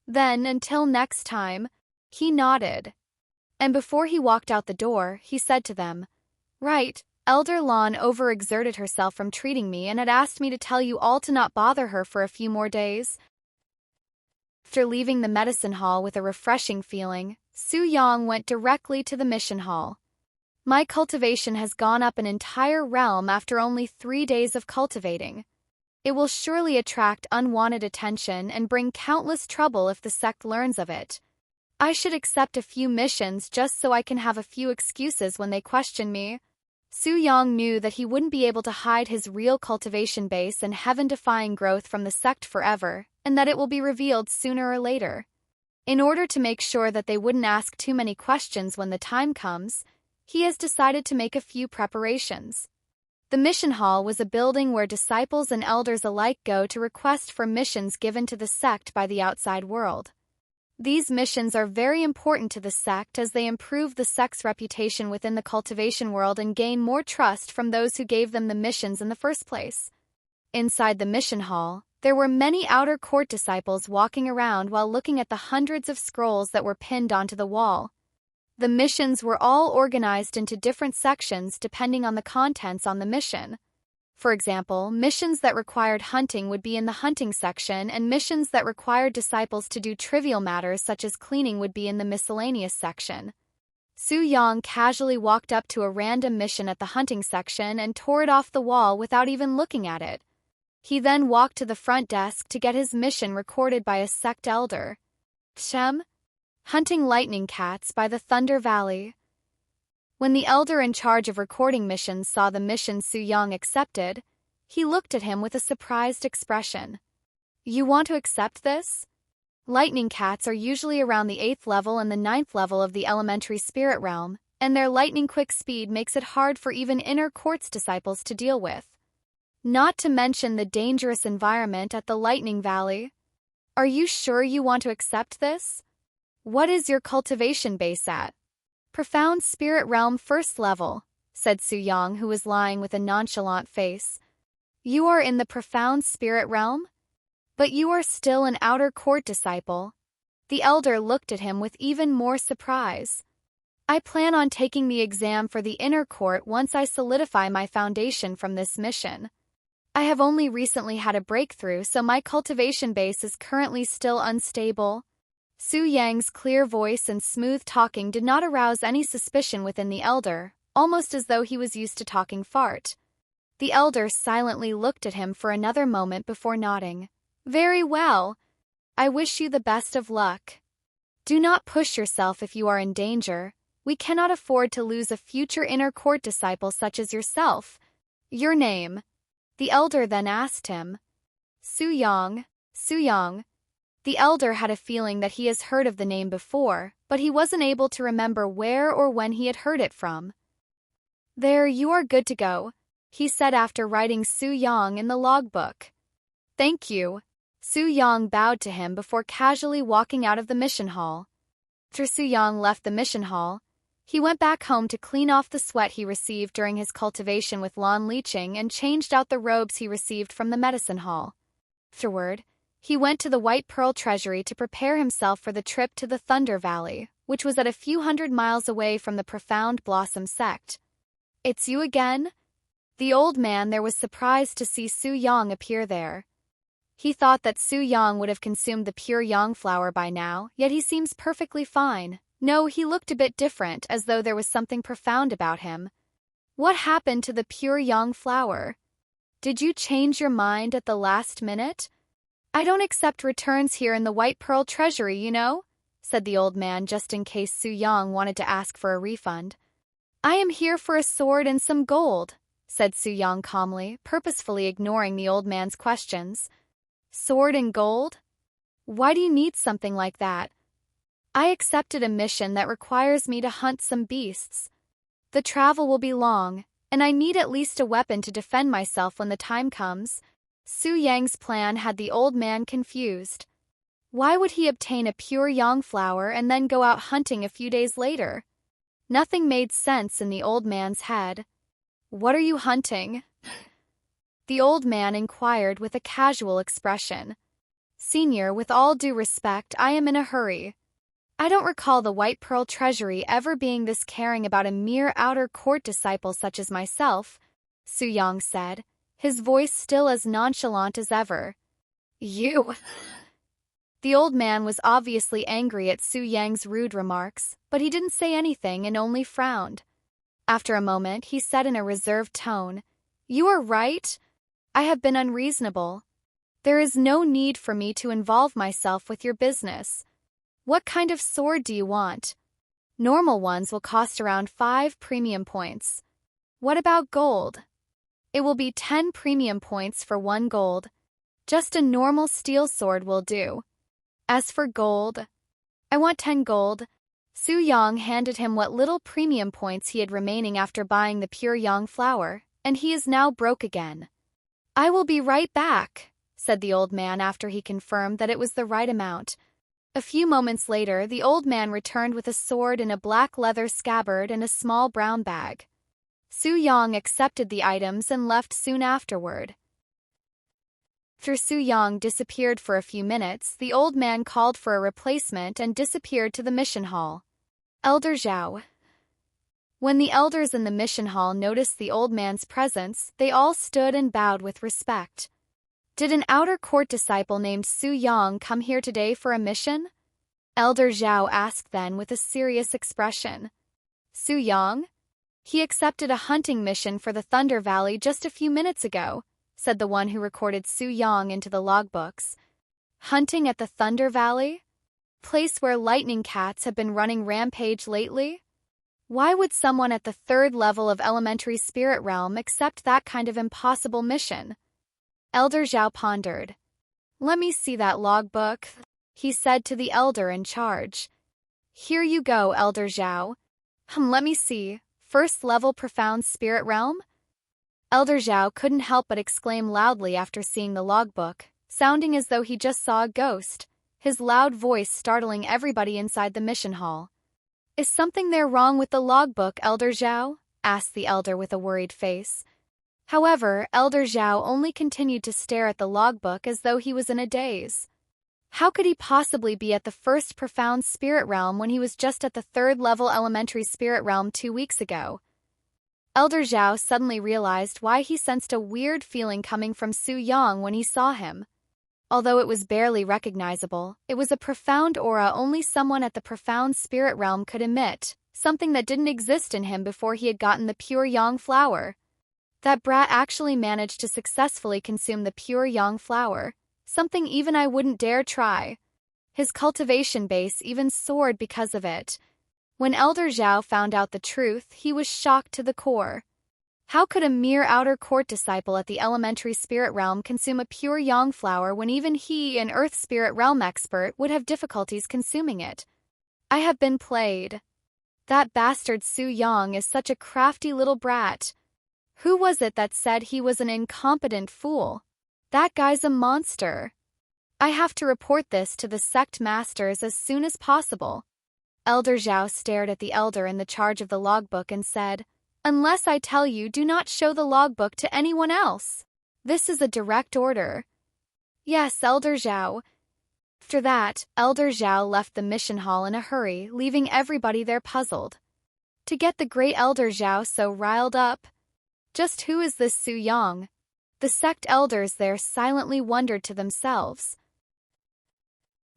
until next time, he nodded. And before he walked out the door, he said to them, Right, Elder Lon overexerted herself from treating me and had asked me to tell you all to not bother her for a few more days. After leaving the medicine hall with a refreshing feeling, Su Yang went directly to the mission hall. My cultivation has gone up an entire realm after only 3 days of cultivating. It will surely attract unwanted attention and bring countless trouble if the sect learns of it. I should accept a few missions just so I can have a few excuses when they question me. Su Yang knew that he wouldn't be able to hide his real cultivation base and heaven-defying growth from the sect forever, and that it will be revealed sooner or later. In order to make sure that they wouldn't ask too many questions when the time comes, he has decided to make a few preparations. The mission hall was a building where disciples and elders alike go to request for missions given to the sect by the outside world. These missions are very important to the sect as they improve the sect's reputation within the cultivation world and gain more trust from those who gave them the missions in the first place. Inside the mission hall, there were many outer court disciples walking around while looking at the hundreds of scrolls that were pinned onto the wall. The missions were all organized into different sections depending on the contents on the mission. For example, missions that required hunting would be in the hunting section, and missions that required disciples to do trivial matters such as cleaning would be in the miscellaneous section. Su Yang casually walked up to a random mission at the hunting section and tore it off the wall without even looking at it. He then walked to the front desk to get his mission recorded by a sect elder. Hunting lightning cats by the Thunder Valley. When the elder in charge of recording missions saw the mission Su Yang accepted, he looked at him with a surprised expression. You want to accept this? Lightning cats are usually around the 8th level and the 9th level of the elementary spirit realm, and their lightning-quick speed makes it hard for even inner quartz disciples to deal with. Not to mention the dangerous environment at the Lightning Valley. Are you sure you want to accept this? What is your cultivation base at? Profound Spirit Realm 1st level, said Su Yang, who was lying with a nonchalant face. You are in the Profound Spirit Realm? But you are still an outer court disciple. The elder looked at him with even more surprise. I plan on taking the exam for the inner court once I solidify my foundation from this mission. I have only recently had a breakthrough, so my cultivation base is currently still unstable. Su Yang's clear voice and smooth talking did not arouse any suspicion within the elder, almost as though he was used to talking fart. The elder silently looked at him for another moment before nodding. Very well. I wish you the best of luck. Do not push yourself if you are in danger. We cannot afford to lose a future inner court disciple such as yourself. Your name? The elder then asked him. Suyang. Suyang. The elder had a feeling that he has heard of the name before, but he wasn't able to remember where or when he had heard it from. There, you are good to go, he said after writing Suyang in the logbook. Thank you. Suyang bowed to him before casually walking out of the mission hall. After Suyang left the mission hall, he went back home to clean off the sweat he received during his cultivation with lawn leeching and changed out the robes he received from the medicine hall. Afterward, he went to the White Pearl Treasury to prepare himself for the trip to the Thunder Valley, which was at a few hundred miles away from the Profound Blossom sect. It's you again? The old man there was surprised to see Suyang appear there. He thought that Suyang would have consumed the pure yang flower by now, yet he seems perfectly fine. No, he looked a bit different, as though there was something profound about him. What happened to the pure yang flower? Did you change your mind at the last minute? I don't accept returns here in the White Pearl Treasury, you know, said the old man just in case Suyang wanted to ask for a refund. I am here for a sword and some gold, said Suyang calmly, purposefully ignoring the old man's questions. Sword and gold? Why do you need something like that? I accepted a mission that requires me to hunt some beasts. The travel will be long, and I need at least a weapon to defend myself when the time comes. Suyang's plan had the old man confused. Why would he obtain a pure yang flower and then go out hunting a few days later? Nothing made sense in the old man's head. What are you hunting? The old man inquired with a casual expression. Senior, with all due respect, I am in a hurry. I don't recall the White Pearl Treasury ever being this caring about a mere outer court disciple such as myself, Suyang said, his voice still as nonchalant as ever. You... The old man was obviously angry at Suyang's rude remarks, but he didn't say anything and only frowned. After a moment, he said in a reserved tone, You are right. I have been unreasonable. There is no need for me to involve myself with your business. What kind of sword do you want? Normal ones will cost around 5 premium points. What about gold? It will be 10 premium points for 1 gold. Just a normal steel sword will do. As for gold, I want 10 gold. Suyang handed him what little premium points he had remaining after buying the pure yang flower, and he is now broke again. I will be right back, said the old man after he confirmed that it was the right amount. A few moments later, the old man returned with a sword in a black leather scabbard and a small brown bag. Suyang accepted the items and left soon afterward. After Suyang disappeared for a few minutes, the old man called for a replacement and disappeared to the mission hall. Elder Zhao. When the elders in the mission hall noticed the old man's presence, they all stood and bowed with respect. Did an outer court disciple named Suyang come here today for a mission? Elder Zhao asked then with a serious expression. Suyang? He accepted a hunting mission for the Thunder Valley just a few minutes ago, said the one who recorded Suyang into the logbooks. Hunting at the Thunder Valley? Place where lightning cats have been running rampage lately? Why would someone at the 3rd level of elementary spirit realm accept that kind of impossible mission? Elder Zhao pondered. Let me see that logbook, he said to the elder in charge. Here you go, Elder Zhao. Let me see. 1st level profound spirit realm? Elder Zhao couldn't help but exclaim loudly after seeing the logbook, sounding as though he just saw a ghost, his loud voice startling everybody inside the mission hall. Is something there wrong with the logbook, Elder Zhao? Asked the elder with a worried face. However, Elder Zhao only continued to stare at the logbook as though he was in a daze. How could he possibly be at the 1st profound spirit realm when he was just at the 3rd level elementary spirit realm 2 weeks ago? Elder Zhao suddenly realized why he sensed a weird feeling coming from Suyang when he saw him. Although it was barely recognizable, it was a profound aura only someone at the profound spirit realm could emit, something that didn't exist in him before he had gotten the pure yang flower. That brat actually managed to successfully consume the pure yang flower, something even I wouldn't dare try. His cultivation base even soared because of it. When Elder Zhao found out the truth, he was shocked to the core. How could a mere outer court disciple at the elementary spirit realm consume a pure yang flower when even he, an earth spirit realm expert, would have difficulties consuming it? I have been played. That bastard Su Yang is such a crafty little brat. Who was it that said he was an incompetent fool? That guy's a monster. I have to report this to the sect masters as soon as possible. Elder Zhao stared at the elder in the charge of the logbook and said, "Unless I tell you, do not show the logbook to anyone else. This is a direct order." "Yes, Elder Zhao." After that, Elder Zhao left the mission hall in a hurry, leaving everybody there puzzled. To get the great Elder Zhao so riled up? Just who is this Su Yang? The sect elders there silently wondered to themselves.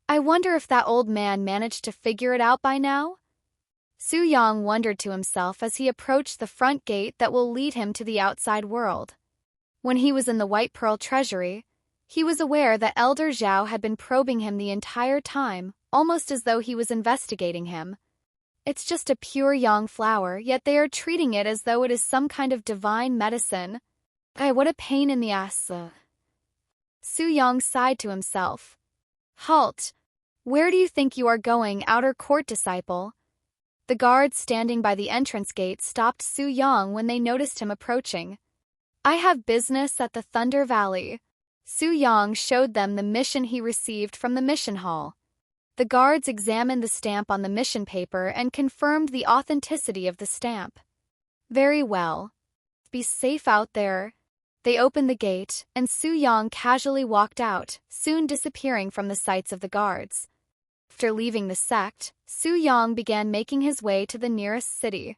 I wonder if that old man managed to figure it out by now? Su Yang wondered to himself as he approached the front gate that will lead him to the outside world. When he was in the White Pearl Treasury, he was aware that Elder Zhao had been probing him the entire time, almost as though he was investigating him. It's just a pure yang flower, yet they are treating it as though it is some kind of divine medicine. What a pain in the ass. Su Yang sighed to himself. Halt! Where do you think you are going, outer court disciple? The guards standing by the entrance gate stopped Su Yang when they noticed him approaching. I have business at the Thunder Valley. Su Yang showed them the mission he received from the mission hall. The guards examined the stamp on the mission paper and confirmed the authenticity of the stamp. Very well. Be safe out there. They opened the gate, and Su Yang casually walked out, soon disappearing from the sights of the guards. After leaving the sect, Su Yang began making his way to the nearest city.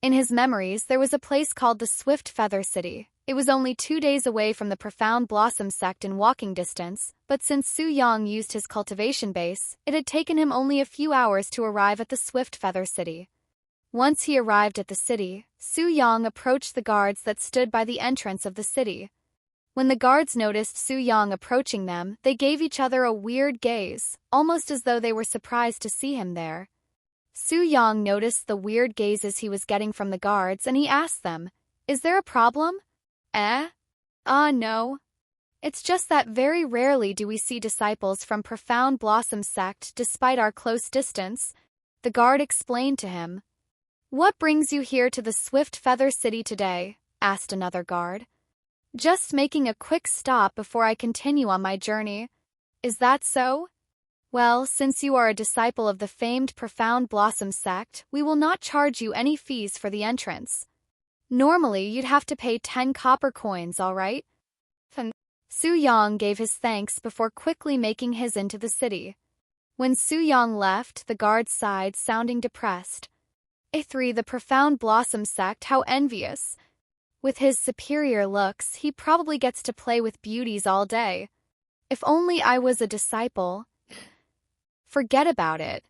In his memories, there was a place called the Swift Feather City. It was only 2 days away from the Profound Blossom sect in walking distance, but since Su Yang used his cultivation base, it had taken him only a few hours to arrive at the Swift Feather City. Once he arrived at the city, Su Yang approached the guards that stood by the entrance of the city. When the guards noticed Su Yang approaching them, they gave each other a weird gaze, almost as though they were surprised to see him there. Su Yang noticed the weird gazes he was getting from the guards and he asked them, "Is there a problem?" No. It's just that very rarely do we see disciples from Profound Blossom sect despite our close distance, the guard explained to him. What brings you here to the Swift Feather City today? Asked another guard. Just making a quick stop before I continue on my journey. Is that so? Well, since you are a disciple of the famed Profound Blossom sect, we will not charge you any fees for the entrance. Normally, you'd have to pay 10 copper coins, all right? Su Yang gave his thanks before quickly making his into the city. When Su Yang left, the guards sighed, sounding depressed. A3, the Profound Blossom sect, how envious. With his superior looks, he probably gets to play with beauties all day. If only I was a disciple. Forget about it.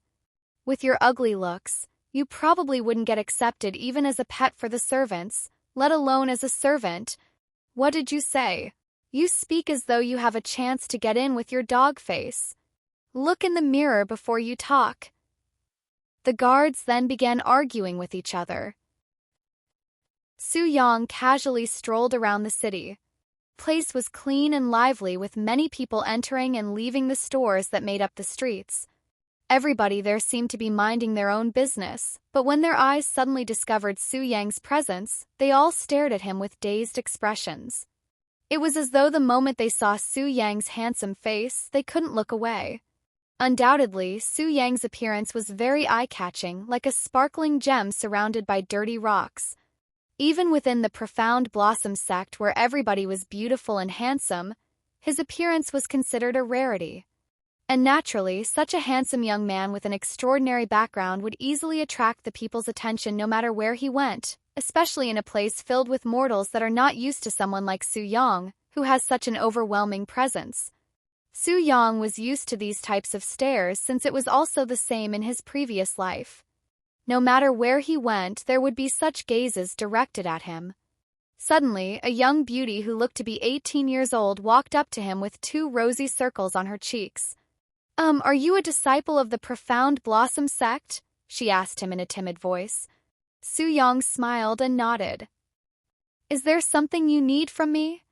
With your ugly looks, you probably wouldn't get accepted even as a pet for the servants, let alone as a servant. What did you say? You speak as though you have a chance to get in with your dog face. Look in the mirror before you talk. The guards then began arguing with each other. Su Yang casually strolled around the city. The place was clean and lively with many people entering and leaving the stores that made up the streets. Everybody there seemed to be minding their own business, but when their eyes suddenly discovered Su Yang's presence, they all stared at him with dazed expressions. It was as though the moment they saw Su Yang's handsome face, they couldn't look away. Undoubtedly, Su Yang's appearance was very eye-catching, like a sparkling gem surrounded by dirty rocks. Even within the Profound Blossom sect where everybody was beautiful and handsome, his appearance was considered a rarity. And naturally, such a handsome young man with an extraordinary background would easily attract the people's attention no matter where he went, especially in a place filled with mortals that are not used to someone like Su Yang, who has such an overwhelming presence. Su Yang was used to these types of stares since it was also the same in his previous life. No matter where he went, there would be such gazes directed at him. Suddenly, a young beauty who looked to be 18 years old walked up to him with two rosy circles on her cheeks. Are you a disciple of the Profound Blossom sect? She asked him in a timid voice. Su-yong smiled and nodded. Is there something you need from me?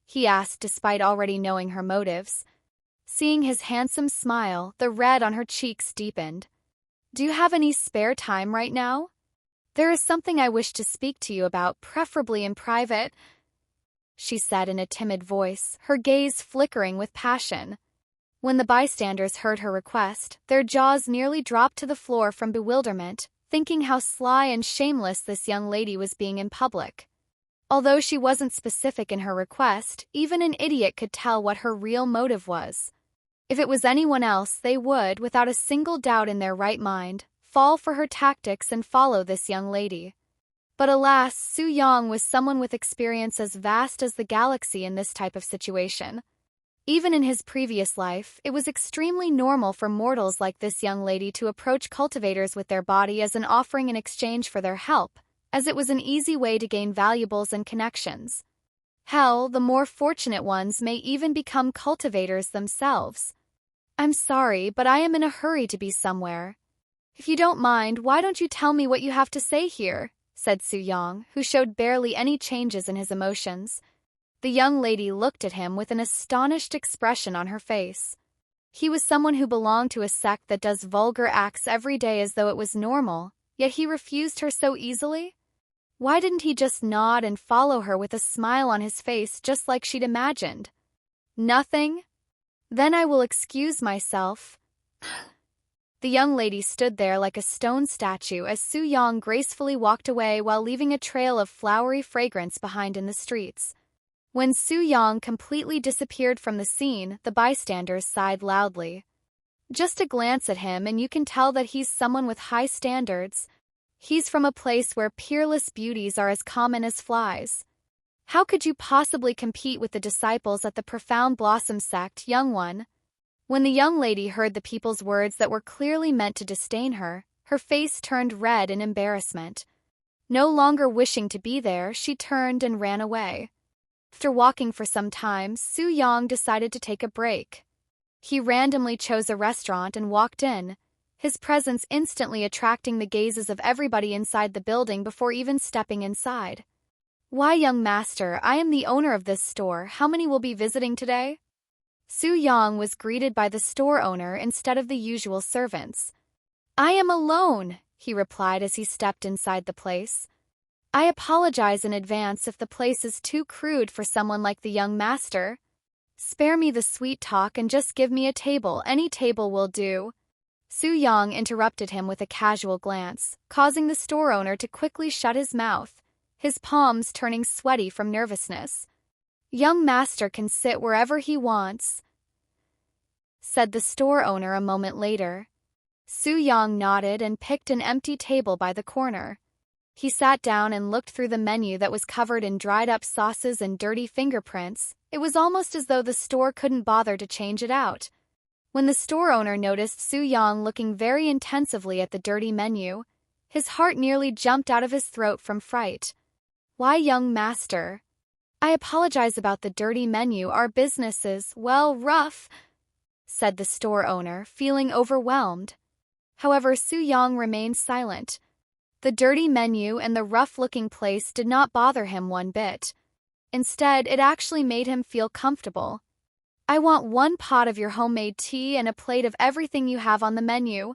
He asked despite already knowing her motives. Seeing his handsome smile, the red on her cheeks deepened. Do you have any spare time right now? There is something I wish to speak to you about, preferably in private, she said in a timid voice, her gaze flickering with passion. When the bystanders heard her request, their jaws nearly dropped to the floor from bewilderment, thinking how sly and shameless this young lady was being in public. Although she wasn't specific in her request, even an idiot could tell what her real motive was. If it was anyone else, they would, without a single doubt in their right mind, fall for her tactics and follow this young lady. But alas, Su-yong was someone with experience as vast as the galaxy in this type of situation. Even in his previous life, it was extremely normal for mortals like this young lady to approach cultivators with their body as an offering in exchange for their help, as it was an easy way to gain valuables and connections. Hell, the more fortunate ones may even become cultivators themselves. I'm sorry, but I am in a hurry to be somewhere. If you don't mind, why don't you tell me what you have to say here? Said Su-yong, who showed barely any changes in his emotions. The young lady looked at him with an astonished expression on her face. He was someone who belonged to a sect that does vulgar acts every day as though it was normal, yet he refused her so easily? Why didn't he just nod and follow her with a smile on his face just like she'd imagined? Nothing? Then I will excuse myself. The young lady stood there like a stone statue as Su-yong gracefully walked away while leaving a trail of flowery fragrance behind in the streets. When Su-yong completely disappeared from the scene, the bystanders sighed loudly. Just a glance at him and you can tell that he's someone with high standards. He's from a place where peerless beauties are as common as flies. How could you possibly compete with the disciples at the Profound Blossom sect, young one? When the young lady heard the people's words that were clearly meant to disdain her, her face turned red in embarrassment. No longer wishing to be there, she turned and ran away. After walking for some time, Su-yong decided to take a break. He randomly chose a restaurant and walked in, his presence instantly attracting the gazes of everybody inside the building before even stepping inside. Why, young master, I am the owner of this store. How many will be visiting today? Su-yong was greeted by the store owner instead of the usual servants. I am alone, he replied as he stepped inside the place. I apologize in advance if the place is too crude for someone like the young master. Spare me the sweet talk and just give me a table. Any table will do. Su-yong interrupted him with a casual glance, causing the store owner to quickly shut his mouth, his palms turning sweaty from nervousness. Young master can sit wherever he wants, said the store owner a moment later. Su-yong nodded and picked an empty table by the corner. He sat down and looked through the menu that was covered in dried-up sauces and dirty fingerprints. It was almost as though the store couldn't bother to change it out. When the store owner noticed Su-yong looking very intensively at the dirty menu, his heart nearly jumped out of his throat from fright. Why, young master? I apologize about the dirty menu. Our business is, well, rough, said the store owner, feeling overwhelmed. However, Su-yong remained silent. The dirty menu and the rough-looking place did not bother him one bit. Instead, it actually made him feel comfortable. I want 1 pot of your homemade tea and a plate of everything you have on the menu.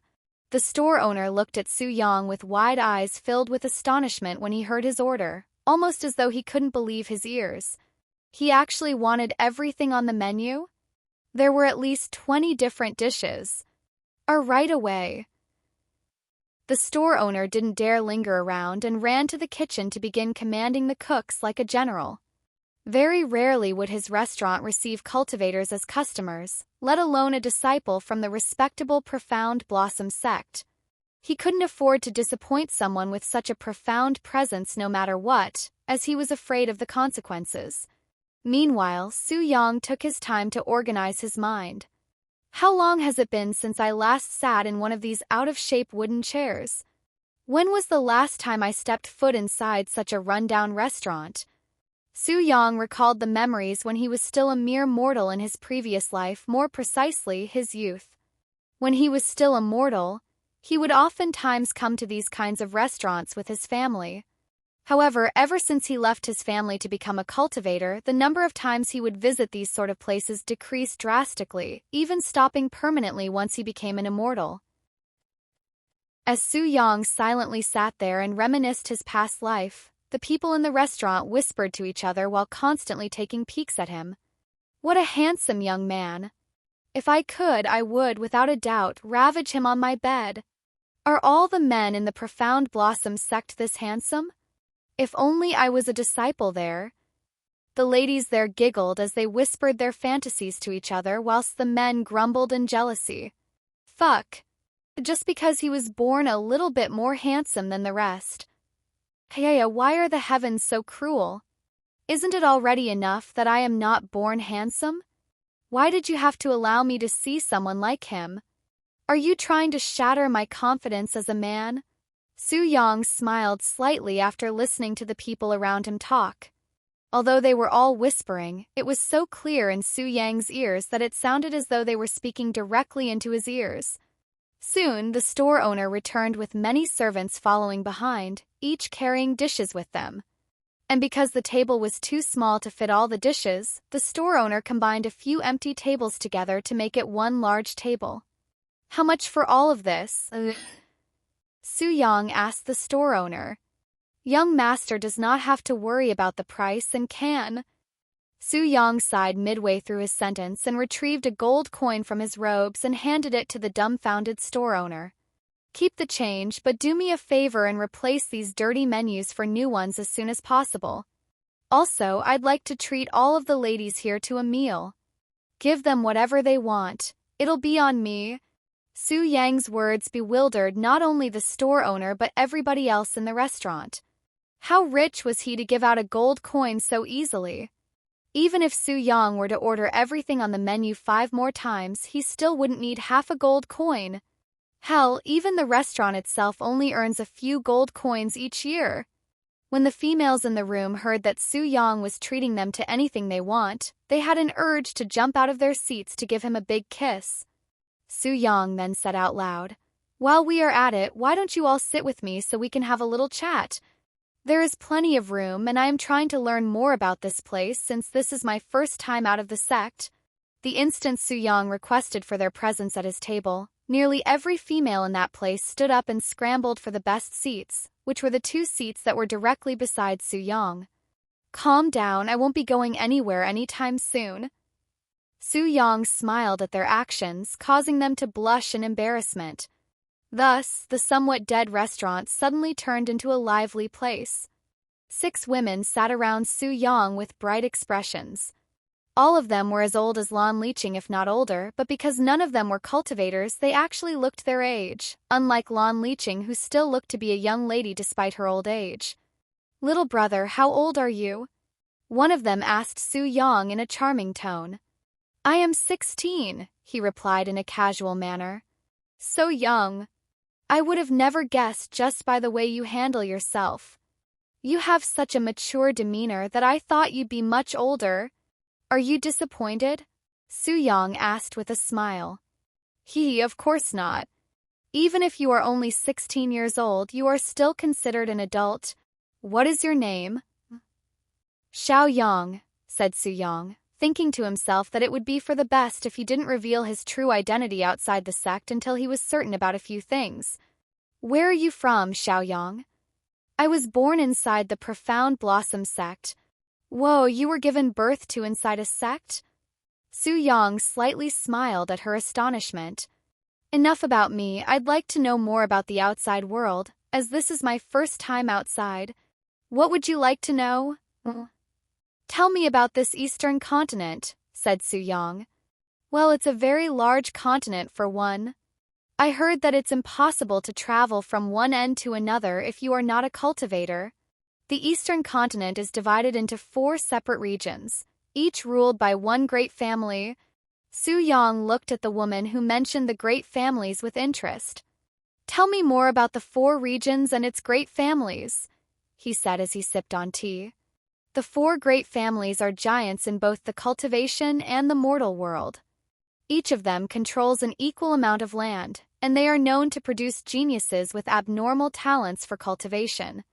The store owner looked at Su-yong with wide eyes filled with astonishment when he heard his order, almost as though he couldn't believe his ears. He actually wanted everything on the menu? There were at least 20 different dishes. Right away. The store owner didn't dare linger around and ran to the kitchen to begin commanding the cooks like a general. Very rarely would his restaurant receive cultivators as customers, let alone a disciple from the respectable Profound Blossom sect. He couldn't afford to disappoint someone with such a profound presence no matter what, as he was afraid of the consequences. Meanwhile, Su-yong took his time to organize his mind. How long has it been since I last sat in one of these out-of-shape wooden chairs? When was the last time I stepped foot inside such a run-down restaurant? Su Yang recalled the memories when he was still a mere mortal in his previous life, more precisely, his youth. When he was still a mortal, he would oftentimes come to these kinds of restaurants with his family. However, ever since he left his family to become a cultivator, the number of times he would visit these sort of places decreased drastically, even stopping permanently once he became an immortal. As Su Yang silently sat there and reminisced his past life, the people in the restaurant whispered to each other while constantly taking peeks at him. What a handsome young man! If I could, I would, without a doubt, ravage him on my bed. Are all the men in the Profound Blossom sect this handsome? If only I was a disciple there. The ladies there giggled as they whispered their fantasies to each other whilst the men grumbled in jealousy. Fuck. Just because he was born a little bit more handsome than the rest. Hey, why are the heavens so cruel? Isn't it already enough that I am not born handsome? Why did you have to allow me to see someone like him? Are you trying to shatter my confidence as a man? Su Yang smiled slightly after listening to the people around him talk. Although they were all whispering, it was so clear in Su Yang's ears that it sounded as though they were speaking directly into his ears. Soon, the store owner returned with many servants following behind, each carrying dishes with them. And because the table was too small to fit all the dishes, the store owner combined a few empty tables together to make it one large table. How much for all of this? Su Yang asked the store owner. Young master does not have to worry about the price and can. Su Yang sighed midway through his sentence and retrieved a gold coin from his robes and handed it to the dumbfounded store owner. Keep the change, but do me a favor and replace these dirty menus for new ones as soon as possible. Also, I'd like to treat all of the ladies here to a meal. Give them whatever they want. It'll be on me. Su Yang's words bewildered not only the store owner but everybody else in the restaurant. How rich was he to give out a gold coin so easily? Even if Su Yang were to order everything on the menu 5 more times, he still wouldn't need half a gold coin. Hell, even the restaurant itself only earns a few gold coins each year. When the females in the room heard that Su Yang was treating them to anything they want, they had an urge to jump out of their seats to give him a big kiss. Su Yang then said out loud, "While we are at it, why don't you all sit with me so we can have a little chat? There is plenty of room, and I am trying to learn more about this place since this is my first time out of the sect." The instant Su Yang requested for their presence at his table, nearly every female in that place stood up and scrambled for the best seats, which were the 2 seats that were directly beside Su Yang. Calm down, I won't be going anywhere anytime soon. Su Yang smiled at their actions, causing them to blush in embarrassment. Thus, the somewhat dead restaurant suddenly turned into a lively place. 6 women sat around Su Yang with bright expressions. All of them were as old as Lan Liqing, if not older, but because none of them were cultivators, they actually looked their age, unlike Lan Liqing, who still looked to be a young lady despite her old age. "Little brother, how old are you?" one of them asked Su Yang in a charming tone. "I am 16, he replied in a casual manner. "So young. I would have never guessed just by the way you handle yourself. You have such a mature demeanor that I thought you'd be much older. Are you disappointed?" Su Yang asked with a smile. Of course not. Even if you are only 16 years old, you are still considered an adult. What is your name?" "Xiao Yang," said Su Yang, thinking to himself that it would be for the best if he didn't reveal his true identity outside the sect until he was certain about a few things. "Where are you from, Xiao Yang?" "I was born inside the Profound Blossom sect." "Whoa, you were given birth to inside a sect?" Su Yang slightly smiled at her astonishment. "Enough about me, I'd like to know more about the outside world, as this is my first time outside. What would you like to know?" "Tell me about this eastern continent," said Su Yang. "Well, it's a very large continent for one. I heard that it's impossible to travel from one end to another if you are not a cultivator. The eastern continent is divided into 4 separate regions, each ruled by one great family." Su Yang looked at the woman who mentioned the great families with interest. "Tell me more about the 4 regions and its great families," he said as he sipped on tea. The four great families are giants in both the cultivation and the mortal world. Each of them controls an equal amount of land, and they are known to produce geniuses with abnormal talents for cultivation.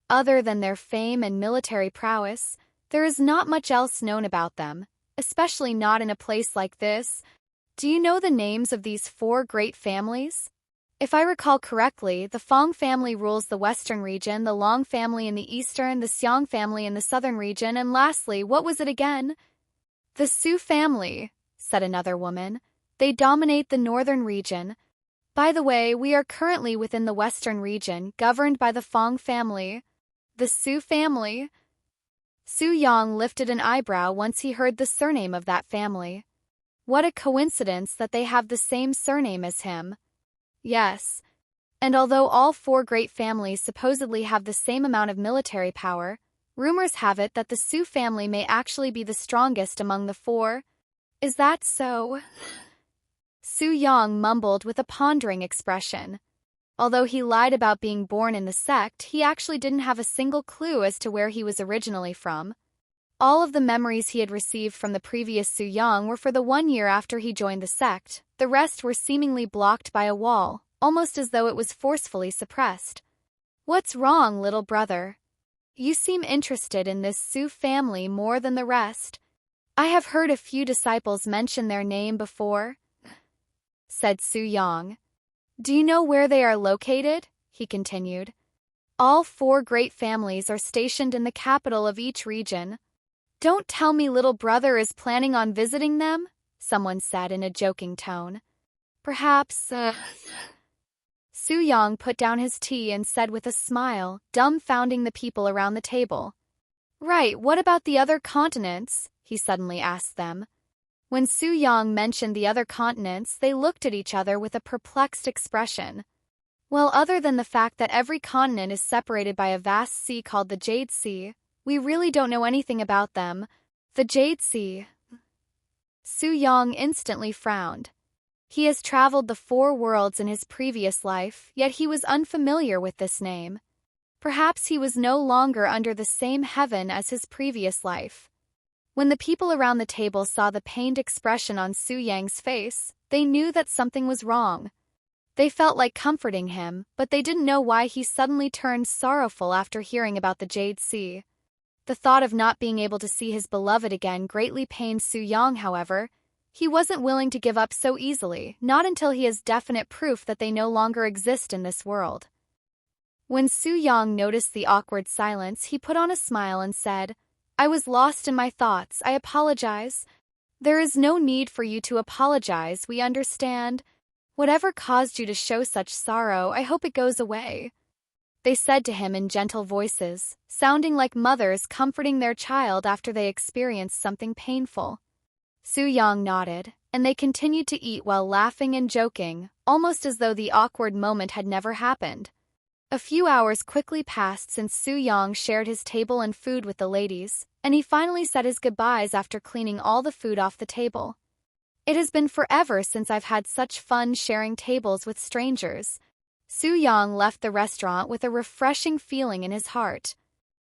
Other than their fame and military prowess, there is not much else known about them, especially not in a place like this. Do you know the names of these four great families? If I recall correctly, the Fong family rules the western region, the Long family in the eastern, the Xiang family in the southern region, and lastly, what was it again? The Su family, said another woman. They dominate the northern region. By the way, we are currently within the western region, governed by the Fong family. The Su family? Su Yang lifted an eyebrow once he heard the surname of that family. What a coincidence that they have the same surname as him. Yes. And although all four great families supposedly have the same amount of military power, rumors have it that the Su family may actually be the strongest among the four. Is that so? Su Yang mumbled with a pondering expression. Although he lied about being born in the sect, he actually didn't have a single clue as to where he was originally from. All of the memories he had received from the previous Su Yang were for the 1 year after he joined the sect. The rest were seemingly blocked by a wall, almost as though it was forcefully suppressed. What's wrong, little brother? You seem interested in this Su family more than the rest. I have heard a few disciples mention their name before, said Su Yang. Do you know where they are located? He continued. All four great families are stationed in the capital of each region. Don't tell me little brother is planning on visiting them, someone said in a joking tone. Perhaps, Su Yang put down his tea and said with a smile, dumbfounding the people around the table. Right, what about the other continents? He suddenly asked them. When Su Yang mentioned the other continents, they looked at each other with a perplexed expression. Well, other than the fact that every continent is separated by a vast sea called the Jade Sea, we really don't know anything about them. The Jade Sea. Su Yang instantly frowned. He has traveled the four worlds in his previous life, yet he was unfamiliar with this name. Perhaps he was no longer under the same heaven as his previous life. When the people around the table saw the pained expression on Su Yang's face, they knew that something was wrong. They felt like comforting him, but they didn't know why he suddenly turned sorrowful after hearing about the Jade Sea. The thought of not being able to see his beloved again greatly pained Su Yang, however. He wasn't willing to give up so easily, not until he has definite proof that they no longer exist in this world. When Su Yang noticed the awkward silence, he put on a smile and said, I was lost in my thoughts. I apologize. There is no need for you to apologize, we understand. Whatever caused you to show such sorrow, I hope it goes away. They said to him in gentle voices, sounding like mothers comforting their child after they experienced something painful. Su Yang nodded, and they continued to eat while laughing and joking, almost as though the awkward moment had never happened. A few hours quickly passed since Su Yang shared his table and food with the ladies, and he finally said his goodbyes after cleaning all the food off the table. It has been forever since I've had such fun sharing tables with strangers. Su Yang left the restaurant with a refreshing feeling in his heart.